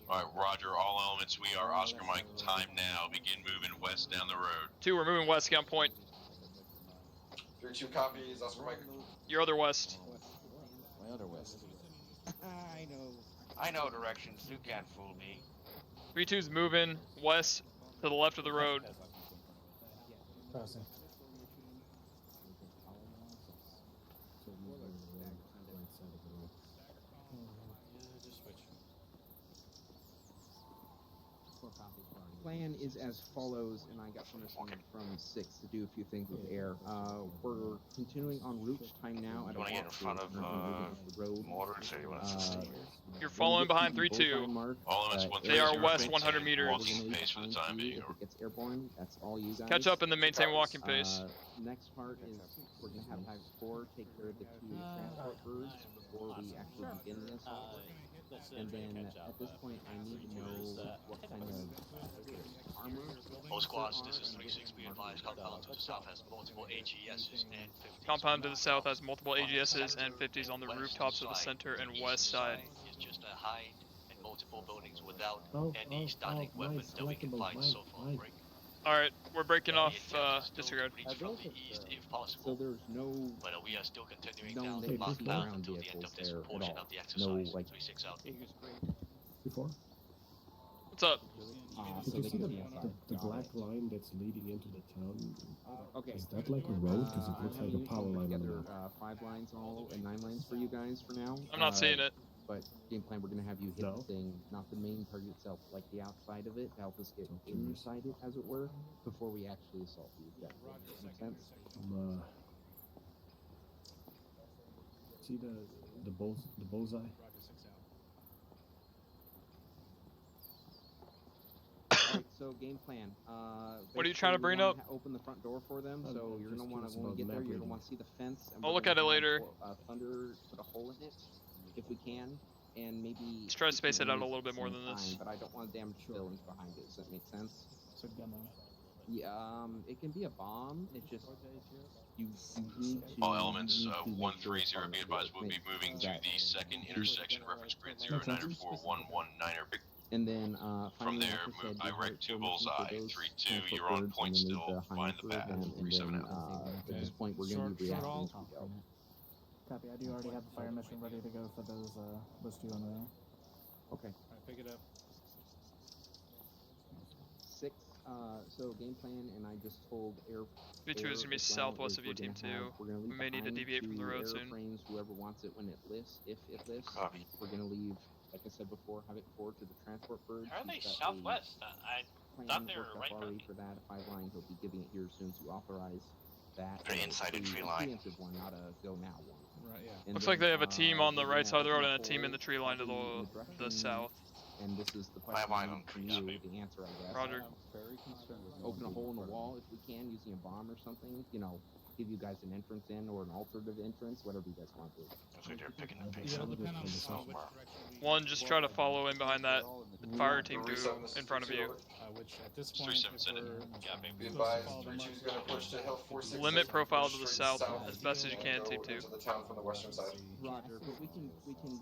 [SPEAKER 5] Alright, Roger, all elements, we are Oscar Mike. Time now. Begin moving west down the road.
[SPEAKER 1] 2, we're moving west. Get on point.
[SPEAKER 2] 3-2 copies, Oscar Mike.
[SPEAKER 1] Your other west.
[SPEAKER 2] My other west.
[SPEAKER 19] I know directions. You can't fool me.
[SPEAKER 1] 3-2's moving west to the left of the road.
[SPEAKER 4] Passing.
[SPEAKER 6] Plan is as follows, and I got permission from 6 to do a few things with air. We're continuing en route. Time now at
[SPEAKER 2] You want to get in front of mortars or you want to stay here?
[SPEAKER 1] You're following behind 3-2.
[SPEAKER 5] All elements 130.
[SPEAKER 1] They are west 100 meters.
[SPEAKER 5] Walking pace for the time being.
[SPEAKER 6] If it gets airborne, that's all you guys.
[SPEAKER 1] Catch up and then maintain walking pace.
[SPEAKER 6] Next part is we're gonna have ×4 take care of the 2 transport birds before we actually begin the assault. And then at this point, I need to know what kind of armor.
[SPEAKER 13] All squads, this is 3-6. Be advised, compound to the south has multiple AGSs and 50s.
[SPEAKER 1] Compound to the south has multiple AGSs and 50s on the rooftops of the center and west side.
[SPEAKER 13] It's just a hide and multiple buildings without any static weapons that we can find so far. Break.
[SPEAKER 1] Alright, we're breaking off, disregard.
[SPEAKER 13] From the east if possible.
[SPEAKER 6] So there's no.
[SPEAKER 13] But we are still continuing
[SPEAKER 6] No
[SPEAKER 13] down the
[SPEAKER 6] ground
[SPEAKER 13] path
[SPEAKER 6] vehicles
[SPEAKER 13] until the end of this
[SPEAKER 6] there at
[SPEAKER 13] portion
[SPEAKER 6] all.
[SPEAKER 13] of the
[SPEAKER 6] No,
[SPEAKER 13] exercise.
[SPEAKER 6] like.
[SPEAKER 13] 3-6 out.
[SPEAKER 3] Before?
[SPEAKER 1] What's up?
[SPEAKER 3] Did you see the black line that's leading into the town?
[SPEAKER 6] Okay.
[SPEAKER 3] Is that like a road? Because it looks like a power line on the
[SPEAKER 6] together,
[SPEAKER 3] map.
[SPEAKER 6] 5 lines all and 9 lines for you guys for now.
[SPEAKER 1] I'm not seeing it.
[SPEAKER 6] But game plan, we're gonna have you hit the thing, not the main target itself, like the outside of it, to help us get inside it, as it were, before we actually assault you. That makes sense.
[SPEAKER 3] See the bullseye?
[SPEAKER 6] Alright, so game plan.
[SPEAKER 1] What are you trying to bring up?
[SPEAKER 6] Open the front door for them, so you're gonna want to, when we get there, you're gonna want to see the fence. And
[SPEAKER 1] I'll look at it later.
[SPEAKER 6] Thunder, put a hole in it, if we can, and maybe.
[SPEAKER 1] Let's try to space it out a little bit more than this.
[SPEAKER 6] But I don't want to damage buildings behind it. Does that make sense?
[SPEAKER 12] So demo.
[SPEAKER 6] Yeah, it can be a bomb. It's just you need to.
[SPEAKER 5] All elements 130. Be advised, we'll be moving to the second intersection. Reference grid 094119er.
[SPEAKER 6] And then
[SPEAKER 5] From there, move direct to bullseye. 3-2. You're on point still. Find the path. 3-7 out.
[SPEAKER 6] At this point, we're going to be reacting as we go.
[SPEAKER 21] Copy. I do already have the fire mission ready to go for those 2 on the row.
[SPEAKER 6] Okay.
[SPEAKER 14] Alright, pick it up.
[SPEAKER 6] 6. So game plan, and I just told air.
[SPEAKER 1] V2 is gonna be southwest of you, team 2. We may need to deviate from the road soon.
[SPEAKER 6] Airframes, whoever wants it when it lifts, if it lifts.
[SPEAKER 5] Copy.
[SPEAKER 6] We're gonna leave, like I said before, have it forward to the transport bird.
[SPEAKER 10] Are they southwest? I thought they were right front.
[SPEAKER 6] For that, 5 line, he'll be giving it here as soon as you authorize that.
[SPEAKER 13] Pretty inside a tree line.
[SPEAKER 6] Preemptive one, not a go now one.
[SPEAKER 14] Right, yeah.
[SPEAKER 6] And
[SPEAKER 1] Looks
[SPEAKER 6] then,
[SPEAKER 1] like they have a team on the right side of the road and a team in
[SPEAKER 6] the
[SPEAKER 1] the tree line to the south.
[SPEAKER 6] And this is the
[SPEAKER 13] 5
[SPEAKER 6] question
[SPEAKER 13] line
[SPEAKER 6] I
[SPEAKER 13] on
[SPEAKER 6] need from
[SPEAKER 13] trees.
[SPEAKER 6] you, the answer, I guess.
[SPEAKER 1] Roger.
[SPEAKER 6] Open a hole in the wall if we can, using a bomb or something. You know, give you guys an entrance in or an alternative entrance, whatever you guys want to do.
[SPEAKER 13] Looks like they're picking the pace
[SPEAKER 14] Yeah,
[SPEAKER 13] up.
[SPEAKER 14] it'll depend on which direction we.
[SPEAKER 1] One, just try to follow in behind that fire team to in front of you.
[SPEAKER 14] Which at this point, if we're
[SPEAKER 11] Be advised, 3-2 is going to push to Hill 4-6.
[SPEAKER 1] Limit profile to the south as best as you can, team 2.
[SPEAKER 11] Into the town from the western side.
[SPEAKER 6] Roger, but we can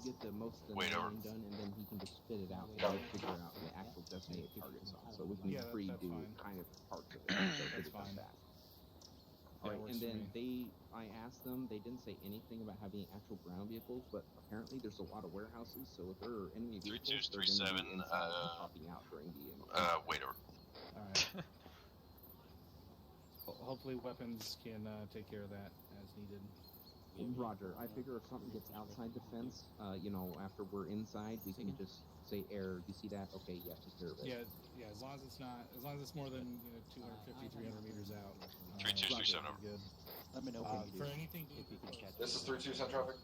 [SPEAKER 6] get the most of the
[SPEAKER 5] Wait over.
[SPEAKER 6] nine done, and then he can just spit it out and figure out the actual designated targets on. So we can
[SPEAKER 14] Yeah, that's
[SPEAKER 6] pre-do
[SPEAKER 14] fine.
[SPEAKER 6] kind of parts of it. So
[SPEAKER 14] That's
[SPEAKER 6] it's
[SPEAKER 14] fine.
[SPEAKER 6] that.
[SPEAKER 14] Yeah,
[SPEAKER 6] Alright,
[SPEAKER 14] works
[SPEAKER 6] and
[SPEAKER 14] for
[SPEAKER 6] then I asked them, they didn't say anything about having actual ground vehicles, but apparently there's a lot of warehouses, so if there are enemy vehicles,
[SPEAKER 5] 3-2's
[SPEAKER 6] they're gonna
[SPEAKER 5] 3-7,
[SPEAKER 6] be inside and popping out during the
[SPEAKER 5] wait over.
[SPEAKER 14] Alright. Hopefully weapons can take care of that as needed.
[SPEAKER 6] Roger, I figure if something gets outside the fence, you know, after we're inside, we can just say air. You see that? Okay, yeah, take care of it.
[SPEAKER 14] Yeah, as long as it's more than 250, 300 meters out.
[SPEAKER 5] 3-2's 3-7 over.
[SPEAKER 14] Good.
[SPEAKER 21] Let me know
[SPEAKER 14] For anything,
[SPEAKER 21] if you can catch
[SPEAKER 11] This is 3-2 Sun Traffic.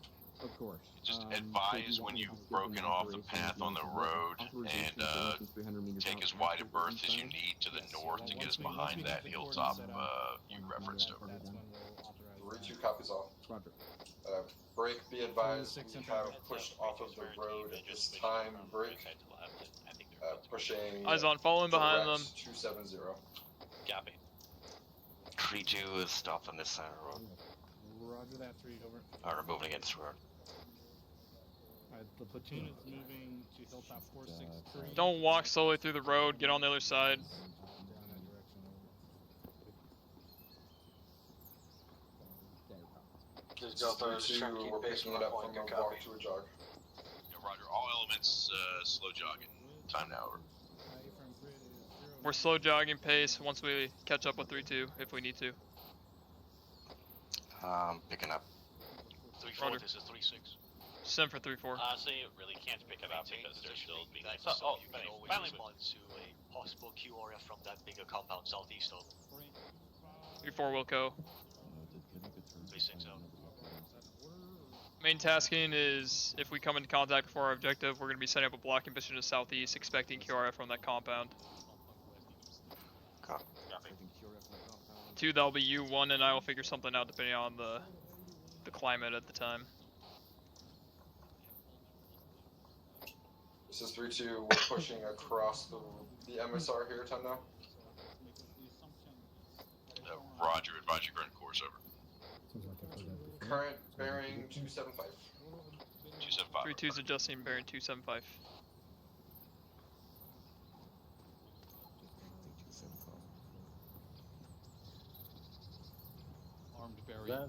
[SPEAKER 6] Of course.
[SPEAKER 5] Just advise when you've broken off the path on the road and take as wide a berth as you need to the north to get us behind that hilltop you referenced over.
[SPEAKER 11] 3-2 copies all.
[SPEAKER 6] Roger.
[SPEAKER 11] Break, be advised, we have pushed off of the road at this time. Break. Pushing.
[SPEAKER 1] Eyes on, following behind them.
[SPEAKER 11] 270.
[SPEAKER 10] Copy.
[SPEAKER 13] 3-2 is stopped on this side of the road.
[SPEAKER 14] Roger that, 3 over.
[SPEAKER 13] Or moving against the road.
[SPEAKER 14] Alright, the platoon is moving to Hilltop 463.
[SPEAKER 1] Don't walk slowly through the road, get on the other side.
[SPEAKER 11] We're picking it up from a walk to a jog.
[SPEAKER 5] Yeah, Roger, all elements slow jogging. Time now over.
[SPEAKER 1] We're slow jogging pace once we catch up with 3-2 if we need to.
[SPEAKER 13] Picking up.
[SPEAKER 1] 3-4,
[SPEAKER 13] this is 3-6.
[SPEAKER 1] Send for 3-4.
[SPEAKER 10] Honestly, you really can't pick it up because they're still being.
[SPEAKER 13] So you can
[SPEAKER 10] finally
[SPEAKER 13] always respond to a possible QRF from that bigger compound southeast of
[SPEAKER 1] 3-4 Wilco.
[SPEAKER 13] 3-6 out.
[SPEAKER 1] Main tasking is, if we come into contact before our objective, we're going to be setting up a blocking position to southeast, expecting QRF from that compound. 3-2, that'll be you. 1 and I will figure something out depending on the climate at the time.
[SPEAKER 11] This is 3-2. We're pushing across the MSR here. Time now.
[SPEAKER 5] Roger. Advise your current course over.
[SPEAKER 11] Current bearing 275.
[SPEAKER 5] 275.
[SPEAKER 1] 3-2's adjusting, bearing 275.
[SPEAKER 20] Armed barrier.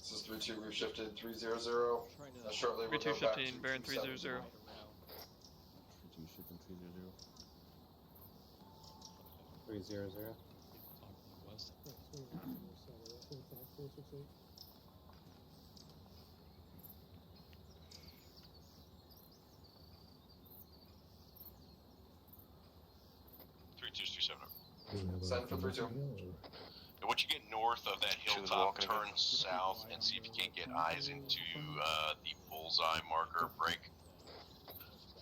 [SPEAKER 11] This is 3-2. We've shifted 3-0-0. Shortly we'll
[SPEAKER 1] 3-2
[SPEAKER 11] go back
[SPEAKER 1] shifting,
[SPEAKER 11] to
[SPEAKER 1] bearing 3-0-0.
[SPEAKER 6] 3-2 shipping 3-0-0.
[SPEAKER 16] 3-0-0.
[SPEAKER 20] West.
[SPEAKER 11] Send for 3-2.
[SPEAKER 5] And once you get north of that hilltop, turn south and see if you can't get eyes into the bullseye marker break.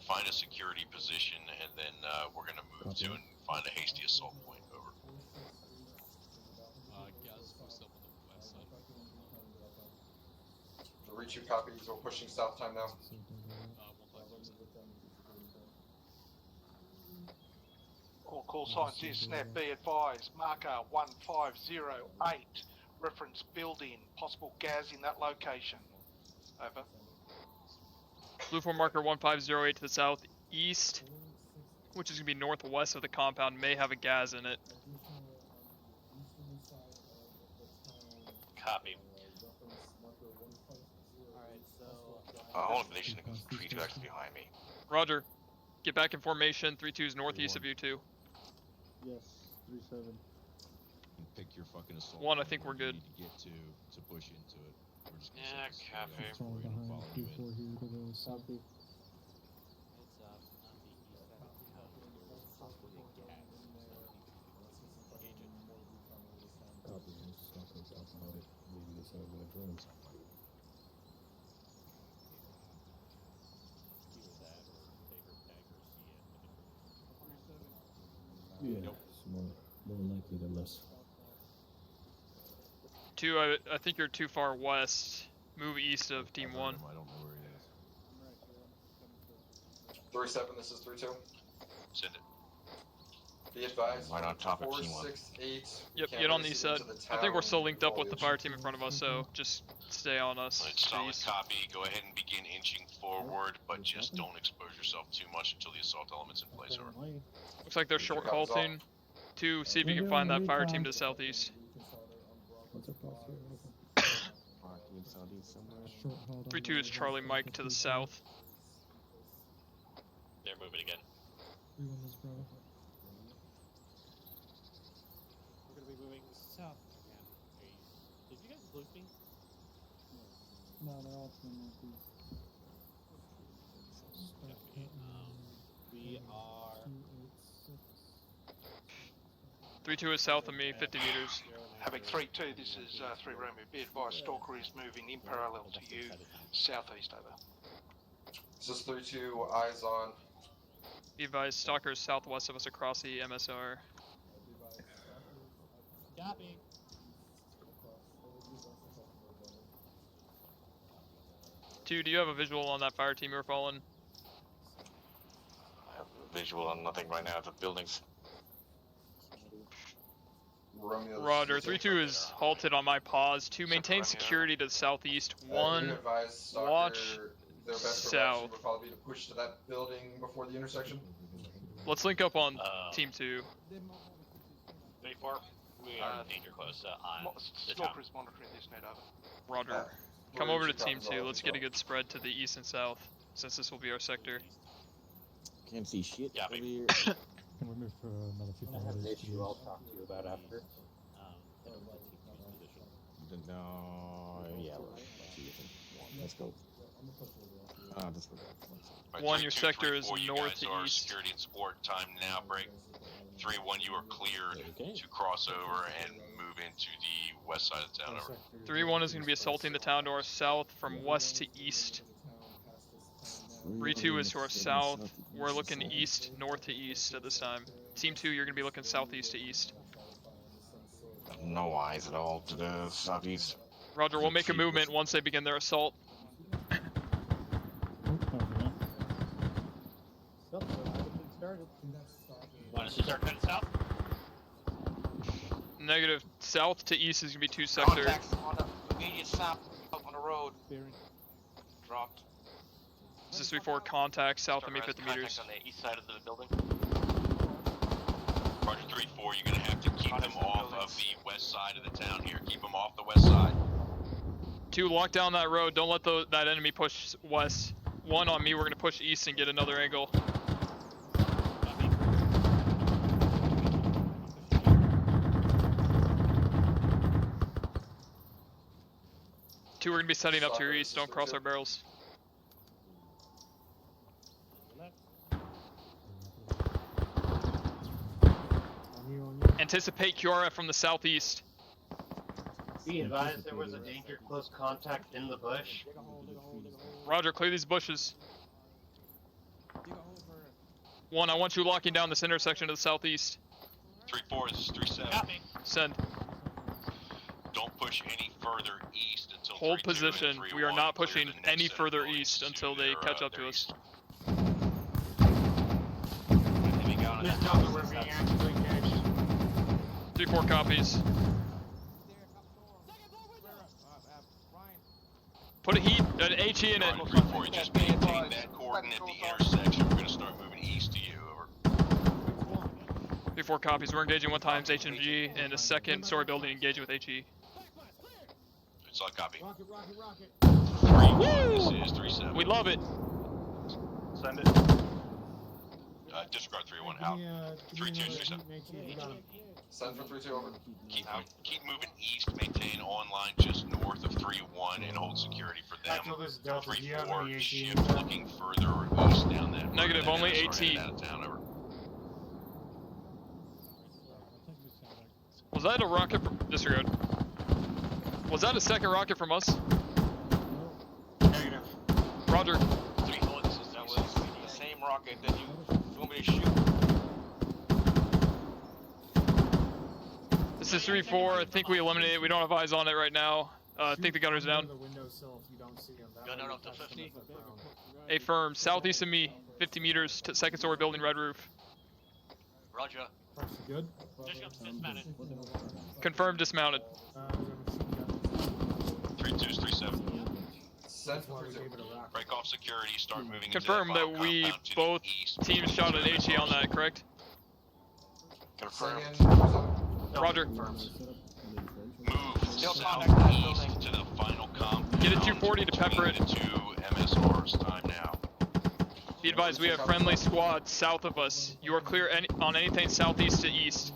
[SPEAKER 5] Find a security position, and then we're going to move to and find a hasty assault point. Over.
[SPEAKER 20] Gas post up on the west side.
[SPEAKER 11] The reach you copies. We're pushing south time now.
[SPEAKER 2] All call signs is snap. Be advised. Marker 1508. Reference building. Possible gas in that location. Over.
[SPEAKER 1] Blue 4 marker 1508 to the southeast, which is going to be northwest of the compound, may have a gas in it.
[SPEAKER 19] Copy.
[SPEAKER 2] Alright, so...
[SPEAKER 19] All information goes 3-2 actually behind me.
[SPEAKER 1] Roger. Get back in formation. 3-2 is northeast of you 2.
[SPEAKER 12] Yes, 3-7.
[SPEAKER 9] Pick your fucking assault.
[SPEAKER 1] 1, I think we're good.
[SPEAKER 9] You need to get to push into it. We're just gonna
[SPEAKER 19] Yeah, copy.
[SPEAKER 8] It's all behind 2-4 here to the south.
[SPEAKER 6] Heads up, on the east side of town, there's possibly a gas.
[SPEAKER 3] Copy. Stalker talks about it. Maybe this other one drones. Yeah, it's more likely than less.
[SPEAKER 1] 2, I think you're too far west. Move east of team 1.
[SPEAKER 9] I don't know where he is.
[SPEAKER 11] 3-7. This is 3-2.
[SPEAKER 5] Send it.
[SPEAKER 11] Be advised.
[SPEAKER 19] Right on top of team 1.
[SPEAKER 11] 4-6-8.
[SPEAKER 1] Yep, get on the east side. I think we're still linked up with the fire team in front of us, so just stay on us.
[SPEAKER 5] It's solid copy. Go ahead and begin inching forward, but just don't expose yourself too much until the assault element's in place. Over.
[SPEAKER 1] Looks like they're short halting. 2, see if you can find that fire team to the southeast.
[SPEAKER 3] What's across here?
[SPEAKER 1] 3-2 is Charlie Mike to the south.
[SPEAKER 19] They're moving again.
[SPEAKER 8] We're gonna
[SPEAKER 18] be moving south again. Did you guys lose me?
[SPEAKER 8] No, they're all to the northeast.
[SPEAKER 18] We are...
[SPEAKER 1] 3-2 is south of me, 50 meters.
[SPEAKER 2] Having 3-2, this is 3 Romeo. Be advised, Stalker is moving in parallel to you, southeast. Over.
[SPEAKER 11] This is 3-2. Eyes on.
[SPEAKER 1] Be advised, Stalker is southwest of us across the MSR.
[SPEAKER 18] Copy.
[SPEAKER 1] 2, do you have a visual on that fire team you were following?
[SPEAKER 19] I have visual on nothing right now. The buildings.
[SPEAKER 11] Romeo.
[SPEAKER 1] Roger. 3-2 is halted on my pause. 2, maintain security to the southeast. 1, watch
[SPEAKER 11] their best
[SPEAKER 1] south.
[SPEAKER 11] would probably be to push to that building before the intersection.
[SPEAKER 1] Let's link up on team 2.
[SPEAKER 19] 3-4. We are in danger close on the town.
[SPEAKER 2] Stalker is monitoring this net. Over.
[SPEAKER 1] Roger. Come over to team 2. Let's get a good spread to the east and south, since this will be our sector.
[SPEAKER 6] Can't see shit
[SPEAKER 19] Yeah,
[SPEAKER 6] over here.
[SPEAKER 8] Can we move for another 50
[SPEAKER 16] I have an
[SPEAKER 8] meters?
[SPEAKER 16] issue I'll talk to you about after.
[SPEAKER 6] No, yeah, let's go.
[SPEAKER 5] Alright,
[SPEAKER 1] One, your
[SPEAKER 5] 3-2,
[SPEAKER 1] sector is
[SPEAKER 5] 3-4, you
[SPEAKER 1] north
[SPEAKER 5] guys
[SPEAKER 1] to
[SPEAKER 5] are
[SPEAKER 1] east.
[SPEAKER 5] security and support. Time now, break. 3-1, you are cleared to cross over and move into the west side of town. Over.
[SPEAKER 1] 3-1 is going to be assaulting the town to our south from west to east. 3-2 is to our south. We're looking east, north to east at this time. Team 2, you're going to be looking southeast to east.
[SPEAKER 15] No eyes at all to the southeast.
[SPEAKER 1] Roger, we'll make a movement once they begin their assault.
[SPEAKER 10] Want us to start heading south?
[SPEAKER 1] Negative. South to east is going to be 2 sectors.
[SPEAKER 2] Contacts on the immediate south on the road. Dropped.
[SPEAKER 1] This is 3-4 contact south of me 50
[SPEAKER 10] Contact
[SPEAKER 1] meters.
[SPEAKER 10] on the east side of the building.
[SPEAKER 5] Roger 3-4, you're going to have to keep them off of the west side of the town here. Keep them off the west side.
[SPEAKER 1] 2, lock down that road. Don't let that enemy push west. 1 on me, we're going to push east and get another angle. Two, we're going to be setting up to your east. Don't cross our barrels. Anticipate QRF from the southeast.
[SPEAKER 16] Be advised there was a danger close contact in the bush.
[SPEAKER 1] Roger, clear these bushes. 1, I want you locking down this intersection to the southeast.
[SPEAKER 5] 3-4, this is 3-7.
[SPEAKER 10] Copy.
[SPEAKER 1] Send.
[SPEAKER 5] Don't push any further east until
[SPEAKER 1] Hold
[SPEAKER 5] 3-2
[SPEAKER 1] position.
[SPEAKER 5] and 3-1
[SPEAKER 1] We are not
[SPEAKER 5] clear
[SPEAKER 1] pushing
[SPEAKER 5] the next
[SPEAKER 1] any
[SPEAKER 5] set of
[SPEAKER 1] further
[SPEAKER 5] buildings
[SPEAKER 1] east
[SPEAKER 5] to
[SPEAKER 1] until they
[SPEAKER 5] their,
[SPEAKER 1] catch up
[SPEAKER 5] their
[SPEAKER 1] to us.
[SPEAKER 5] east.
[SPEAKER 10] This Delta, we're being actively engaged.
[SPEAKER 1] 3-4 copies. Put a heat, an HE in it.
[SPEAKER 5] 3-4, just maintain that coordinate at the intersection. We're going to start moving east to you. Over.
[SPEAKER 1] 3-4 copies. We're engaging 1 times HMG and a second story building engaging with HE.
[SPEAKER 5] Solid copy.
[SPEAKER 21] Rocket, rocket, rocket.
[SPEAKER 5] 3-1, this is 3-7.
[SPEAKER 1] We love it.
[SPEAKER 5] Send it. Disregard 3-1 out. 3-2, 3-7.
[SPEAKER 11] Send for 3-2 over.
[SPEAKER 5] Keep moving east. Maintain online just north of 3-1 and hold security for them. 3-4, shift looking further east down that road.
[SPEAKER 1] Negative, only
[SPEAKER 5] and start
[SPEAKER 1] 18.
[SPEAKER 5] heading out of town, over.
[SPEAKER 1] Was that a rocket from disregard? Was that a second rocket from us?
[SPEAKER 10] Negative.
[SPEAKER 1] Roger.
[SPEAKER 10] 3-4, that was the same rocket that you want me to shoot.
[SPEAKER 1] This is 3-4. I think we eliminated it. We don't have eyes on it right now. I think the gunner's down.
[SPEAKER 10] Gunner up to 50.
[SPEAKER 1] A firm. Southeast of me. 50 meters to second story building, red roof.
[SPEAKER 10] Roger.
[SPEAKER 21] Good.
[SPEAKER 10] Dismounted.
[SPEAKER 1] Confirmed dismounted.
[SPEAKER 5] 3-2's 3-7.
[SPEAKER 11] Send for 3-2.
[SPEAKER 5] Break off security. Start moving.
[SPEAKER 1] Confirm
[SPEAKER 5] into
[SPEAKER 1] that we
[SPEAKER 5] compound to the
[SPEAKER 1] both
[SPEAKER 5] east.
[SPEAKER 1] teams shot an HE on that, correct?
[SPEAKER 5] Confirmed.
[SPEAKER 1] Roger.
[SPEAKER 5] Move southeast to the final compound.
[SPEAKER 1] Get a 240 to pepper it.
[SPEAKER 5] 2 MSRs. Time now.
[SPEAKER 1] Be advised, we have friendly squads south of us. You are clear on anything southeast to east.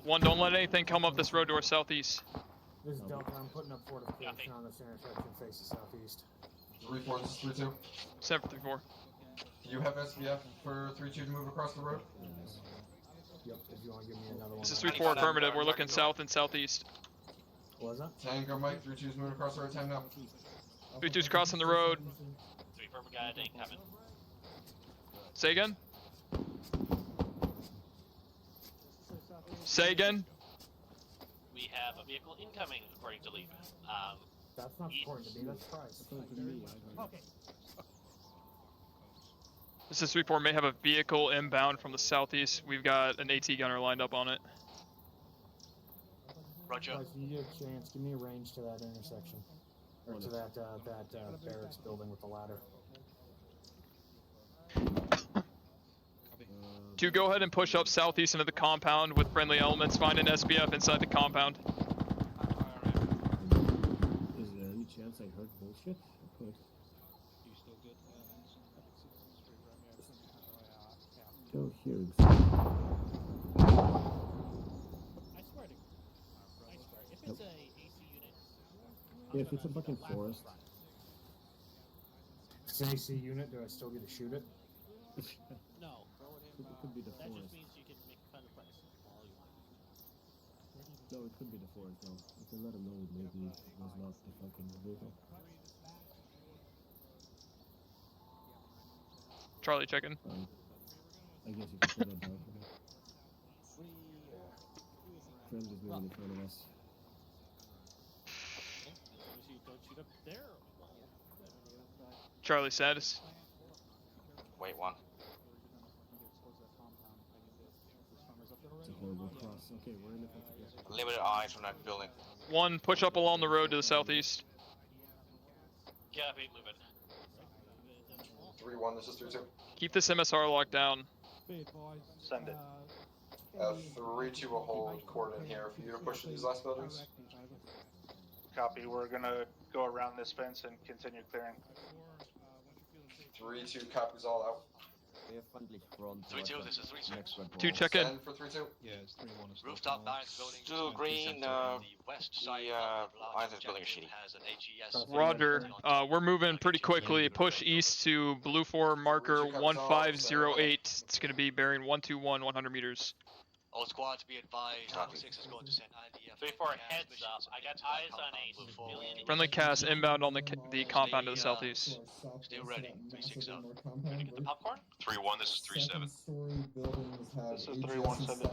[SPEAKER 1] 1, don't let anything come up this road to our southeast.
[SPEAKER 21] This is Delta. I'm putting up fortification on this intersection faces southeast.
[SPEAKER 11] 3-4, this is 3-2.
[SPEAKER 1] 7 for 3-4.
[SPEAKER 11] Do you have SBF for 3-2 to move across the road?
[SPEAKER 21] Yep, if you want to give me another one.
[SPEAKER 1] This is 3-4 affirmative. We're looking south and southeast.
[SPEAKER 21] What was that?
[SPEAKER 11] Tango Mike, 3-2's moving across the road. Time now.
[SPEAKER 1] 3-2's crossing the road.
[SPEAKER 10] 3-4 guy ain't coming.
[SPEAKER 1] Say again? Say again?
[SPEAKER 10] We have a vehicle incoming, according to Lee.
[SPEAKER 21] That's not according to me, that's Price.
[SPEAKER 10] Okay.
[SPEAKER 1] This is 3-4 may have a vehicle inbound from the southeast. We've got an AT gunner lined up on it.
[SPEAKER 10] Roger.
[SPEAKER 21] Price, if you get a chance, give me a range to that intersection. Or to that barracks building with the ladder.
[SPEAKER 1] 2, go ahead and push up southeast into the compound with friendly elements. Find an SBF inside the compound.
[SPEAKER 3] Is there any chance I heard bullshit? Okay. Still hearing
[SPEAKER 18] I swear, if it's a AC unit,
[SPEAKER 3] If it's a fucking forest.
[SPEAKER 21] If it's an AC unit, do I still get to shoot it?
[SPEAKER 10] No.
[SPEAKER 3] It could be the
[SPEAKER 10] That
[SPEAKER 3] forest.
[SPEAKER 10] just means you can make fun of place all you want.
[SPEAKER 3] No, it could be the forest though. You can let him know maybe it was not the fucking vehicle.
[SPEAKER 1] Charlie, checking.
[SPEAKER 3] I guess you can put that down. Friendly's moving in front of us.
[SPEAKER 10] You don't shoot up there.
[SPEAKER 1] Charlie, status.
[SPEAKER 15] Wait, one.
[SPEAKER 3] It's a horrible cross. Okay, we're in the
[SPEAKER 15] Limited eyes from that building.
[SPEAKER 1] 1, push up along the road to the southeast.
[SPEAKER 10] Copy, moving.
[SPEAKER 7] 3-1, this is 3-2.
[SPEAKER 1] Keep this MSR locked down.
[SPEAKER 2] Send it.
[SPEAKER 7] 3-2 will hold coordinate here for you to push to these last buildings.
[SPEAKER 2] Copy, we're gonna go around this fence and continue clearing.
[SPEAKER 7] 3-2 copies all out.
[SPEAKER 15] 3-2, this is 3-2.
[SPEAKER 1] 2, check in.
[SPEAKER 7] Send for 3-2.
[SPEAKER 9] Yeah, it's 3-1.
[SPEAKER 15] Rooftop 9 building. 2 green, the west side of this building is shitty.
[SPEAKER 1] Roger. We're moving pretty quickly. Push east to Blue 4 marker 1508. It's going to be bearing 121, 100 meters.
[SPEAKER 15] All squads be advised. 6 is going to send IDF.
[SPEAKER 10] 3-4, heads up. I got eyes on a civilian.
[SPEAKER 1] Friendly cast inbound on the compound to the southeast.
[SPEAKER 15] Still ready. 3-6 up.
[SPEAKER 10] Ready to get the popcorn?
[SPEAKER 5] 3-1, this is 3-7.
[SPEAKER 2] This is 3-1, send it.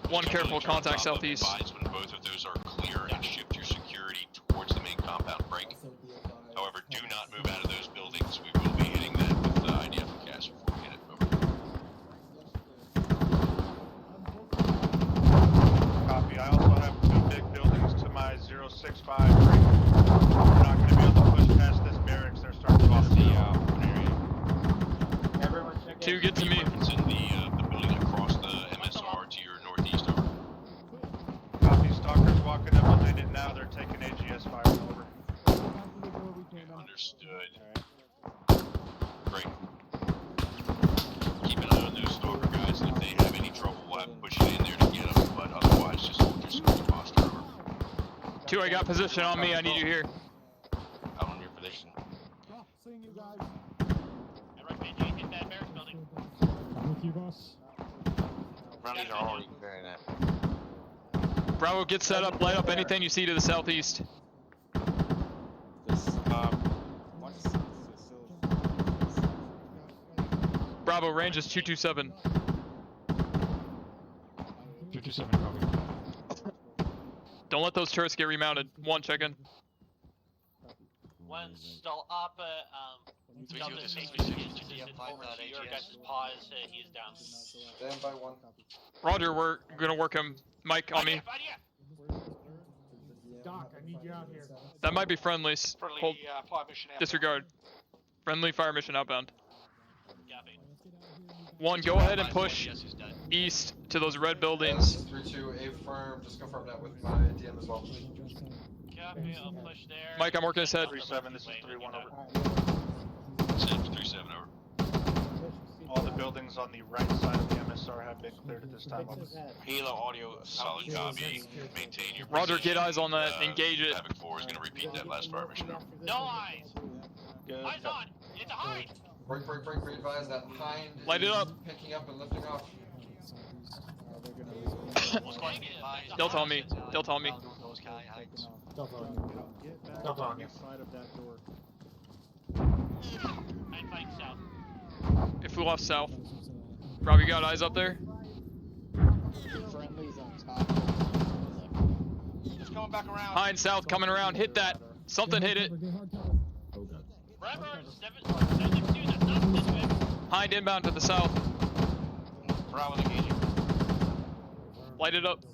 [SPEAKER 1] 1, careful, contact southeast.
[SPEAKER 5] Advise when both of those are clear and shift your security towards the main compound break. However, do not move out of those buildings. We will be hitting that with the IDF and cast before we hit it. Over.
[SPEAKER 2] Copy, I also have 2 big buildings to my 065 ring. We're not going to be able to push past this barracks. They're starting off the area.
[SPEAKER 16] Everyone check in.
[SPEAKER 1] 2, get to me.
[SPEAKER 5] It's in the building across the MSR to your northeast. Over.
[SPEAKER 2] Copy, stalkers walking up behind it now. They're taking AGS fire. Over.
[SPEAKER 5] Understood. Great. Keep an eye on those stalker guys, and if they have any trouble, we'll have to push it in there to get them, but otherwise, just hold your security posture. Over.
[SPEAKER 1] 2, I got position on me. I need you here.
[SPEAKER 15] Out on your position.
[SPEAKER 17] Seeing you guys.
[SPEAKER 10] I recommend you hit that barracks building.
[SPEAKER 8] I'm with you, boss.
[SPEAKER 15] Friendlies are already clearing that.
[SPEAKER 1] Bravo, get set up. Light up anything you see to the southeast. Bravo, range is 227.
[SPEAKER 8] 227, copy.
[SPEAKER 1] Don't let those turrets get remounted. 1, check in.
[SPEAKER 10] 1 still up. Delta
[SPEAKER 15] this is
[SPEAKER 10] safety
[SPEAKER 15] 3-6,
[SPEAKER 10] position
[SPEAKER 15] find
[SPEAKER 10] over
[SPEAKER 15] that
[SPEAKER 10] to your
[SPEAKER 15] AGS.
[SPEAKER 10] guys' pause. He is down.
[SPEAKER 7] Stand by 1.
[SPEAKER 1] Roger, we're gonna work him. Mike, on me.
[SPEAKER 21] Doc, I need you out here.
[SPEAKER 1] That might be friendlies.
[SPEAKER 2] Friendly
[SPEAKER 1] Hold.
[SPEAKER 2] fire mission out.
[SPEAKER 1] Disregard. Friendly fire mission outbound.
[SPEAKER 10] Copy.
[SPEAKER 1] 1, go ahead and push east to those red buildings.
[SPEAKER 7] 3-2, A firm. Just confirm that with my DM as well.
[SPEAKER 10] Copy, I'll push there.
[SPEAKER 1] Mike, I'm working his head.
[SPEAKER 2] 3-7, this is 3-1 over.
[SPEAKER 5] Send for 3-7 over.
[SPEAKER 2] All the buildings on the right side of the MSR have been cleared at this time. Over.
[SPEAKER 15] Helo audio.
[SPEAKER 5] Solid copy. Maintain your
[SPEAKER 1] Roger,
[SPEAKER 5] position.
[SPEAKER 1] get eyes on that. Engage it.
[SPEAKER 5] Havoc 4 is going to repeat that last fire mission. Over.
[SPEAKER 10] No eyes.
[SPEAKER 2] Good.
[SPEAKER 10] Eyes on. It's a hide.
[SPEAKER 7] Break. Be advised that Hind
[SPEAKER 1] Light it up.
[SPEAKER 7] is picking up and lifting off.
[SPEAKER 1] Delta on me. Delta on me.
[SPEAKER 21] Delta on you.
[SPEAKER 12] Side of that door.
[SPEAKER 10] I'm fighting south.
[SPEAKER 1] It flew off south. Rob, you got eyes up there?
[SPEAKER 6] Friendlies on top.
[SPEAKER 15] It's coming back around.
[SPEAKER 1] Hind south coming around. Hit that. Something hit it.
[SPEAKER 10] Remember, 762, that's not this way.
[SPEAKER 1] Hind inbound to the south.
[SPEAKER 15] Bravo engaging.
[SPEAKER 1] Light it up.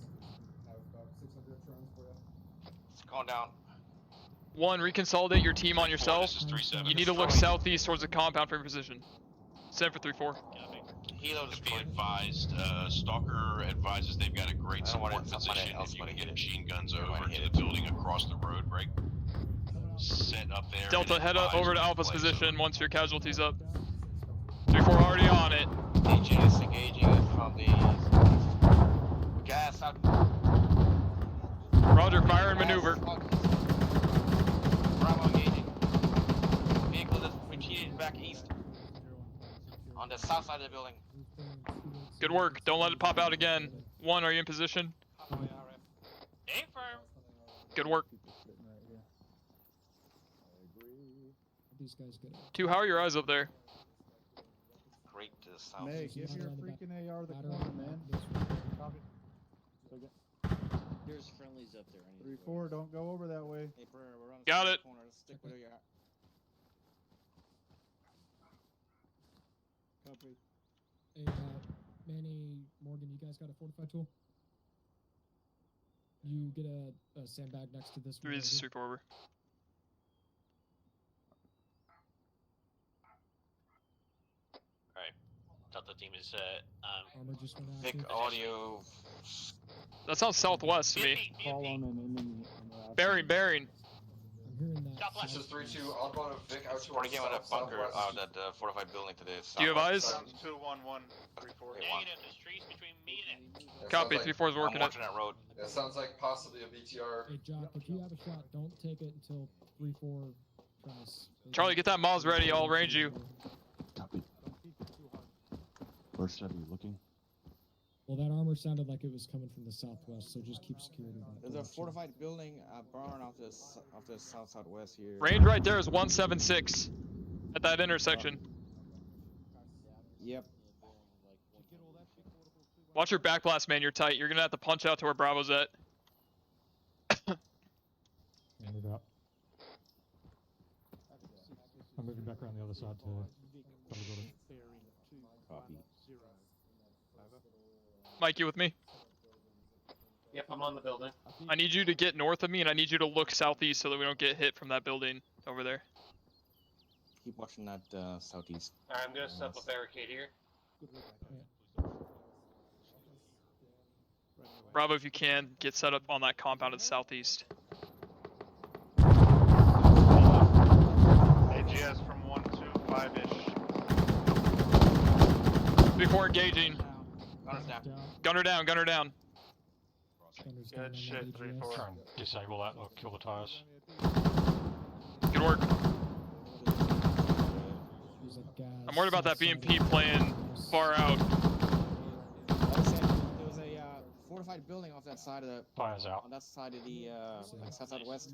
[SPEAKER 15] It's going down.
[SPEAKER 1] 1, reconsolidate your team on yourself.
[SPEAKER 5] This is 3-7.
[SPEAKER 1] You need to look southeast towards the compound for your position. Send for 3-4.
[SPEAKER 15] Helo
[SPEAKER 5] To be advised, Stalker advises they've got a great support position if you can get machine guns over to the building across the road break. Set up there.
[SPEAKER 1] Delta,
[SPEAKER 5] and
[SPEAKER 1] head up
[SPEAKER 5] advise
[SPEAKER 1] over to
[SPEAKER 5] when
[SPEAKER 1] Alpha's
[SPEAKER 5] plays
[SPEAKER 1] position
[SPEAKER 5] over.
[SPEAKER 1] once your casualties up. 3-4 already on it.
[SPEAKER 15] AGS engaging from the gas out.
[SPEAKER 1] Roger, fire and maneuver.
[SPEAKER 15] the south side of the building.
[SPEAKER 1] Good work. Don't let it pop out again. 1, are you in position?
[SPEAKER 10] Stay firm.
[SPEAKER 1] Good work.
[SPEAKER 21] These guys get out.
[SPEAKER 1] 2, how are your eyes up there?
[SPEAKER 15] Great to the south.
[SPEAKER 12] Meg, give your freaking AR the corner, man. Copy.
[SPEAKER 6] There's friendlies up there.
[SPEAKER 12] 3-4, don't go over that way.
[SPEAKER 6] Hey, Pereira, we're on the
[SPEAKER 1] Got it.
[SPEAKER 6] corner. Let's stick where you're at.
[SPEAKER 12] Copy.
[SPEAKER 21] Hey, Manny, Morgan, you guys got a fortified tool? You get a sandbag next to this one.
[SPEAKER 1] 3 is a sweep over.
[SPEAKER 10] Alright. Delta team is
[SPEAKER 21] Armor just went
[SPEAKER 15] Vic
[SPEAKER 21] active.
[SPEAKER 15] audio.
[SPEAKER 1] That sounds southwest to me.
[SPEAKER 12] Call on an
[SPEAKER 1] Bearing.
[SPEAKER 21] I'm hearing that.
[SPEAKER 7] This is 3-2, outbound of Vic out
[SPEAKER 15] We're
[SPEAKER 7] towards
[SPEAKER 15] getting out of
[SPEAKER 7] south,
[SPEAKER 15] bunker,
[SPEAKER 7] southwest.
[SPEAKER 15] that fortified building to the south.
[SPEAKER 1] Do you have eyes?
[SPEAKER 2] Sounds 211 34.
[SPEAKER 10] negative. There's trees between me and it.
[SPEAKER 7] Yeah,
[SPEAKER 1] Copy,
[SPEAKER 7] sounds like,
[SPEAKER 1] 3-4 is working
[SPEAKER 15] I'm
[SPEAKER 1] it.
[SPEAKER 15] watching that road.
[SPEAKER 7] yeah, sounds like possibly a BTR.
[SPEAKER 21] Hey, Jock, if you have a shot, don't take it until 3-4 tries.
[SPEAKER 1] Charlie, get that Moz ready. I'll range you.
[SPEAKER 9] Copy. Where should I be looking?
[SPEAKER 21] Well, that armor sounded like it was coming from the southwest, so just keep security. in that
[SPEAKER 6] There's a
[SPEAKER 21] direction.
[SPEAKER 6] fortified building, barn off the south-southwest here.
[SPEAKER 1] Range right there is 176 at that intersection.
[SPEAKER 6] Yep.
[SPEAKER 1] Watch your backblast, man. You're tight. You're gonna have to punch out to where Bravo's at.
[SPEAKER 8] Move out. I'm moving back around the other side to cover the building.
[SPEAKER 6] Copy.
[SPEAKER 1] Mike, you with me?
[SPEAKER 16] Yep, I'm on the building.
[SPEAKER 1] I need you to get north of me, and I need you to look southeast so that we don't get hit from that building over there.
[SPEAKER 6] Keep watching that southeast.
[SPEAKER 16] Alright, I'm gonna set up a barricade here.
[SPEAKER 1] Bravo, if you can, get set up on that compound to the southeast.
[SPEAKER 2] AGS from 125-ish.
[SPEAKER 1] Before engaging. Gunner down, gunner down.
[SPEAKER 2] Good shit, 3-4.
[SPEAKER 20] Disable that, or kill the tires.
[SPEAKER 1] Good work. I'm worried about that BMP playing far out.
[SPEAKER 6] There was a fortified building off that side of the.
[SPEAKER 20] Tires out.
[SPEAKER 6] On that side of the southwest.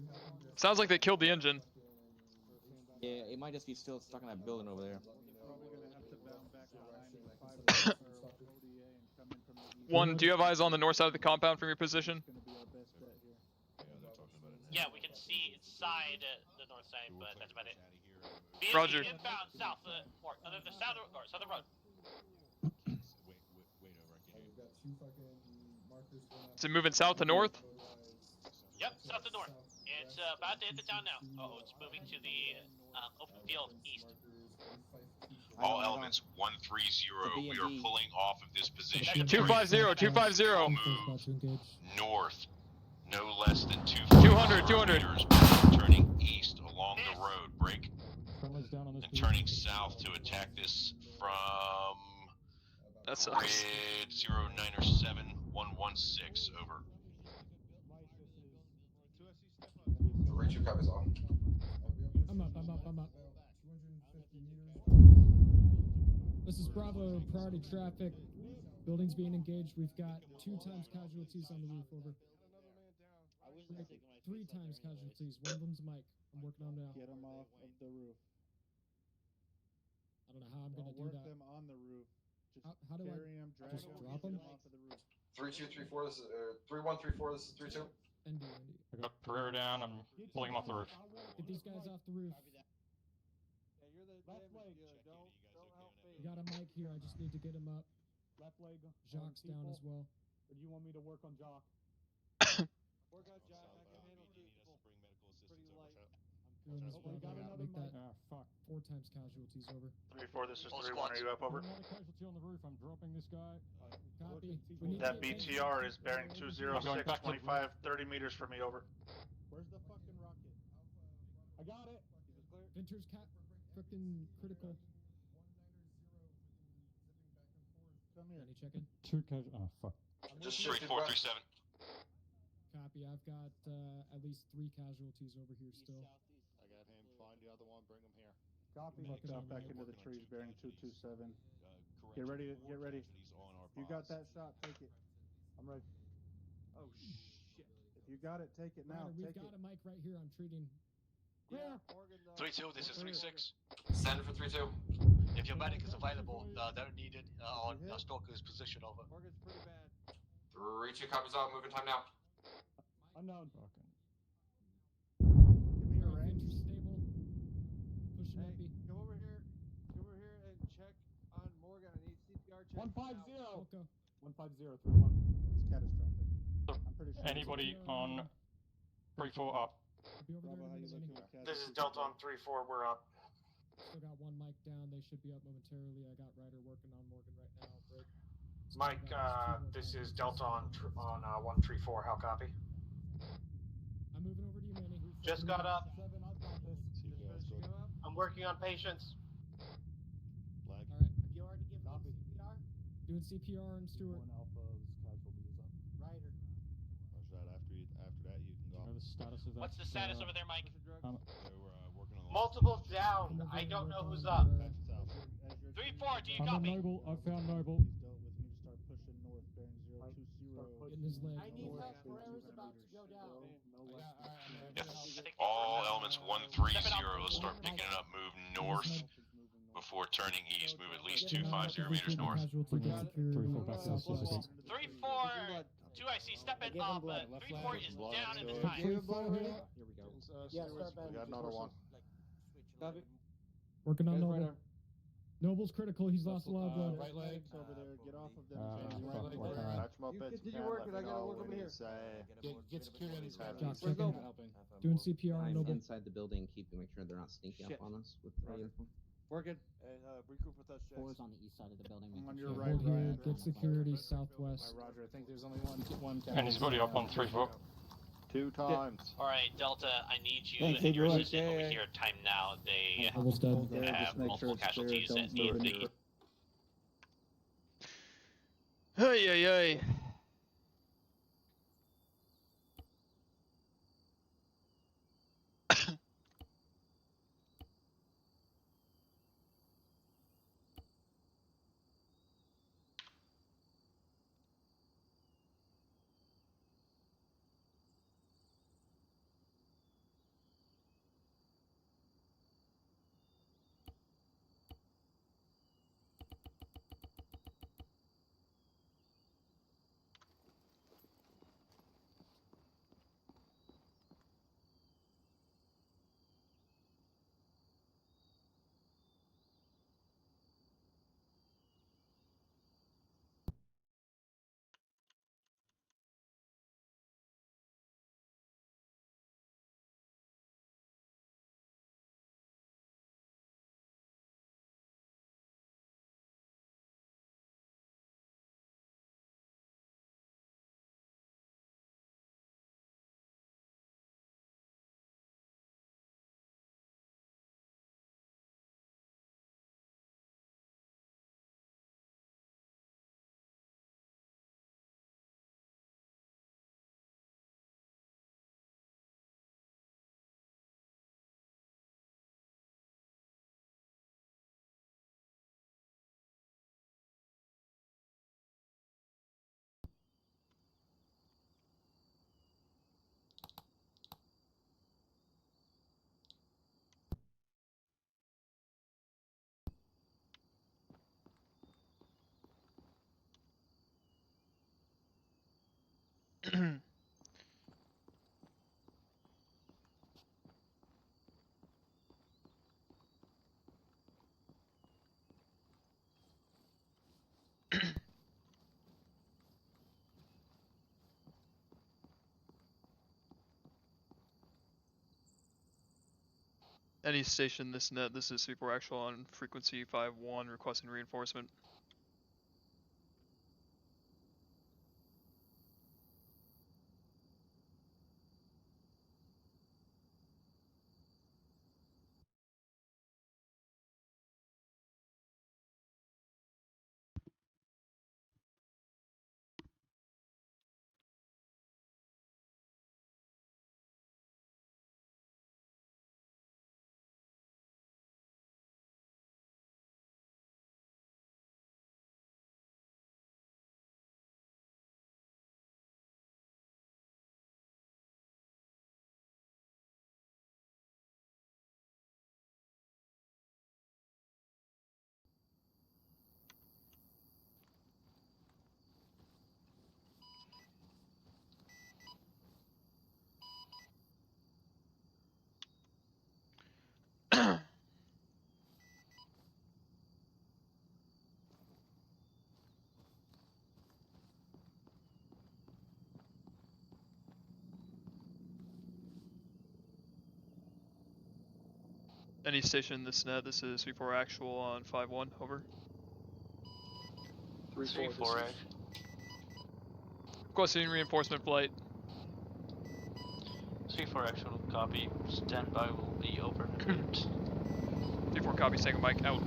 [SPEAKER 1] Sounds like they killed the engine.
[SPEAKER 6] Yeah, it might just be still stuck in that building over there.
[SPEAKER 1] 1, do you have eyes on the north side of the compound from your position?
[SPEAKER 10] Yeah, we can see inside the north side, but that's about it.
[SPEAKER 1] Roger.
[SPEAKER 10] Inbound south, or the south or southern road.
[SPEAKER 1] Is it moving south to north?
[SPEAKER 10] Yep, south to north. It's about to hit the town now. Oh, it's moving to the open field east.
[SPEAKER 5] All elements 130. We are pulling off of this position.
[SPEAKER 1] 250, 250.
[SPEAKER 5] Move north, no less than
[SPEAKER 1] 200, 200.
[SPEAKER 5] meters, turning east along the road. Break. And turning south to attack this from
[SPEAKER 1] that sucks.
[SPEAKER 5] grid 097-116. Over.
[SPEAKER 7] 3-2 copies all.
[SPEAKER 21] I'm up. This is Bravo, priority traffic. Buildings being engaged. We've got 2 times casualties on the roof, over. 3 times casualties. One of them's Mike. I'm working on now.
[SPEAKER 12] Get them off of the roof.
[SPEAKER 21] I don't know how I'm gonna do that.
[SPEAKER 12] Work them on the roof. Just
[SPEAKER 21] How do I
[SPEAKER 12] carry them, drag
[SPEAKER 21] just
[SPEAKER 12] them,
[SPEAKER 21] drop
[SPEAKER 12] get
[SPEAKER 21] them?
[SPEAKER 12] off of the roof.
[SPEAKER 7] 3-2, 3-4, this is 3-1, 3-4, this is 3-2.
[SPEAKER 21] ND.
[SPEAKER 20] I got Pereira down, I'm pulling him off the roof.
[SPEAKER 21] Get these guys off the roof.
[SPEAKER 12] Left leg, don't help me.
[SPEAKER 21] We got a Mike here. I just need to get him up.
[SPEAKER 12] Left leg.
[SPEAKER 21] Jock's down as well.
[SPEAKER 12] Or do you want me to work on Jock? Work on Jock. I can handle people. Pretty light.
[SPEAKER 21] Doing this,
[SPEAKER 12] We got
[SPEAKER 21] Bravo.
[SPEAKER 12] another
[SPEAKER 21] Make that
[SPEAKER 12] Mike.
[SPEAKER 21] fuck 4 times casualties, over.
[SPEAKER 2] 3-4, this is 3-1. Are you up, over?
[SPEAKER 8] Casualty on the roof, I'm dropping this guy.
[SPEAKER 21] Copy. We need
[SPEAKER 2] That
[SPEAKER 21] to-
[SPEAKER 2] BTR is bearing 206, 25, 30 meters from me, over.
[SPEAKER 12] Where's the fucking rocket? I got it.
[SPEAKER 21] Venture's frickin' critical.
[SPEAKER 12] Come here.
[SPEAKER 21] Any check-in?
[SPEAKER 8] 2 casualties. Oh, fuck.
[SPEAKER 7] Just shifted
[SPEAKER 5] 3437.
[SPEAKER 21] Copy. I've got at least 3 casualties over here still.
[SPEAKER 18] I got him. Find the other one. Bring him here.
[SPEAKER 12] Copy.
[SPEAKER 21] Fucking
[SPEAKER 12] Fucked up
[SPEAKER 21] on
[SPEAKER 12] back
[SPEAKER 21] Mike.
[SPEAKER 12] into the trees bearing 227.
[SPEAKER 9] direction.
[SPEAKER 12] Get ready.
[SPEAKER 9] More
[SPEAKER 12] Get ready.
[SPEAKER 9] casualties on our
[SPEAKER 12] If you got
[SPEAKER 9] pods.
[SPEAKER 12] that shot, take it. I'm ready. Oh shit! If you got it, take it now.
[SPEAKER 21] Ryder, we've
[SPEAKER 12] Take
[SPEAKER 21] got
[SPEAKER 12] it.
[SPEAKER 21] a mic right here. I'm treating.
[SPEAKER 12] Clear.
[SPEAKER 15] 3-2, this is 3-6.
[SPEAKER 19] Stand for 3-2.
[SPEAKER 15] If your medic is available, they're needed on Stalker's position, over.
[SPEAKER 12] Morgan's pretty bad.
[SPEAKER 19] 3-2 copies out. Moving time now.
[SPEAKER 12] Unknown.
[SPEAKER 8] Fucking.
[SPEAKER 12] Give me your range.
[SPEAKER 21] Venture stable. Pushing
[SPEAKER 12] Hey,
[SPEAKER 21] empty.
[SPEAKER 12] come over here. Come over here and check on Morgan. I need CPR check. 150.
[SPEAKER 21] Elko.
[SPEAKER 12] 150. 3-1. It's catastrophic. I'm pretty sure.
[SPEAKER 21] Anybody on
[SPEAKER 8] 3-4 up.
[SPEAKER 21] I'll be over there in a minute, Manny.
[SPEAKER 2] This is Delta on 3-4. We're up.
[SPEAKER 21] Still got one mic down. They should be up momentarily. I got Ryder working on Morgan right now. Break.
[SPEAKER 2] Mike, this is Delta on 134. How copy?
[SPEAKER 21] I'm moving over to you, Manny.
[SPEAKER 2] Just got up.
[SPEAKER 12] 7, I've got this. Just finishing him up.
[SPEAKER 2] I'm working on patients.
[SPEAKER 20] Flag.
[SPEAKER 21] All right.
[SPEAKER 16] You already given him
[SPEAKER 12] Copy.
[SPEAKER 16] CPR?
[SPEAKER 21] Doing CPR and Stewart.
[SPEAKER 12] One Alpha's casualty is up.
[SPEAKER 16] Ryder.
[SPEAKER 9] Roger that. After that, you can
[SPEAKER 8] Do you
[SPEAKER 9] go.
[SPEAKER 8] know the status of that?
[SPEAKER 10] What's the status over there, Mike?
[SPEAKER 8] Um,
[SPEAKER 9] Yeah, we're working on.
[SPEAKER 2] Multiple down. I don't know who's up.
[SPEAKER 9] Patch it out.
[SPEAKER 10] 3-4, do you
[SPEAKER 8] I'm on
[SPEAKER 10] copy?
[SPEAKER 8] Noble. I found Noble.
[SPEAKER 12] He's dealt with. You need to start pushing north, bearing 020.
[SPEAKER 21] Getting his leg.
[SPEAKER 16] I need help. Pereira's about to go down.
[SPEAKER 5] All elements 130, let's start picking it up, move north before turning east, move at least 250 meters north.
[SPEAKER 8] 3-4 back south.
[SPEAKER 10] 3-4, 2IC, step it up. 3-4 is down at this time.
[SPEAKER 8] 3-4 here.
[SPEAKER 12] Here we go.
[SPEAKER 16] Yeah, start back.
[SPEAKER 12] We got another one.
[SPEAKER 16] Copy.
[SPEAKER 21] Working on
[SPEAKER 12] Guys, right
[SPEAKER 21] Noble.
[SPEAKER 12] arm.
[SPEAKER 21] Noble's critical. He's lost a lot of blood.
[SPEAKER 12] Right leg over there. Get off of them.
[SPEAKER 8] fuck,
[SPEAKER 12] Right leg.
[SPEAKER 8] working on it.
[SPEAKER 12] Patch them up as you can. Working. I gotta work over here.
[SPEAKER 14] Get security on these guys.
[SPEAKER 21] Jock,
[SPEAKER 14] We're
[SPEAKER 21] checking.
[SPEAKER 14] helping.
[SPEAKER 21] Doing CPR on
[SPEAKER 6] I'm
[SPEAKER 21] Noble.
[SPEAKER 6] inside the building, keeping make sure they're not sneaking
[SPEAKER 12] Shit.
[SPEAKER 6] up on us with
[SPEAKER 12] Roger.
[SPEAKER 6] uniform.
[SPEAKER 12] Working. And regroup with us, Jax.
[SPEAKER 6] On the east side of the building.
[SPEAKER 12] I'm on
[SPEAKER 21] Yeah,
[SPEAKER 12] your right,
[SPEAKER 21] hold here.
[SPEAKER 12] Ryan.
[SPEAKER 21] Get security southwest.
[SPEAKER 12] Roger. I think there's only one.
[SPEAKER 8] And he's already up on 3-4.
[SPEAKER 12] 2 times.
[SPEAKER 10] Alright, Delta, I need you
[SPEAKER 12] Thanks,
[SPEAKER 10] and your
[SPEAKER 12] everyone.
[SPEAKER 10] assistant over here at time now. They
[SPEAKER 21] Noble's dead.
[SPEAKER 10] have multiple casualties at the
[SPEAKER 1] Hey, hey, hey. Any station this net, this is Super Actual on frequency 5-1 requesting reinforcement. Any station in this net, this is 3-4 actual on 5-1, over.
[SPEAKER 15] 3-4 action.
[SPEAKER 1] Requesting reinforcement flight.
[SPEAKER 10] 3-4 actual, copy. Standby will be over in a bit.
[SPEAKER 1] 3-4 copy, second mic, out.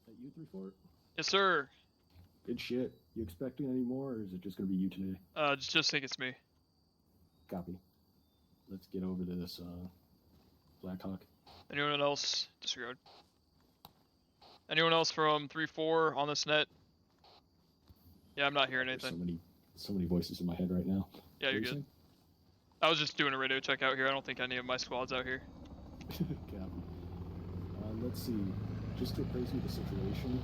[SPEAKER 3] That you 3-4?
[SPEAKER 1] Yes, sir.
[SPEAKER 3] Good shit. You expecting any more, or is it just gonna be you today?
[SPEAKER 1] Just think it's me.
[SPEAKER 3] Copy. Let's get over to this, Blackhawk.
[SPEAKER 1] Anyone else? Disregard. Anyone else from 3-4 on this net? Yeah, I'm not hearing anything.
[SPEAKER 3] So many voices in my head right now.
[SPEAKER 1] Yeah, you're good. I was just doing a radio check out here. I don't think any of my squad's out here.
[SPEAKER 3] Copy. Let's see. Just to appraise you the situation,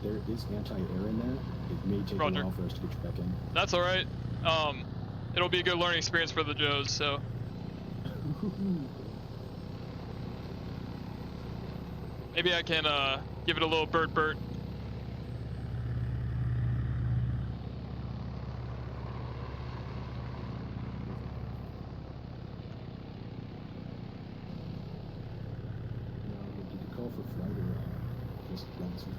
[SPEAKER 3] there is anti-air in there. It may take a while for us to get you back in.
[SPEAKER 1] That's alright. It'll be a good learning experience for the Joes, so. Maybe I can, give it a little bird.
[SPEAKER 3] Did you call for flight or just bouncing?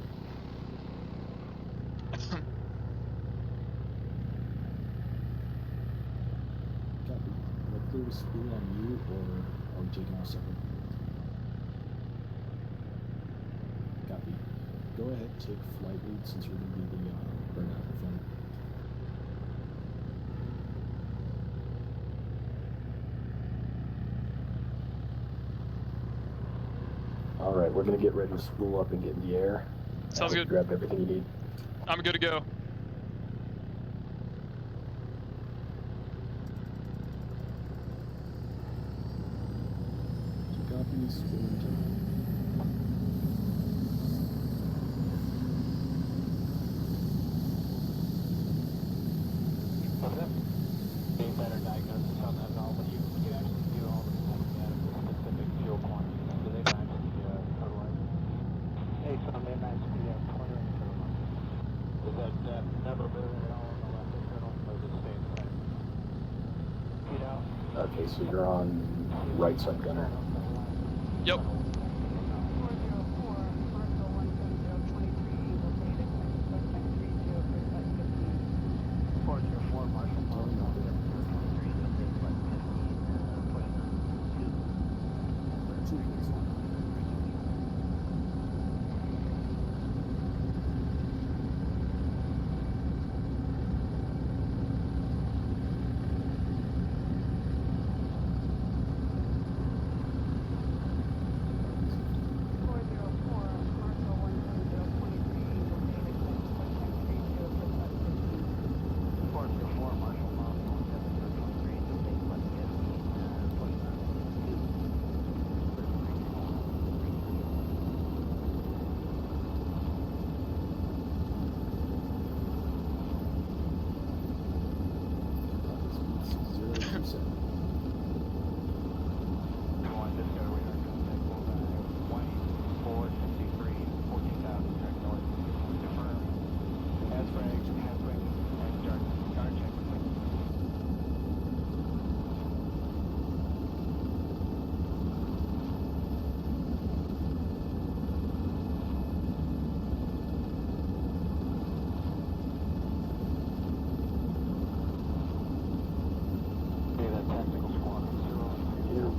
[SPEAKER 3] Copy. Will I clear the spool on you, or are we taking off separate? Copy. Go ahead, take flight lead since you're going to be the burnout in front. Alright, we're going to get ready to spool up and get in the air.
[SPEAKER 1] Sounds good.
[SPEAKER 3] Grab everything you need.
[SPEAKER 1] I'm good to go.
[SPEAKER 3] Copy, spooling time.
[SPEAKER 4] Being better diagnosis on that all, but you actually do all the data for specific fuel quantities. Do they match the total line? Hey, so they match the pointer and the total line. Is that never moving at all on the left internal, or is it staying the same? You know?
[SPEAKER 3] Okay, so you're on right side gunner.
[SPEAKER 1] Yep.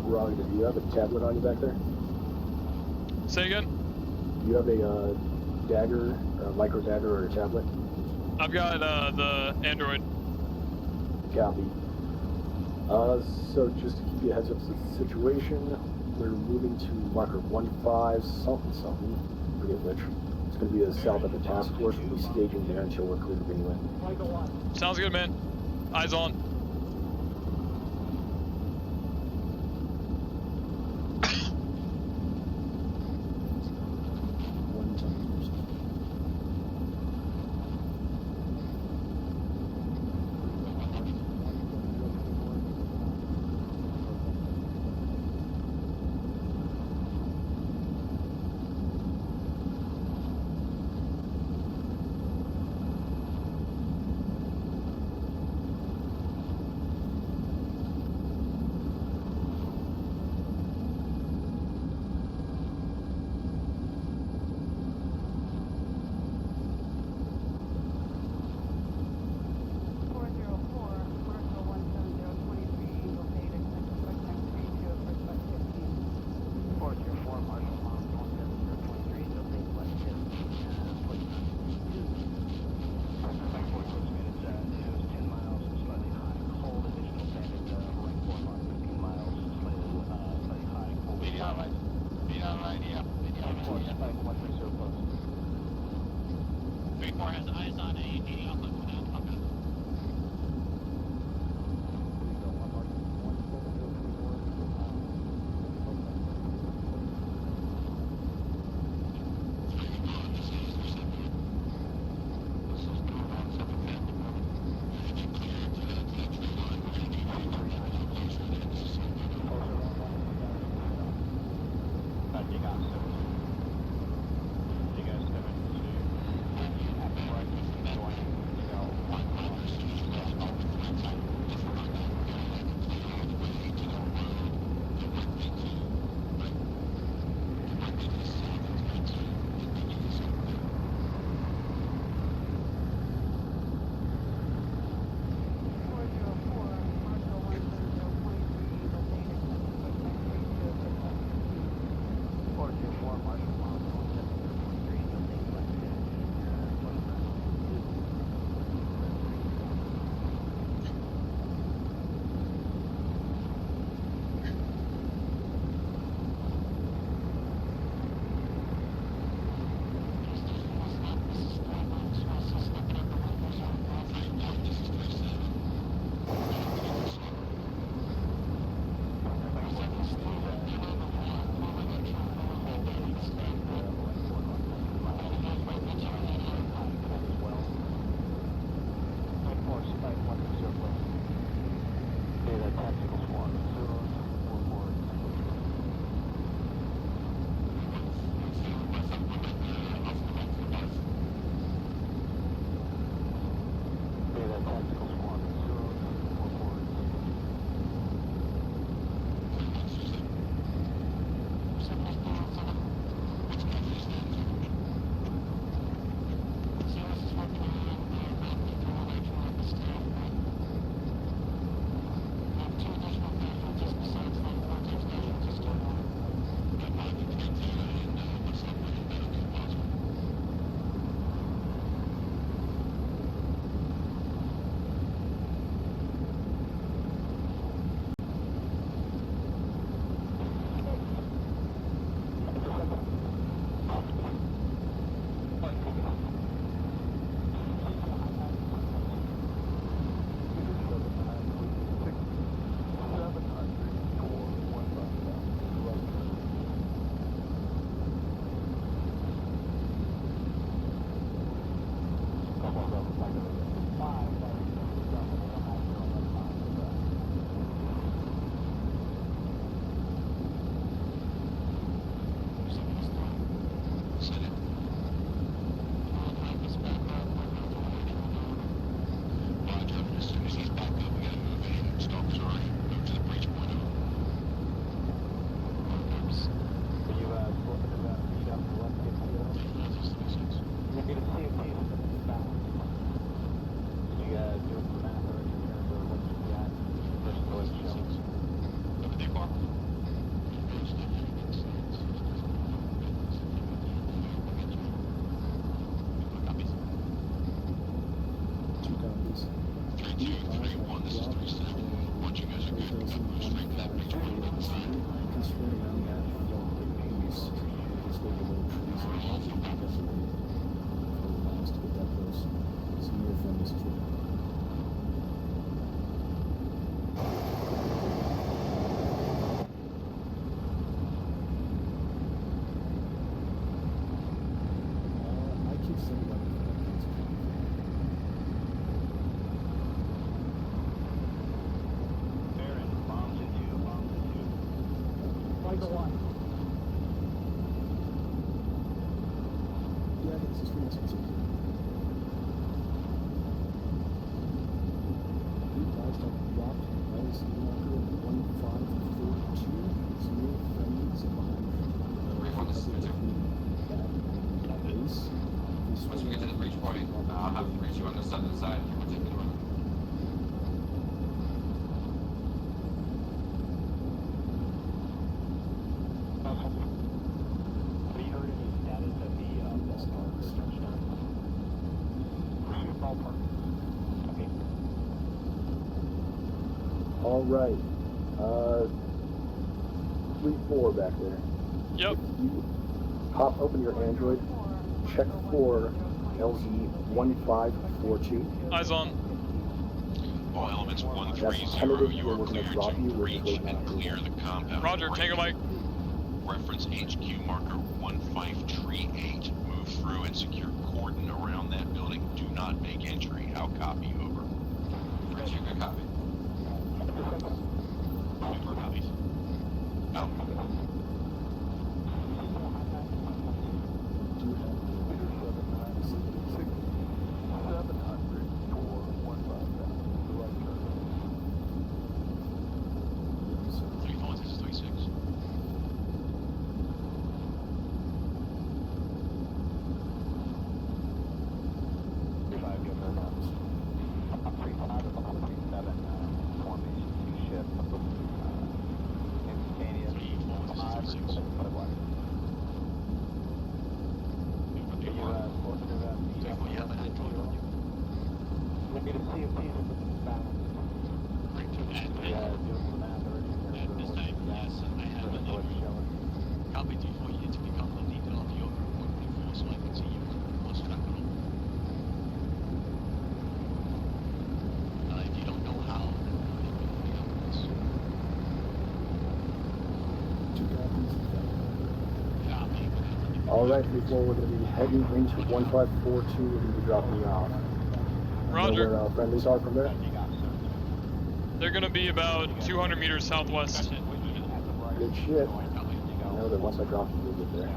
[SPEAKER 13] Raleigh, do you have a tablet on you back there?
[SPEAKER 1] Say again?
[SPEAKER 13] Do you have a dagger, a micro dagger, or a tablet?
[SPEAKER 1] I've got the Android.
[SPEAKER 13] Copy. So just to keep you a heads up to the situation, we're moving to marker 15 something something, forget which. It's going to be south of the task force. We'll be staging there until we're clear to bring you in.
[SPEAKER 1] Sounds good, man. Eyes on.
[SPEAKER 4] the one.
[SPEAKER 13] Yeah, this is 322. Advised on dropped LC marker 1542. Some new friendlies behind base.
[SPEAKER 19] Once we get to the breach point, I'll have to reach you on the southern side. We'll take the north.
[SPEAKER 4] Have you heard any status of the ballpark or touchdown? Ballpark. Okay.
[SPEAKER 13] All right. 3-4 back there.
[SPEAKER 1] Yep.
[SPEAKER 13] If you pop open your Android, check for LZ1542.
[SPEAKER 1] Eyes on.
[SPEAKER 5] All elements
[SPEAKER 13] That's
[SPEAKER 5] 130,
[SPEAKER 13] tentative,
[SPEAKER 5] you
[SPEAKER 13] where
[SPEAKER 5] are
[SPEAKER 13] we're going to
[SPEAKER 5] cleared
[SPEAKER 13] drop
[SPEAKER 5] to
[SPEAKER 13] you. We're
[SPEAKER 5] breach
[SPEAKER 13] just waiting
[SPEAKER 5] and
[SPEAKER 13] on
[SPEAKER 5] clear
[SPEAKER 13] approval.
[SPEAKER 5] the compound.
[SPEAKER 1] Roger, Tango Mike.
[SPEAKER 5] Reference HQ marker 1538. Move through and secure cordon around that building. Do not make entry. How copy? Over.
[SPEAKER 19] Richard, good copy. 24 copies.
[SPEAKER 5] Out.
[SPEAKER 20] Copy 2-4, you need to pick up the detail of the over 1.4 so I can see you lost track of them. If you don't know how, then it happens.
[SPEAKER 13] All right, 3-4, we're going to be heading into 1542. We're going to be dropping you off.
[SPEAKER 1] Roger.
[SPEAKER 13] Know where our friendlies are from there?
[SPEAKER 1] They're gonna be about 200 meters southwest.
[SPEAKER 13] Good shit. I know that once I drop you, you'll get there.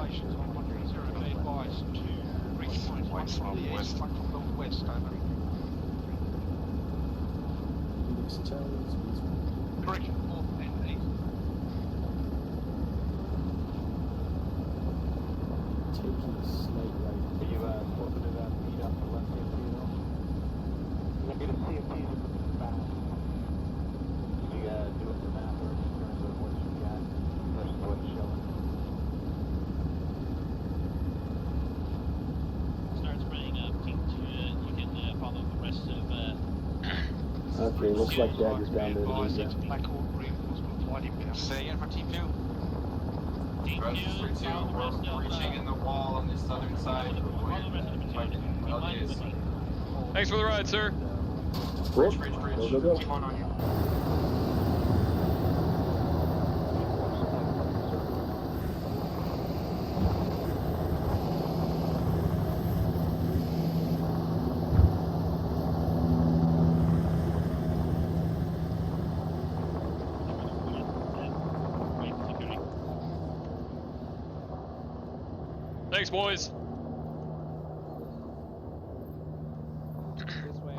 [SPEAKER 2] Stations 130, be advised to reach point from the east, one from the west, over. Correction, north and east.
[SPEAKER 13] Taking a slight right.
[SPEAKER 4] Are you hoping to meet up the left hand zero? I'm going to CFTs with the back. You do it for map or in terms of what you got versus what's showing.
[SPEAKER 10] Start spreading up. You can follow the rest of.
[SPEAKER 13] Okay, looks like Dagger's down there to lead ya.
[SPEAKER 15] Say again for T2.
[SPEAKER 19] Register 2, we're breaching in the wall on the southern side.
[SPEAKER 1] Thanks for the ride, sir.
[SPEAKER 13] Cool.
[SPEAKER 19] Bridge.
[SPEAKER 13] Go, go.
[SPEAKER 19] Team on you.
[SPEAKER 1] Thanks, boys.
[SPEAKER 6] This way.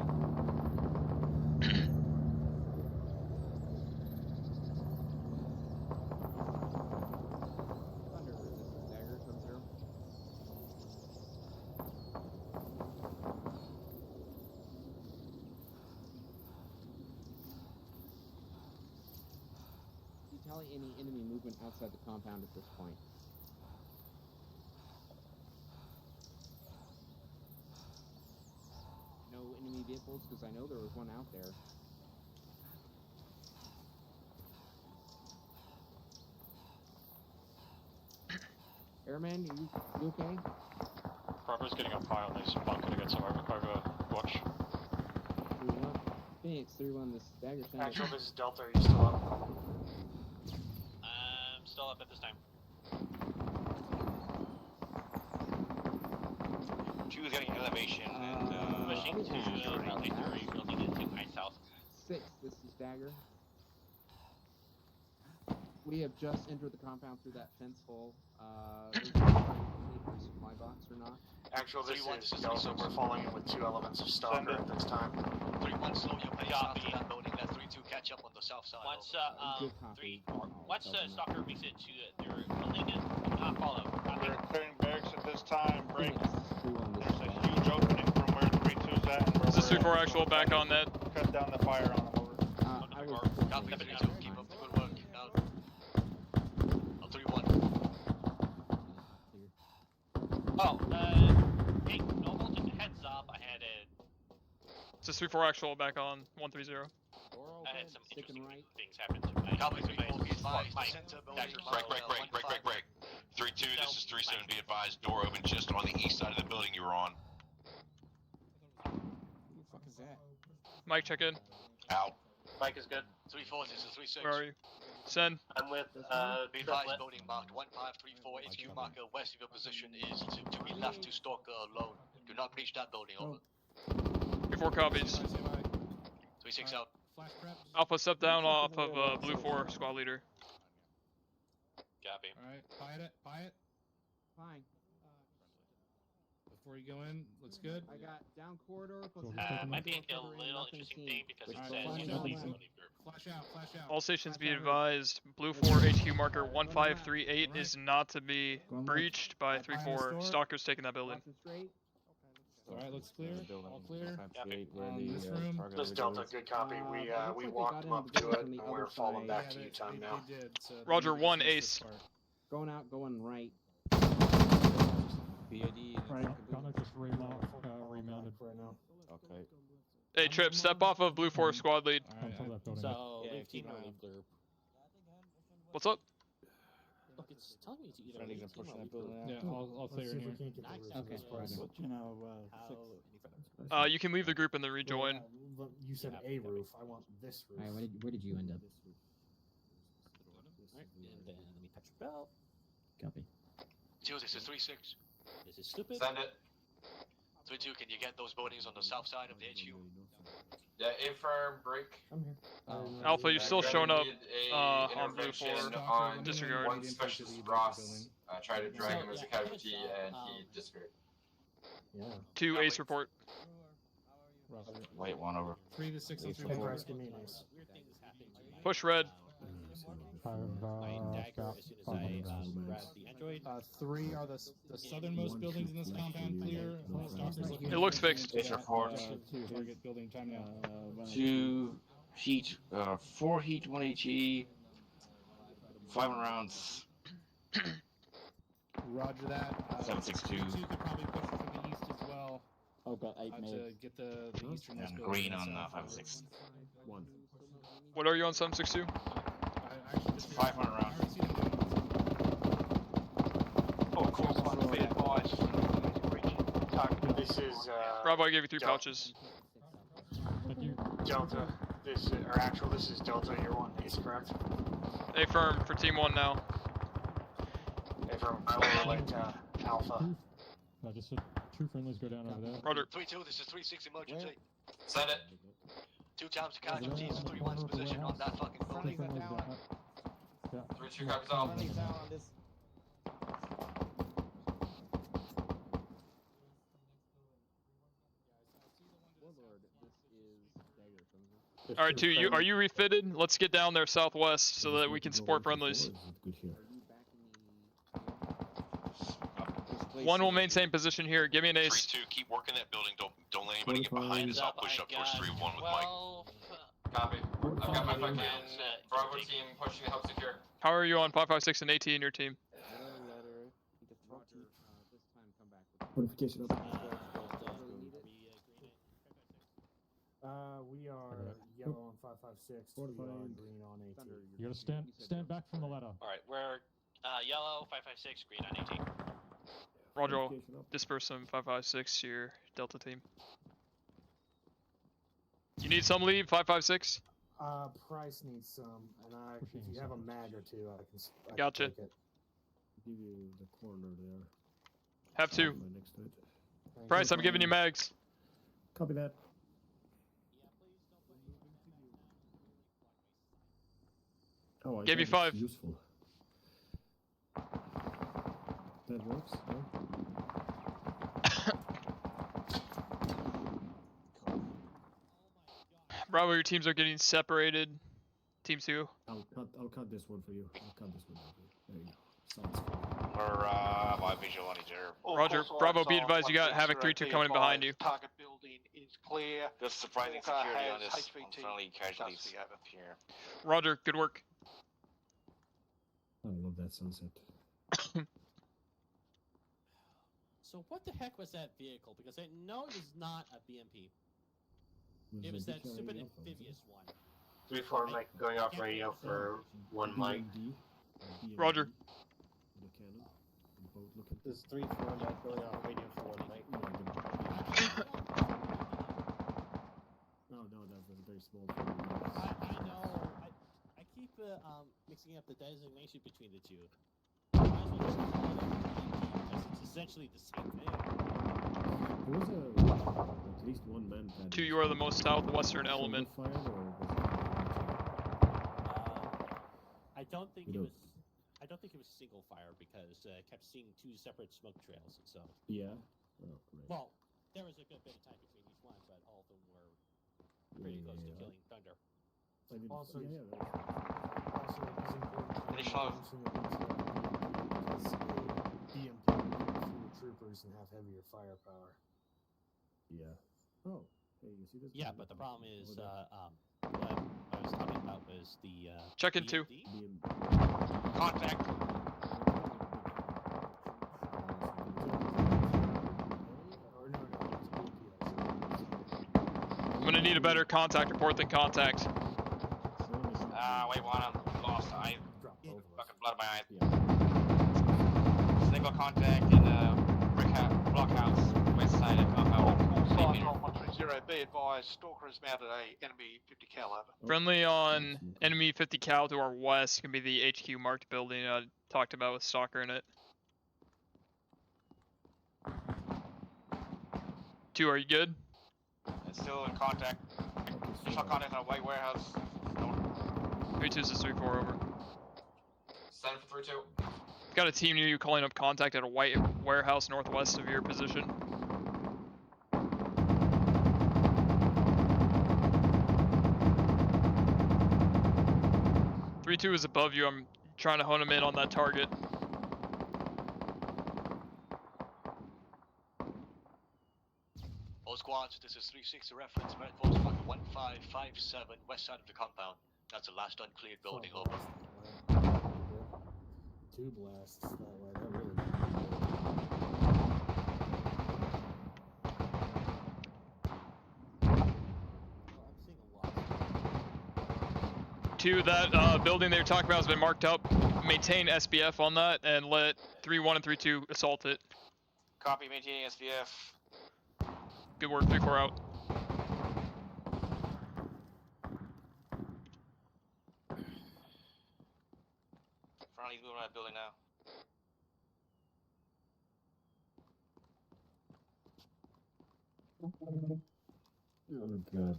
[SPEAKER 6] Thunder resistance dagger comes through. You tally any enemy movement outside the compound at this point. No enemy vehicles, because I know there was one out there. Airman, you okay?
[SPEAKER 11] Proper's getting up high on this bunker to get some overwatch.
[SPEAKER 6] 3-1. Phoenix, 3-1, this dagger sender.
[SPEAKER 12] Actual, this is Delta. Are you still up?
[SPEAKER 10] I'm still up at this time.
[SPEAKER 15] She was getting elevation and
[SPEAKER 10] pushing to Victory, building into my south.
[SPEAKER 6] 6, this is dagger. We have just entered the compound through that fence hole. Need for a supply box or not?
[SPEAKER 12] Actual, this is Delta. We're falling in with 2 elements of Stalker at this time.
[SPEAKER 19] 3-1, slow your pace after that building. Let 3-2 catch up on the south side.
[SPEAKER 10] Once,
[SPEAKER 6] Good copy.
[SPEAKER 10] once Stalker makes it to their building, do not follow.
[SPEAKER 12] We're clearing barracks at this time. Break.
[SPEAKER 6] There's
[SPEAKER 12] a huge opening from where 3-2's at. And where
[SPEAKER 1] This is 3-4 actual, back on that.
[SPEAKER 12] Cut down the fire on them. Over.
[SPEAKER 6] I was
[SPEAKER 19] Copy 3-2, keep up the good work. Out. 3-1.
[SPEAKER 10] Oh, hey, Noble, just a heads up, I had a...
[SPEAKER 1] This is 3-4 actual, back on 130.
[SPEAKER 10] I had some interesting things happen to me.
[SPEAKER 19] Copy 3-4, be advised.
[SPEAKER 10] My
[SPEAKER 19] Center building.
[SPEAKER 5] Break. 3-2, this is 3-7, be advised, door open just on the east side of the building you were on.
[SPEAKER 6] Who the fuck is that?
[SPEAKER 1] Mike, check in.
[SPEAKER 5] Out.
[SPEAKER 18] Mike is good.
[SPEAKER 19] 3-4, this is 3-6.
[SPEAKER 1] Where are you? Send.
[SPEAKER 18] I'm with,
[SPEAKER 19] be advised, building marked 1534, HQ marker west of your position is to be left to Stalker alone. Do not breach that building, over.
[SPEAKER 1] 3-4 copies.
[SPEAKER 19] 3-6 out.
[SPEAKER 14] Flash prep.
[SPEAKER 1] Alpha, step down off of Blue 4, squad leader.
[SPEAKER 10] Copy.
[SPEAKER 14] Alright, pie it.
[SPEAKER 6] Fine.
[SPEAKER 14] Before you go in, looks good.
[SPEAKER 6] I got down corridor.
[SPEAKER 10] Might be a little interesting thing because it says
[SPEAKER 14] flash
[SPEAKER 10] you
[SPEAKER 14] out.
[SPEAKER 10] leave the group.
[SPEAKER 14] Flash out.
[SPEAKER 1] All stations be advised, Blue 4 HQ marker 1538 is not to be breached by 3-4. Stalker's taking that building.
[SPEAKER 14] Alright, looks clear. All clear.
[SPEAKER 6] This
[SPEAKER 14] room.
[SPEAKER 12] This is Delta. Good copy. We walked them up to it, and we're falling back to you time now.
[SPEAKER 14] They did, so
[SPEAKER 1] Roger,
[SPEAKER 14] they
[SPEAKER 1] 1
[SPEAKER 14] missed
[SPEAKER 1] ace.
[SPEAKER 14] this part.
[SPEAKER 6] Going out, going right.
[SPEAKER 8] Right, Connor just remounted right now.
[SPEAKER 9] Okay.
[SPEAKER 1] Hey, Trip, step off of Blue 4 squad lead.
[SPEAKER 8] Until that building.
[SPEAKER 18] So,
[SPEAKER 19] Yeah,
[SPEAKER 18] leave
[SPEAKER 19] keep
[SPEAKER 18] team or
[SPEAKER 19] an eye
[SPEAKER 18] leave group.
[SPEAKER 1] What's up?
[SPEAKER 18] Look, it's telling me to either
[SPEAKER 12] Trying to
[SPEAKER 18] leave
[SPEAKER 12] get
[SPEAKER 18] team
[SPEAKER 12] push
[SPEAKER 18] or
[SPEAKER 12] that
[SPEAKER 18] leave
[SPEAKER 12] building
[SPEAKER 18] group.
[SPEAKER 12] out.
[SPEAKER 14] Yeah, I'll clear in here.
[SPEAKER 18] Okay.
[SPEAKER 12] You know,
[SPEAKER 1] You can leave the group and then rejoin.
[SPEAKER 3] You said a roof. I want this roof.
[SPEAKER 6] Alright, where did you end up?
[SPEAKER 18] Alright, and then let me touch your belt.
[SPEAKER 6] Copy.
[SPEAKER 19] 2, this is 3-6.
[SPEAKER 18] This is stupid.
[SPEAKER 7] Send it.
[SPEAKER 19] 3-2, can you get those buildings on the south side of the HQ?
[SPEAKER 7] Yeah, A-firm, break.
[SPEAKER 6] I'm here.
[SPEAKER 1] Alpha, you're still showing up
[SPEAKER 7] Needed a
[SPEAKER 1] on Blue
[SPEAKER 7] intervention
[SPEAKER 1] 4.
[SPEAKER 7] on
[SPEAKER 1] Disregard.
[SPEAKER 7] one specialist Ross. Tried to drag him as a casualty and he disappeared.
[SPEAKER 3] Yeah.
[SPEAKER 1] 2 ace report.
[SPEAKER 9] Wait, 1 over.
[SPEAKER 14] 3 to 6 and 3
[SPEAKER 3] Hey,
[SPEAKER 14] to
[SPEAKER 3] Bryce,
[SPEAKER 14] 4.
[SPEAKER 3] give me an ace.
[SPEAKER 18] Weird things happening to me.
[SPEAKER 1] Push red.
[SPEAKER 18] My dagger as soon as I grab the android.
[SPEAKER 14] 3 are the southernmost buildings in this compound clear. Stalker's looking
[SPEAKER 1] It looks fixed.
[SPEAKER 9] Ace report.
[SPEAKER 14] Target building time now.
[SPEAKER 9] 2 heat, 4 heat, 1 HE, 5 rounds.
[SPEAKER 14] Roger that.
[SPEAKER 9] 762.
[SPEAKER 14] 2 could probably push it from the east as well.
[SPEAKER 4] Okay, 8
[SPEAKER 14] To get the easternmost
[SPEAKER 9] And
[SPEAKER 14] building.
[SPEAKER 9] green on 5-6.
[SPEAKER 3] 1.
[SPEAKER 1] What are you on 762?
[SPEAKER 14] Actually,
[SPEAKER 9] 500 rounds.
[SPEAKER 2] Oh, cool. Be advised.
[SPEAKER 12] This is
[SPEAKER 1] Bravo, I gave you 3 pouches.
[SPEAKER 12] Delta. This is Delta. You're 1 ace, correct?
[SPEAKER 1] A firm for team 1 now.
[SPEAKER 12] A-firm. I will relate Alpha.
[SPEAKER 8] I just said 2 friendlies go down over there.
[SPEAKER 1] Roger.
[SPEAKER 19] 3-2, this is 3-6 emergency.
[SPEAKER 7] Send it.
[SPEAKER 19] 2 times the casualties, 3-1's position on that fucking building.
[SPEAKER 7] 3-2 copies off.
[SPEAKER 1] All right, 2. Are you refitted? Let's get down there southwest so that we can support friendlies.
[SPEAKER 3] Good here.
[SPEAKER 1] 1 will maintain position here. Give me an ace.
[SPEAKER 5] 3-2, keep working that building. Don't let anybody get behind us. I'll push up towards 3-1 with Mike.
[SPEAKER 7] Copy. I've got my fucking Bravo team pushing to help secure.
[SPEAKER 1] How are you on 556 and 18 in your team?
[SPEAKER 3] Notification up. We are yellow on 556. We are green on 18.
[SPEAKER 8] You gotta stand back from the ladder.
[SPEAKER 10] Alright, we're yellow, 556, green on 18.
[SPEAKER 1] Roger.
[SPEAKER 3] Fortification up.
[SPEAKER 1] Disperse some 556 to your Delta team. You need some lead, 556?
[SPEAKER 17] Price needs some, and if you have a mag or two, I can
[SPEAKER 1] Gotcha.
[SPEAKER 17] take it.
[SPEAKER 3] Give you the corner there.
[SPEAKER 1] Have two.
[SPEAKER 3] Right next to it.
[SPEAKER 1] Price, I'm giving you mags.
[SPEAKER 3] Copy that. Oh, I
[SPEAKER 1] Gave you
[SPEAKER 3] thought it's
[SPEAKER 1] 5.
[SPEAKER 3] Useful. That works. No?
[SPEAKER 1] Bravo, your teams are getting separated. Team 2.
[SPEAKER 3] I'll cut this one for you. I'll cut this one out for you. There you go. Sounds
[SPEAKER 15] Or my vigilante there.
[SPEAKER 1] Roger. Bravo, be advised you got Havoc 3-2 coming in behind you.
[SPEAKER 2] Target building is clear.
[SPEAKER 15] There's surprising
[SPEAKER 2] Walker
[SPEAKER 15] security on
[SPEAKER 2] has
[SPEAKER 15] this
[SPEAKER 2] HVT
[SPEAKER 15] unfriendly casualties
[SPEAKER 2] custody
[SPEAKER 15] up here.
[SPEAKER 1] Roger, good work.
[SPEAKER 3] I love that sunset.
[SPEAKER 18] So what the heck was that vehicle? Because I know it was not a BMP. It was that stupid amphibious one.
[SPEAKER 22] 3-4 mic going off radio for 1 mic.
[SPEAKER 1] Roger.
[SPEAKER 3] The cannon. The boat looking.
[SPEAKER 16] This 3-4 mic going off radio for 1 mic.
[SPEAKER 3] No, that's a very small.
[SPEAKER 18] I know. I keep mixing up the designation between the two. Might as well just call it because it's essentially the same thing.
[SPEAKER 3] There was at least one man.
[SPEAKER 1] 2, you are the most southwestern element.
[SPEAKER 18] I don't think it was. I don't think it was single fire because I kept seeing 2 separate smoke trails. So.
[SPEAKER 3] Yeah. Oh, great.
[SPEAKER 18] Well, there was a good bit of time between each one, but all of them were pretty close to killing Thunder.
[SPEAKER 17] Also,
[SPEAKER 3] yeah,
[SPEAKER 17] also it's important to
[SPEAKER 15] Finish off.
[SPEAKER 17] mention that because BMP fewer troopers and have heavier firepower.
[SPEAKER 3] Yeah. Oh, hey, you see this?
[SPEAKER 18] Yeah, but the problem is, what I was talking about was the
[SPEAKER 1] Check in 2.
[SPEAKER 15] Contact.
[SPEAKER 1] I'm gonna need a better contact report than contact.
[SPEAKER 15] Wait, one, I'm lost. I fucking blood in my eye. Single contact in the blockhouse, west side of compound.
[SPEAKER 2] All sides 130, be advised, Stalker has mounted a enemy 50 cal over.
[SPEAKER 1] Friendly on enemy 50 cal to our west. Can be the HQ marked building I talked about with Stalker in it. 2, are you good?
[SPEAKER 15] It's still in contact. Initial contact on a white warehouse.
[SPEAKER 1] 3-2 is 3-4 over.
[SPEAKER 15] 7 for 3-2.
[SPEAKER 1] Got a team near you calling up contact at a white warehouse northwest of your position. 3-2 is above you. I'm trying to hone him in on that target.
[SPEAKER 20] All squads, this is 3-6 reference, Red Force Bucket 1557, west side of the compound. That's the last uncleared building, over.
[SPEAKER 17] 2 blasts that way, that really.
[SPEAKER 1] 2, that building they were talking about has been marked up. Maintain SBF on that and let 3-1 and 3-2 assault it.
[SPEAKER 15] Copy, maintaining SBF.
[SPEAKER 1] Good work, 3-4 out.
[SPEAKER 15] Friendly's moving on that building now.
[SPEAKER 3] Oh god.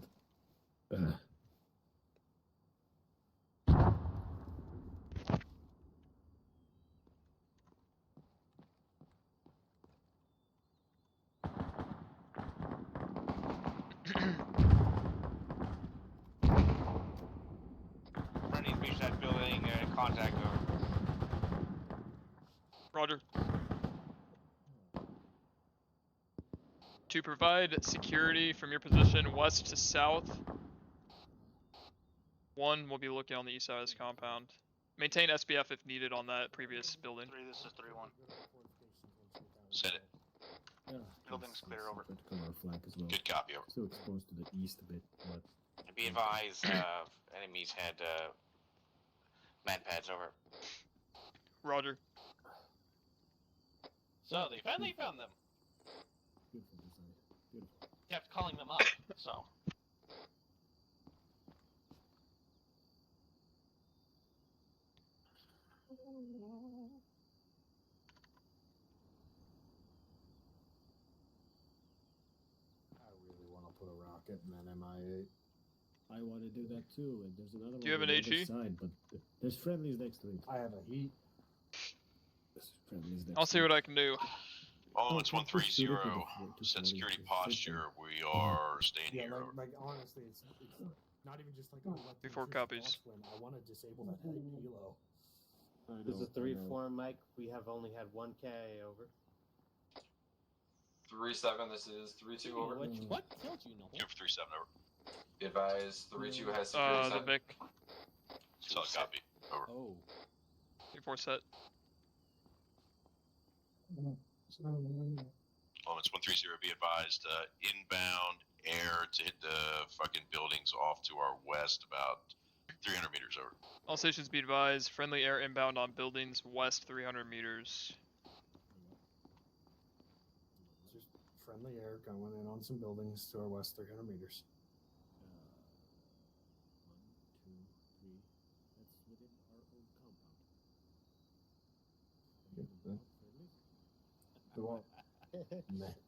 [SPEAKER 15] Friendly's reached that building, contact over.
[SPEAKER 1] Roger. To provide security from your position west to south. 1 will be looking on the east side of this compound. Maintain SBF if needed on that previous building.
[SPEAKER 2] 3, this is 3-1.
[SPEAKER 5] Set it.
[SPEAKER 3] Yeah,
[SPEAKER 2] Building's clear, over.
[SPEAKER 3] Cover our flank as well.
[SPEAKER 5] Good copy, over.
[SPEAKER 3] Still exposed to the east a bit, but.
[SPEAKER 15] Be advised, enemies had man pads over.
[SPEAKER 1] Roger.
[SPEAKER 10] So they finally found them.
[SPEAKER 3] Beautiful design. Beautiful.
[SPEAKER 10] Kept calling them up, so.
[SPEAKER 17] I really want to put a rocket and then MI8.
[SPEAKER 3] I want to do that too, and there's another
[SPEAKER 1] Do you
[SPEAKER 3] one
[SPEAKER 1] have
[SPEAKER 3] on
[SPEAKER 1] an
[SPEAKER 3] the other
[SPEAKER 1] HE?
[SPEAKER 3] side, but there's friendlies next to it.
[SPEAKER 17] I have a heat.
[SPEAKER 3] There's friendlies next
[SPEAKER 1] I'll
[SPEAKER 3] to
[SPEAKER 1] see
[SPEAKER 3] it.
[SPEAKER 1] what I can do.
[SPEAKER 5] Elements
[SPEAKER 3] Oh, just shoot it with
[SPEAKER 5] 130,
[SPEAKER 3] the
[SPEAKER 5] set
[SPEAKER 3] 240,
[SPEAKER 5] security
[SPEAKER 3] it's
[SPEAKER 5] posture. We are staying
[SPEAKER 17] Yeah,
[SPEAKER 5] here.
[SPEAKER 17] like honestly, it's not even just like, oh, let
[SPEAKER 1] Before
[SPEAKER 17] the
[SPEAKER 1] copies.
[SPEAKER 17] win. I want to disable that helo.
[SPEAKER 16] This is 3-4, Mike. We have only had 1 KA over.
[SPEAKER 7] 3-7, this is 3-2 over.
[SPEAKER 18] What killed you, no?
[SPEAKER 5] 2 for 3-7 over.
[SPEAKER 7] Be advised, 3-2 has security
[SPEAKER 1] The
[SPEAKER 7] set.
[SPEAKER 1] Vic.
[SPEAKER 5] Solid copy. Over.
[SPEAKER 18] Oh.
[SPEAKER 1] 3-4 set.
[SPEAKER 5] Elements 130, be advised, inbound air to hit the fucking buildings off to our west, about 300 meters over.
[SPEAKER 1] All stations be advised, friendly air inbound on buildings west 300 meters.
[SPEAKER 17] Just friendly air going in on some buildings to our west 300 meters.
[SPEAKER 3] 1, 2, 3. That's within our own compound.
[SPEAKER 17] Well,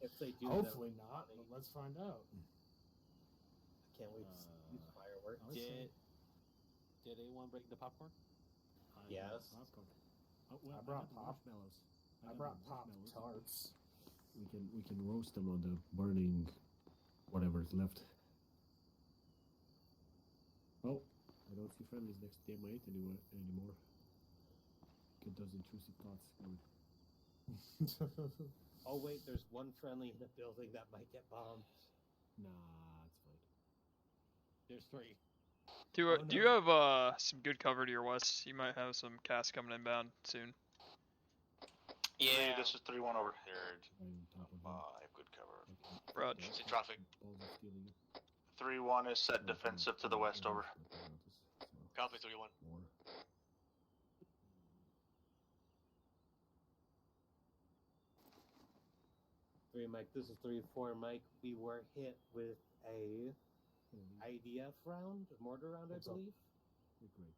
[SPEAKER 16] If they do,
[SPEAKER 17] hopefully not, but let's find out.
[SPEAKER 16] I can't wait to see these fireworks.
[SPEAKER 18] Did anyone bring the popcorn?
[SPEAKER 16] Yes.
[SPEAKER 3] Popcorn. Oh, well,
[SPEAKER 17] I brought
[SPEAKER 3] got the
[SPEAKER 17] pop.
[SPEAKER 3] marshmallows.
[SPEAKER 17] I
[SPEAKER 3] got
[SPEAKER 17] brought
[SPEAKER 3] the
[SPEAKER 17] pop
[SPEAKER 3] marshmallows.
[SPEAKER 17] tarts.
[SPEAKER 3] We can roast them on the burning whatever's left. Oh, I don't see friendlies next to the M8 anymore. Get those intrusive thoughts going.
[SPEAKER 16] Oh wait, there's one friendly in the building that might get bombed.
[SPEAKER 3] Nah, it's fine.
[SPEAKER 18] There's 3.
[SPEAKER 1] Do you have some good cover to your west? You might have some cast coming inbound soon.
[SPEAKER 2] Yeah, this is 3-1 over.
[SPEAKER 3] Right on top of them.
[SPEAKER 15] I have good cover.
[SPEAKER 1] Rog.
[SPEAKER 15] See traffic.
[SPEAKER 3] Balls are stealing it.
[SPEAKER 2] 3-1 is set defensive to the west, over.
[SPEAKER 20] Copy 3-1.
[SPEAKER 3] More.
[SPEAKER 16] Mike, this is 3-4, Mike. We were hit with a IDF round, a mortar round, I believe.
[SPEAKER 3] Great.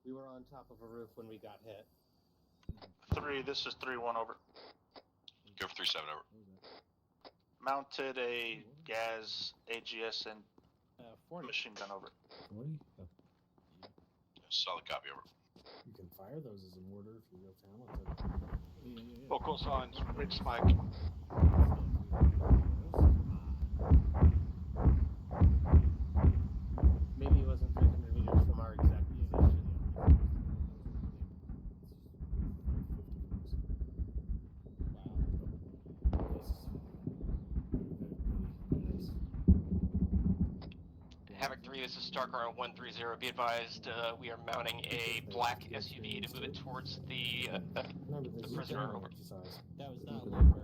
[SPEAKER 16] We were on top of a roof when we got hit.
[SPEAKER 2] 3, this is 3-1 over.
[SPEAKER 5] Go for 3-7 over.
[SPEAKER 2] Mounted a gas, AGS, and
[SPEAKER 18] 40.
[SPEAKER 2] machine gun over.
[SPEAKER 3] 40?
[SPEAKER 5] Solid copy over.
[SPEAKER 17] You can fire those as a mortar if you're real talented.
[SPEAKER 2] Vocal signs, red smoke.
[SPEAKER 16] Maybe it wasn't 300 meters from our exact position.
[SPEAKER 15] Havoc 3, this is Starcar 130. Be advised, we are mounting a black SUV to move it towards the prisoner. Over.
[SPEAKER 18] That was not Lambert.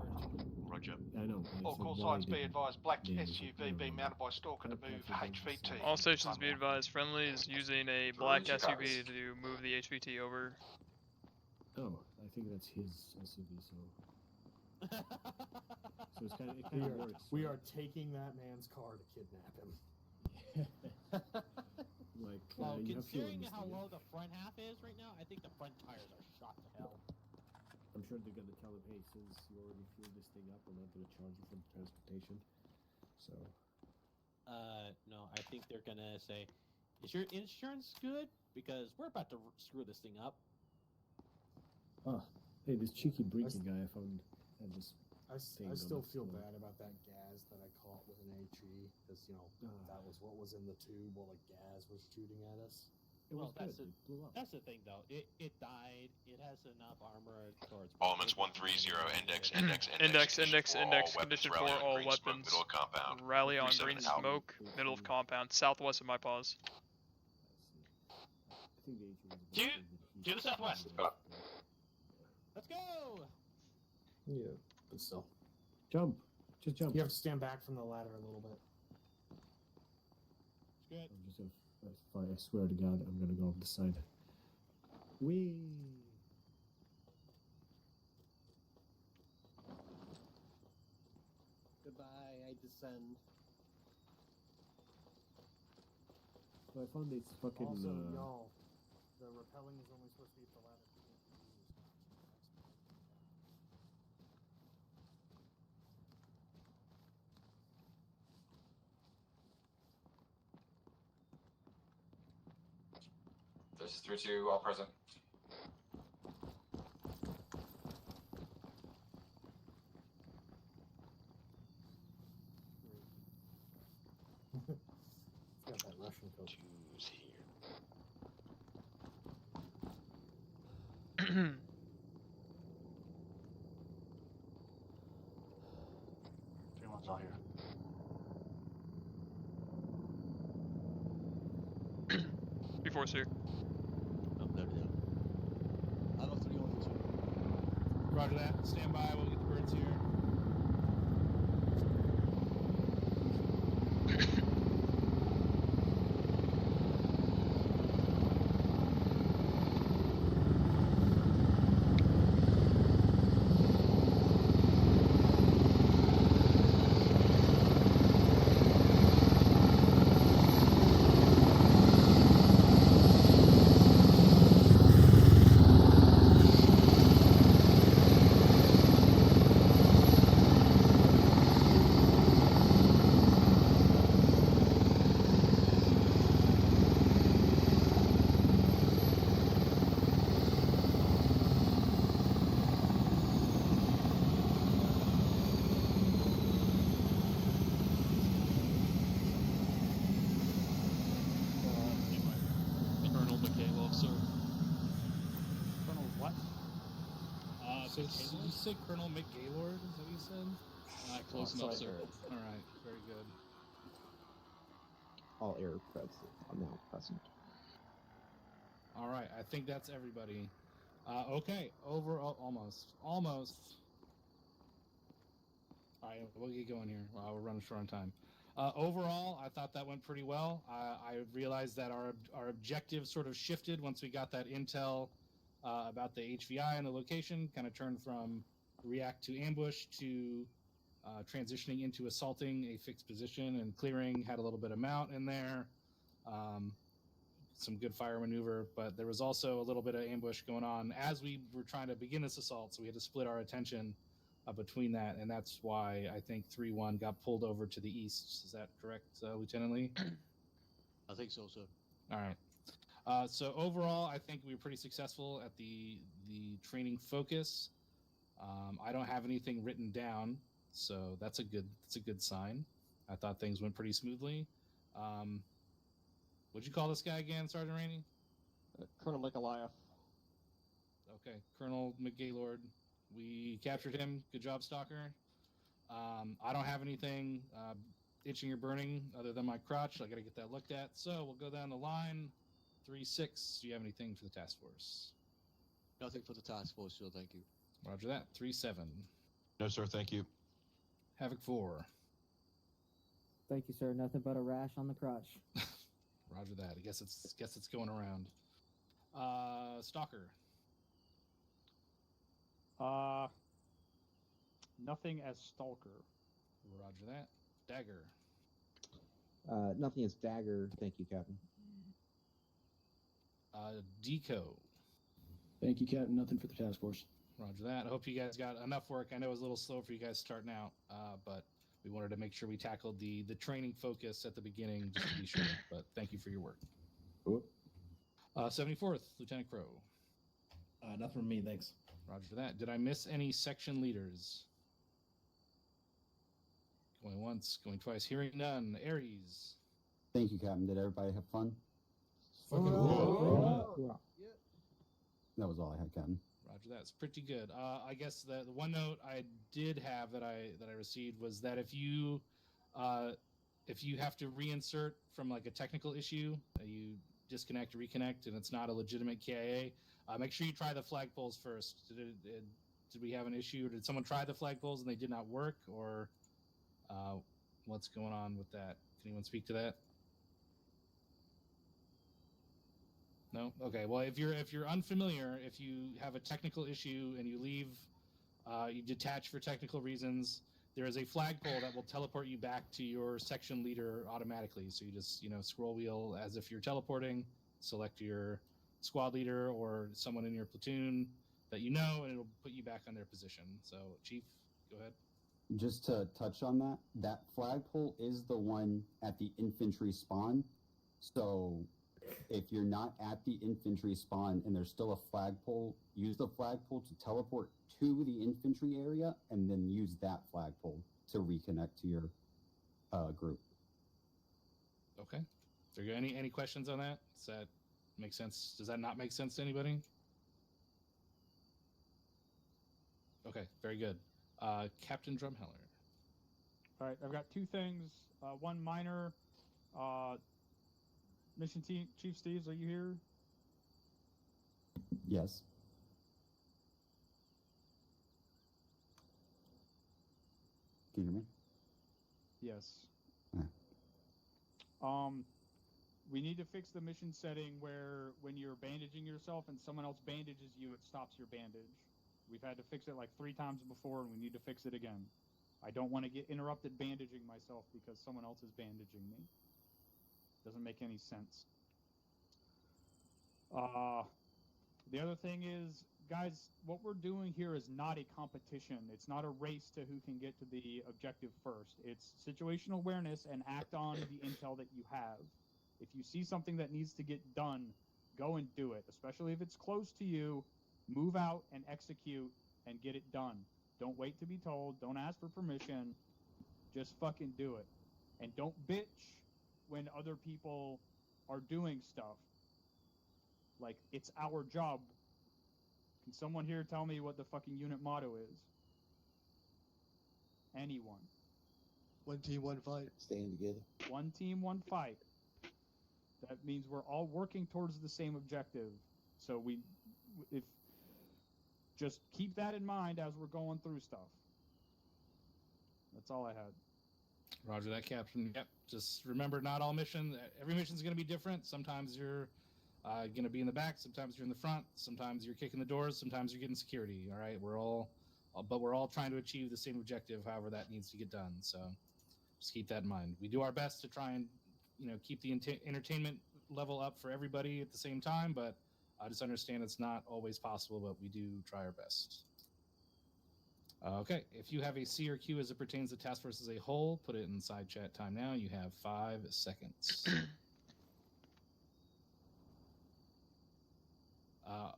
[SPEAKER 5] Roger.
[SPEAKER 3] I know.
[SPEAKER 2] All call signs be advised, black SUV being mounted by Stalker to move HVT.
[SPEAKER 1] All stations be advised, friendly is using a black SUV to move the HVT over.
[SPEAKER 3] Oh, I think that's his SUV, so. So it's it kind of works.
[SPEAKER 17] We are taking that man's car to kidnap him.
[SPEAKER 3] Like,
[SPEAKER 18] Well,
[SPEAKER 3] you have fuel in
[SPEAKER 18] considering
[SPEAKER 3] this
[SPEAKER 18] how
[SPEAKER 3] thing,
[SPEAKER 18] low the front half is right now, I think the front tires are shot to hell.
[SPEAKER 3] I'm sure they're gonna tell him, hey, since you already fueled this thing up, we're not gonna charge you for the transportation. So.
[SPEAKER 18] No, I think they're gonna say, is your insurance good? Because we're about to screw this thing up.
[SPEAKER 3] Oh, hey, this cheeky breaking guy I found had this.
[SPEAKER 17] I still feel bad about that gas that I caught with an HE, because, you know, that was what was in the tube while the gas was shooting at us.
[SPEAKER 3] It was
[SPEAKER 18] that's
[SPEAKER 3] good. It blew up.
[SPEAKER 18] That's the thing, though. It died. It has enough armor towards.
[SPEAKER 5] Elements 130, index.
[SPEAKER 1] Condition for all weapons.
[SPEAKER 5] Middle of compound.
[SPEAKER 1] Rally on
[SPEAKER 5] 3-7
[SPEAKER 1] green
[SPEAKER 5] out.
[SPEAKER 1] smoke, middle of compound, southwest of my pause.
[SPEAKER 3] I think the HE was
[SPEAKER 10] To the southwest.
[SPEAKER 18] Let's go!
[SPEAKER 17] Yeah, but still.
[SPEAKER 3] Jump. Just jump.
[SPEAKER 17] You have to stand back from the ladder a little bit.
[SPEAKER 18] Good.
[SPEAKER 3] I'm just gonna, I swear to God, I'm gonna go off the side. Whee!
[SPEAKER 16] descend.
[SPEAKER 3] So I found this fucking.
[SPEAKER 17] Also, y'all, the rappelling is only supposed to be at the ladder.
[SPEAKER 7] This is 3-2, all present.
[SPEAKER 17] It's got that Russian code.
[SPEAKER 19] Choose here.
[SPEAKER 11] Everyone's all here.
[SPEAKER 1] Before, sir.
[SPEAKER 18] Oh, there we go. I don't know if anyone is.
[SPEAKER 14] Roger that. Stand by. We'll get the birds here.
[SPEAKER 11] Colonel Mikhailov, sir.
[SPEAKER 12] Colonel what?
[SPEAKER 14] So did you say Colonel Mick Gaylord? Is that what you said?
[SPEAKER 11] Close enough, sir.
[SPEAKER 14] All right, very good.
[SPEAKER 6] All air present. I'm now present.
[SPEAKER 14] All right, I think that's everybody. Okay, overall, almost. All right, we'll get going here. We're running short on time. Overall, I thought that went pretty well. I realized that our objective sort of shifted once we got that intel about the HVI and the location. Kind of turned from react to ambush to transitioning into assaulting a fixed position and clearing. Had a little bit of mount in there. Some good fire maneuver, but there was also a little bit of ambush going on as we were trying to begin this assault, so we had to split our attention between that, and that's why I think 3-1 got pulled over to the east. Is that correct, Lieutenant Lee?
[SPEAKER 18] I think so, sir.
[SPEAKER 14] All right. So overall, I think we were pretty successful at the training focus. I don't have anything written down, so that's a good sign. I thought things went pretty smoothly. What'd you call this guy again, Sergeant Rainey?
[SPEAKER 6] Colonel Mikhailov.
[SPEAKER 14] Okay, Colonel McGaylord. We captured him. Good job, Stalker. I don't have anything itching or burning other than my crotch. I got to get that looked at. So we'll go down the line. 3-6. Do you have anything for the task force?
[SPEAKER 18] Nothing for the task force, sir. Thank you.
[SPEAKER 14] Roger that. 3-7.
[SPEAKER 9] No, sir. Thank you.
[SPEAKER 14] Havoc 4.
[SPEAKER 13] Thank you, sir. Nothing but a rash on the crotch.
[SPEAKER 14] Roger that. I guess it's going around. Stalker.
[SPEAKER 12] Nothing as Stalker.
[SPEAKER 14] Roger that. Dagger.
[SPEAKER 6] Nothing as Dagger. Thank you, Captain.
[SPEAKER 14] Deco.
[SPEAKER 21] Thank you, Captain. Nothing for the task force.
[SPEAKER 14] Roger that. I hope you guys got enough work. I know it was a little slow for you guys starting out, but we wanted to make sure we tackled the training focus at the beginning just to be sure. But thank you for your work. 74th, Lieutenant Crow.
[SPEAKER 21] Nothing from me, thanks.
[SPEAKER 14] Roger for that. Did I miss any section leaders? Going once, going twice. Hearing none. Aries.
[SPEAKER 23] Thank you, Captain. Did everybody have fun? That was all I had, Captain.
[SPEAKER 14] Roger that. It's pretty good. I guess the one note I did have that I received was that if you have to reinsert from like a technical issue, you disconnect or reconnect, and it's not a legitimate KIA, make sure you try the flagpoles first. Did we have an issue, or did someone try the flagpoles and they did not work, or what's going on with that? Can anyone speak to that? No? Okay. Well, if you're unfamiliar, if you have a technical issue and you leave, you detach for technical reasons, there is a flagpole that will teleport you back to your section leader automatically. So you just, scroll wheel as if you're teleporting, select your squad leader or someone in your platoon that you know, and it'll put you back on their position. So, Chief, go ahead.
[SPEAKER 23] Just to touch on that, that flagpole is the one at the infantry spawn. So if you're not at the infantry spawn and there's still a flagpole, use the flagpole to teleport to the infantry area and then use that flagpole to reconnect to your group.
[SPEAKER 14] Okay. There you go. Any questions on that? Does that make sense? Does that not make sense to anybody? Okay, very good. Captain Drumheller.
[SPEAKER 4] All right, I've got two things. One minor. Mission Team Chief Steves, are you here?
[SPEAKER 23] Yes. Can you hear me?
[SPEAKER 4] Yes.
[SPEAKER 23] Yeah.
[SPEAKER 4] We need to fix the mission setting where when you're bandaging yourself and someone else bandages you, it stops your bandage. We've had to fix it like 3 times before, and we need to fix it again. I don't want to get interrupted bandaging myself because someone else is bandaging me. Doesn't make any sense. The other thing is, guys, what we're doing here is not a competition. It's not a race to who can get to the objective first. It's situational awareness and act on the intel that you have. If you see something that needs to get done, go and do it, especially if it's close to you. Move out and execute and get it done. Don't wait to be told. Don't ask for permission. Just fucking do it. And don't bitch when other people are doing stuff. Like, it's our job. Can someone here tell me what the fucking unit motto is? Anyone.
[SPEAKER 8] One team, one fight. Staying together.
[SPEAKER 4] One team, one fight. That means we're all working towards the same objective. So just keep that in mind as we're going through stuff. That's all I had.
[SPEAKER 14] Roger that, Captain. Yep. Just remember, not all missions. Every mission is going to be different. Sometimes you're going to be in the back. Sometimes you're in the front. Sometimes you're kicking the doors. Sometimes you're getting security. All right. We're all trying to achieve the same objective, however that needs to get done. So just keep that in mind. We do our best to try and keep the entertainment level up for everybody at the same time, but I just understand it's not always possible, but we do try our best. Okay, if you have a C or Q as it pertains to task force as a whole, put it in side chat time now. You have 5 seconds.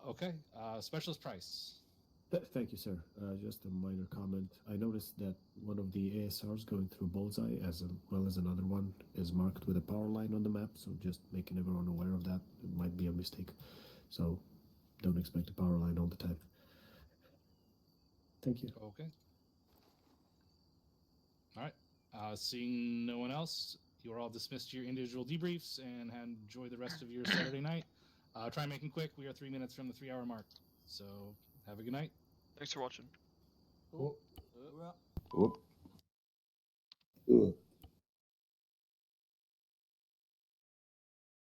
[SPEAKER 14] Okay, Specialist Price.
[SPEAKER 3] Thank you, sir. Just a minor comment. I noticed that one of the ASRs going through Bullseye, as well as another one, is marked with a power line on the map, so just making everyone aware of that. It might be a mistake. So don't expect a power line all the time. Thank you.
[SPEAKER 14] Okay. All right. Seeing no one else, you are all dismissed to your individual debriefs and enjoy the rest of your Saturday night. Try and make them quick. We are 3 minutes from the 3-hour mark. So have a good night.
[SPEAKER 1] Thanks for watching.
[SPEAKER 8] Cool.